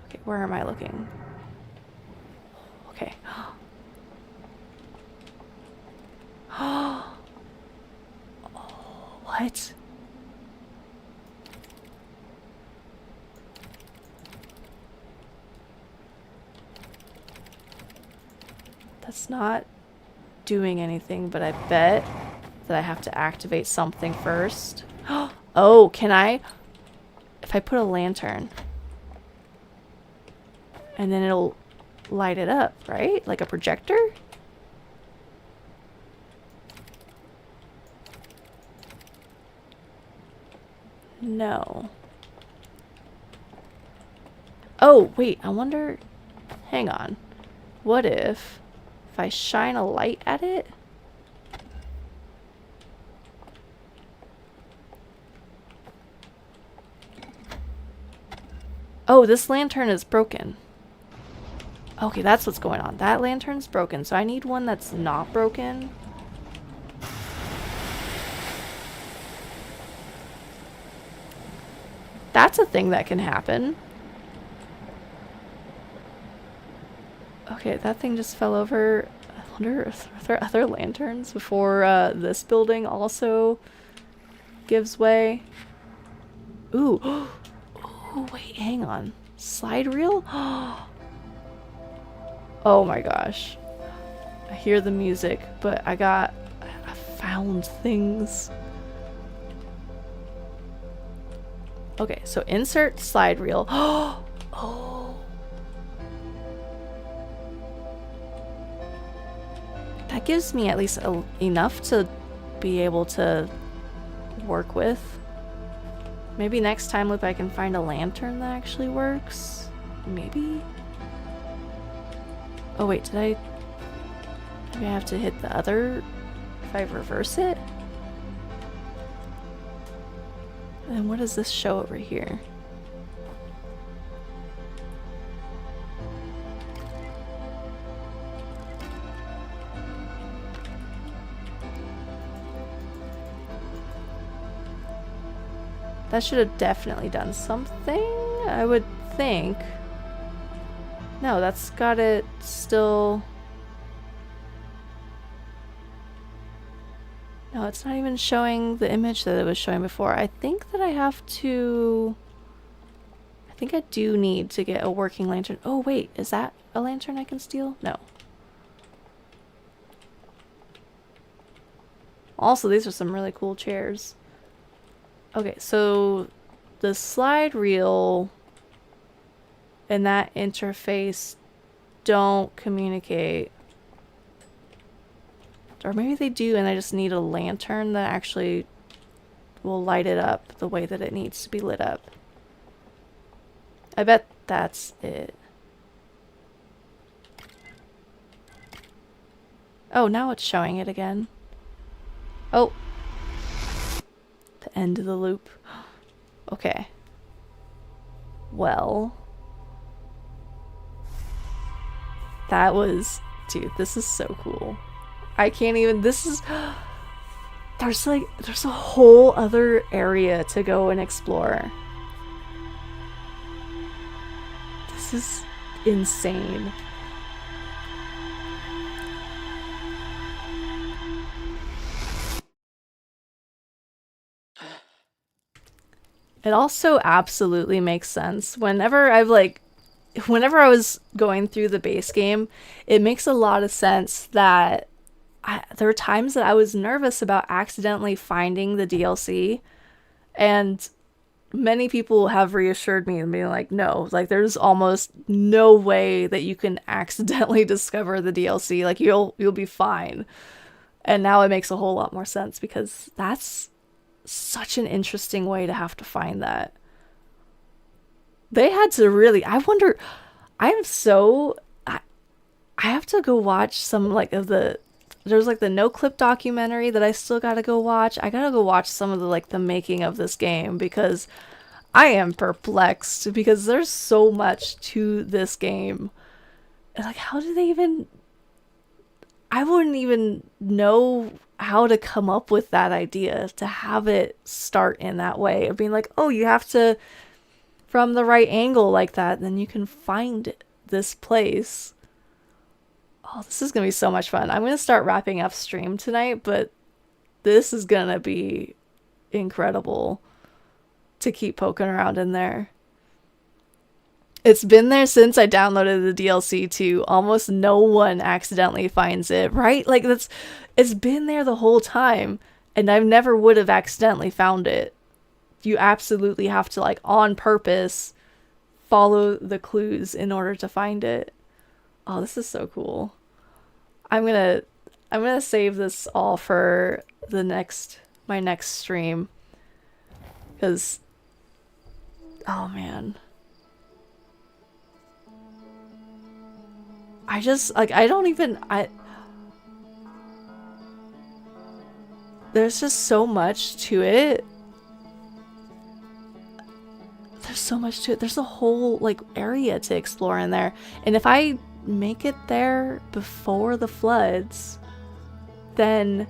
S1: Okay, where am I looking? Okay. Oh, what? That's not doing anything, but I bet that I have to activate something first. Oh, can I? If I put a lantern and then it'll light it up, right? Like a projector? No. Oh, wait, I wonder... Hang on. What if I shine a light at it? Oh, this lantern is broken. Okay, that's what's going on. That lantern's broken, so I need one that's not broken. That's a thing that can happen. Okay, that thing just fell over. I wonder if there are other lanterns before this building also gives way. Ooh. Oh, wait, hang on. Slide reel? Oh my gosh. I hear the music, but I found things. Okay, so insert slide reel. Oh. That gives me at least enough to be able to work with. Maybe next time loop I can find a lantern that actually works. Maybe? Oh wait, maybe I have to hit the other if I reverse it? And what does this show over here? That should have definitely done something, I would think. No, that's got it still... No, it's not even showing the image that it was showing before. I think that I have to... I think I do need to get a working lantern. Oh wait, is that a lantern I can steal? No. Also, these are some really cool chairs. Okay, so the slide reel and that interface don't communicate. Or maybe they do and I just need a lantern that actually will light it up the way that it needs to be lit up. I bet that's it. Oh, now it's showing it again. Oh. The end of the loop. Okay. Well. That was... Dude, this is so cool. I can't even... This is... There's a whole other area to go and explore. This is insane. It also absolutely makes sense. Whenever I was going through the base game, it makes a lot of sense that there were times that I was nervous about accidentally finding the DLC, and many people have reassured me and being like, no, like there's almost no way that you can accidentally discover the DLC. Like you'll be fine. And now it makes a whole lot more sense because that's such an interesting way to have to find that. They had to really, I wonder, I'm so I have to go watch some like of the there's like the no clip documentary that I still gotta go watch. I gotta go watch some of the like the making of this game because I am perplexed because there's so much to this game. Like how do they even I wouldn't even know how to come up with that idea to have it start in that way of being like, oh, you have to from the right angle like that, then you can find this place. Oh, this is gonna be so much fun. I'm gonna start wrapping up stream tonight, but this is gonna be incredible to keep poking around in there. It's been there since I downloaded the DLC too. Almost no one accidentally finds it, right? Like it's been there the whole time and I never would have accidentally found it. You absolutely have to like on purpose follow the clues in order to find it. Oh, this is so cool. I'm gonna save this all for my next stream. Cause oh man. I just like there's just so much to it. There's so much to it. There's a whole like area to explore in there. And if I make it there before the floods, then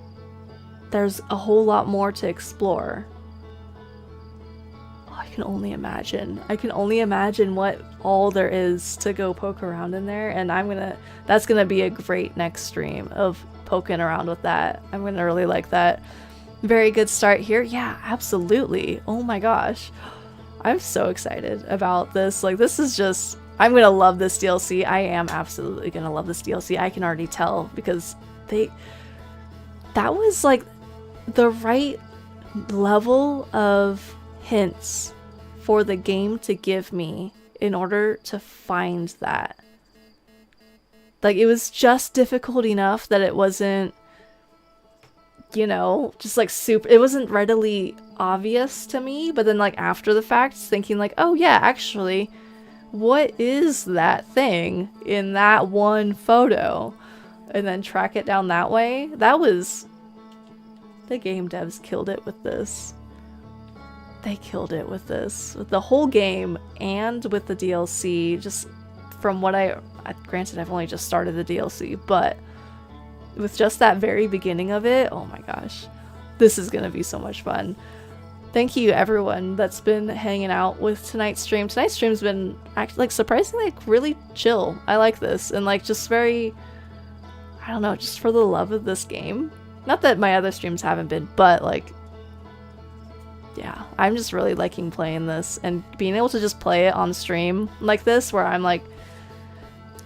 S1: there's a whole lot more to explore. Oh, I can only imagine. I can only imagine what all there is to go poke around in there, and that's gonna be a great next stream of poking around with that. I'm gonna really like that. Very good start here. Yeah, absolutely. Oh my gosh. I'm so excited about this. Like, this is just... I'm gonna love this DLC. I am absolutely gonna love this DLC. I can already tell because that was like the right level of hints for the game to give me in order to find that. Like, it was just difficult enough that it wasn't, you know, just like super, it wasn't readily obvious to me, but then like after the fact, thinking like, oh yeah, actually, what is that thing in that one photo? And then track it down that way. That was... The game devs killed it with this. They killed it with this. With the whole game and with the DLC. Just from what granted, I've only just started the DLC, but with just that very beginning of it, oh my gosh. This is gonna be so much fun. Thank you everyone that's been hanging out with tonight's stream. Tonight's stream's been like surprisingly like really chill. I like this and like just very, I don't know, just for the love of this game. Not that my other streams haven't been, but like, yeah, I'm just really liking playing this and being able to just play it on stream like this where I'm like,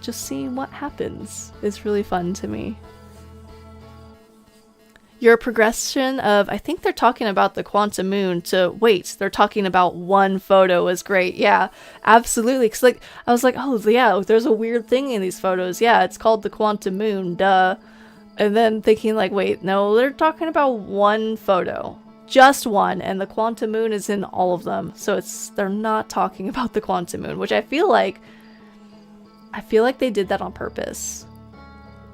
S1: just seeing what happens is really fun to me. Your progression of, I think they're talking about the quantum moon to wait, they're talking about one photo is great. Yeah, absolutely. Cause like, I was like, oh yeah, there's a weird thing in these photos. Yeah, it's called the quantum moon, duh. And then thinking like, wait, no, they're talking about one photo. Just one, and the quantum moon is in all of them. So they're not talking about the quantum moon, which I feel like they did that on purpose.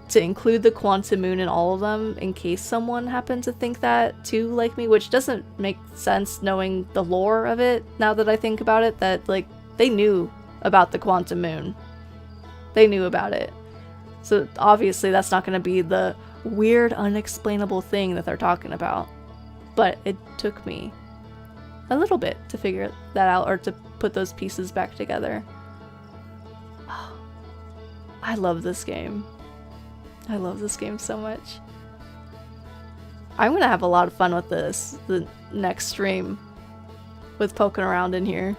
S1: To include the quantum moon in all of them in case someone happened to think that too, like me, which doesn't make sense knowing the lore of it now that I think about it, that like they knew about the quantum moon. They knew about it. So obviously that's not going to be the weird unexplainable thing that they're talking about. But it took me a little bit to figure that out or to put those pieces back together. Oh, I love this game. I love this game so much. I'm gonna have a lot of fun with this the next stream. with poking around in here.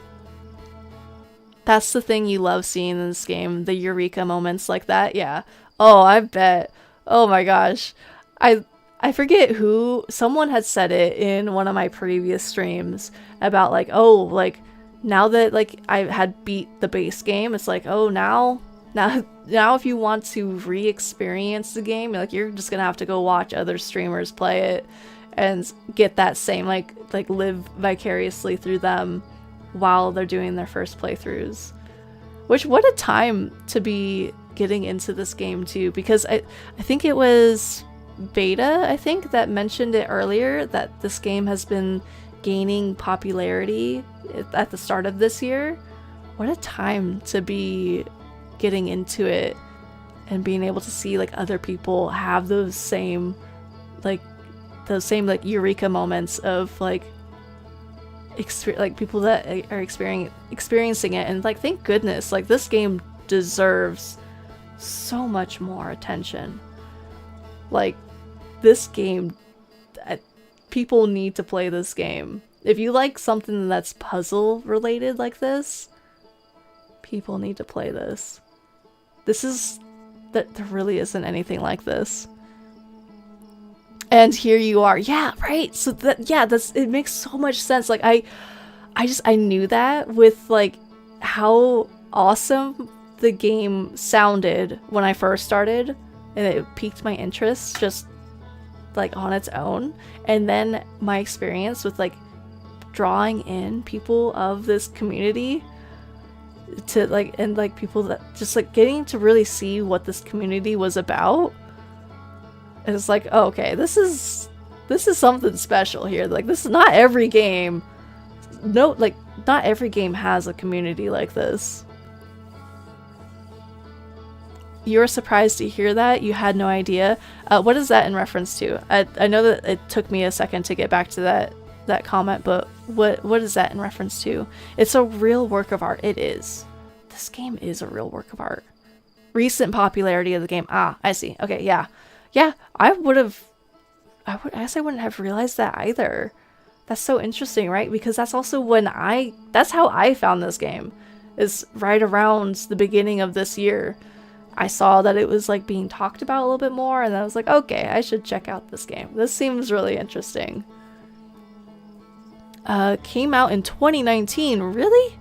S1: That's the thing you love seeing in this game, the eureka moments like that. Yeah. Oh, I bet. Oh my gosh. I forget who, someone had said it in one of my previous streams about like, oh, like now that like I had beat the base game, it's like, oh, now if you want to re-experience the game, like you're just gonna have to go watch other streamers play it and get that same like live vicariously through them while they're doing their first playthroughs. Which, what a time to be getting into this game too, because I think it was Beta, I think, that mentioned it earlier, that this game has been gaining popularity at the start of this year. What a time to be getting into it and being able to see like other people have those same eureka moments of like people that are experiencing it, and like thank goodness, like this game deserves so much more attention. Like this game, people need to play this game. If you like something that's puzzle related like this, people need to play this. There really isn't anything like this. And here you are. Yeah, right. So it makes so much sense. Like I knew that with like how awesome the game sounded when I first started, and it piqued my interest just like on its own. And then my experience with like drawing in people of this community to like, and like people that just like getting to really see what this community was about. And it's like, oh, okay, this is something special here. Like this is not every game. No, like not every game has a community like this. You were surprised to hear that? You had no idea? What is that in reference to? I know that it took me a second to get back to that comment, but what is that in reference to? It's a real work of art. It is. This game is a real work of art. Recent popularity of the game. Ah, I see. Okay, yeah. Yeah, I guess I wouldn't have realized that either. That's so interesting, right? Because that's also that's how I found this game. Is right around the beginning of this year. I saw that it was like being talked about a little bit more, and I was like, okay, I should check out this game. This seems really interesting. Came out in 2019, really?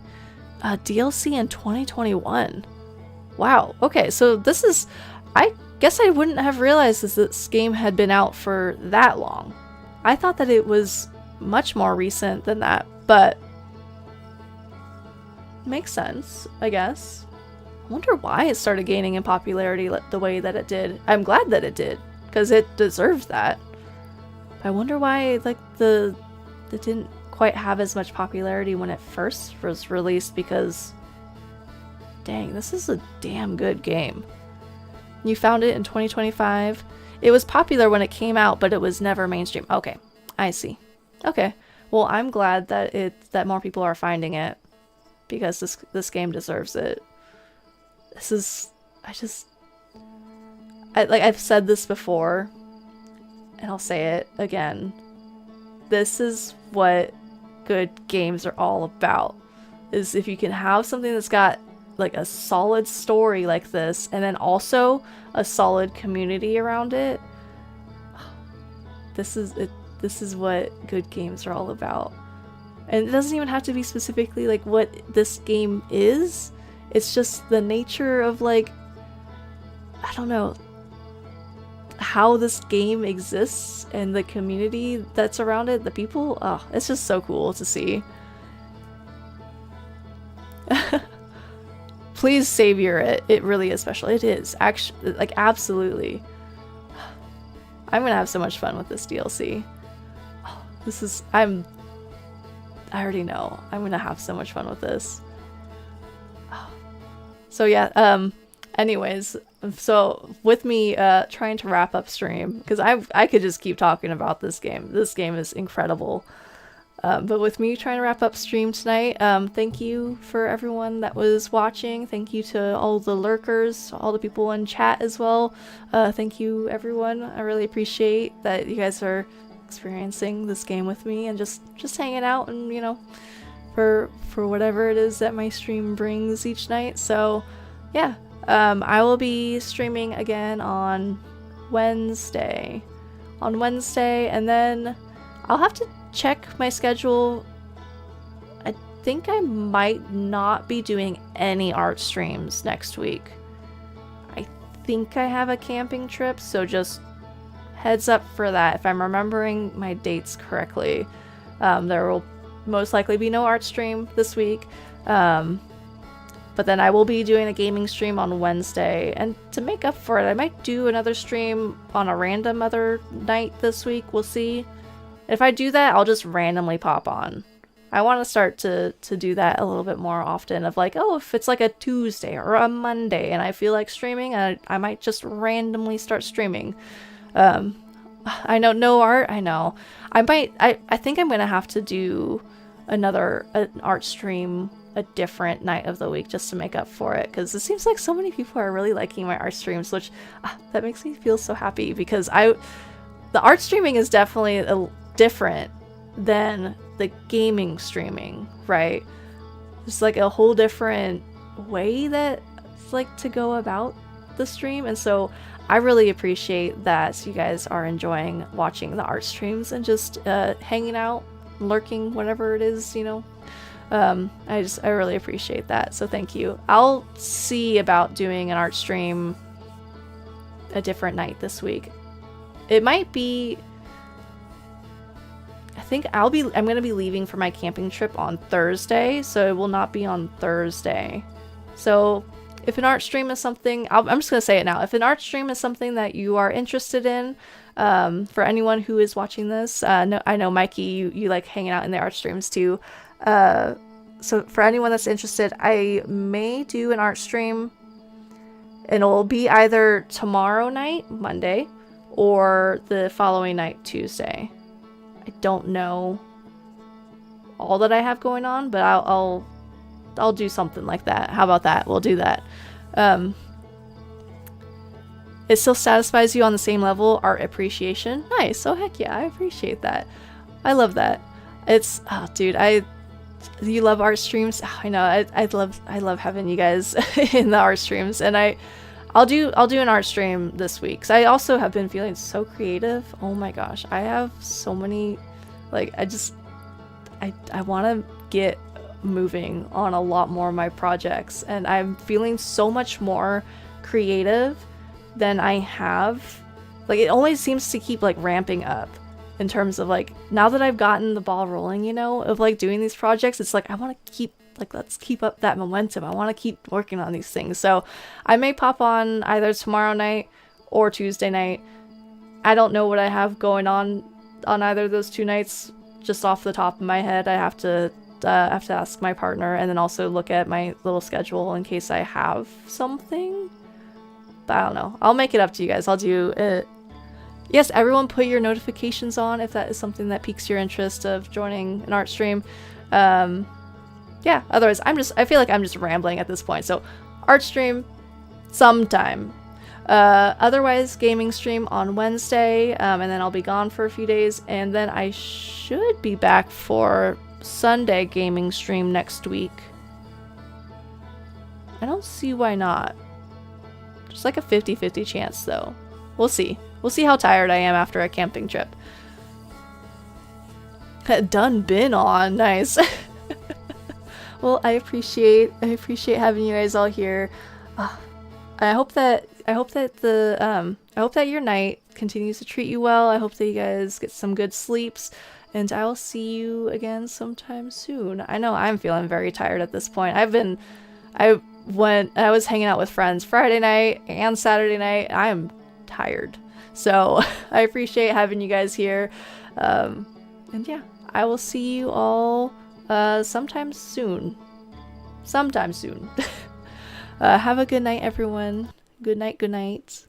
S1: DLC in 2021. Wow, okay, so this is, I guess I wouldn't have realized this game had been out for that long. I thought that it was much more recent than that, but makes sense, I guess. I wonder why it started gaining in popularity the way that it did. I'm glad that it did, because it deserves that. I wonder why like it didn't quite have as much popularity when it first was released, because dang, this is a damn good game. You found it in 2025. It was popular when it came out, but it was never mainstream. Okay, I see. Okay, well, I'm glad that more people are finding it, because this game deserves it. I've said this before, and I'll say it again. This is what good games are all about. Is if you can have something that's got like a solid story like this, and then also a solid community around it. This is what good games are all about. And it doesn't even have to be specifically like what this game is. It's just the nature of like, I don't know, how this game exists and the community that's around it, the people. Oh, it's just so cool to see. Please savor it. It really is special. It is actually, like, absolutely. I'm gonna have so much fun with this DLC. Oh, I already know. I'm gonna have so much fun with this. So yeah, anyways, so with me trying to wrap up stream, because I could just keep talking about this game. This game is incredible. But with me trying to wrap up stream tonight, thank you for everyone that was watching. Thank you to all the lurkers, all the people in chat as well. Thank you, everyone. I really appreciate that you guys are experiencing this game with me and just hanging out and, you know, for whatever it is that my stream brings each night. So yeah, I will be streaming again on Wednesday. And then I'll have to check my schedule. I think I might not be doing any art streams next week. I think I have a camping trip, so just heads up for that. If I'm remembering my dates correctly, there will most likely be no art stream this week. But then I will be doing a gaming stream on Wednesday, and to make up for it, I might do another stream on a random other night this week. We'll see. If I do that, I'll just randomly pop on. I want to start to do that a little bit more often, of like, oh, if it's like a Tuesday or a Monday and I feel like streaming, I might just randomly start streaming. I know, no art, I know. I think I'm gonna have to do an art stream a different night of the week just to make up for it, because it seems like so many people are really liking my art streams, which that makes me feel so happy, because the art streaming is definitely different than the gaming streaming, right? It's like a whole different way that it's like to go about the stream, and so I really appreciate that you guys are enjoying watching the art streams and just hanging out, lurking, whatever it is, you know. I really appreciate that, so thank you. I'll see about doing an art stream a different night this week. It might be, I think I'm gonna be leaving for my camping trip on Thursday, so it will not be on Thursday. So if an art stream is something, I'm just gonna say it now, if an art stream is something that you are interested in, for anyone who is watching this, no, I know Mikey, you like hanging out in the art streams too. So for anyone that's interested, I may do an art stream, and it'll be either tomorrow night, Monday, or the following night, Tuesday. I don't know all that I have going on, but I'll do something like that. How about that? We'll do that. It still satisfies you on the same level, art appreciation. Nice. Oh heck yeah, I appreciate that. I love that. It's, oh dude, you love art streams. Oh, I know. I love having you guys in the art streams, and I'll do an art stream this week, because I also have been feeling so creative. Oh my gosh, I have so many, like, I want to get moving on a lot more of my projects, and I'm feeling so much more creative than I have. Like, it always seems to keep like ramping up in terms of like, now that I've gotten the ball rolling, you know, of like doing these projects, it's like I want to keep, like, let's keep up that momentum. I want to keep working on these things. So I may pop on either tomorrow night or Tuesday night. I don't know what I have going on either of those two nights, just off the top of my head. I have to ask my partner, and then also look at my little schedule in case I have something. But I don't know. I'll make it up to you guys. I'll do it. Yes, everyone put your notifications on if that is something that piques your interest of joining an art stream. Yeah, otherwise I feel like I'm just rambling at this point. So art stream sometime. Otherwise gaming stream on Wednesday, and then I'll be gone for a few days, and then I should be back for Sunday gaming stream next week. I don't see why not. Just like a 50-50 chance though. We'll see. We'll see how tired I am after a camping trip. Done been on. Nice. Well, I appreciate having you guys all here. I hope that your night continues to treat you well. I hope that you guys get some good sleeps, and I will see you again sometime soon. I know I'm feeling very tired at this point. I was hanging out with friends Friday night and Saturday night. I am tired. So I appreciate having you guys here. And yeah, I will see you all sometime soon. Have a good night, everyone. Good night, good night.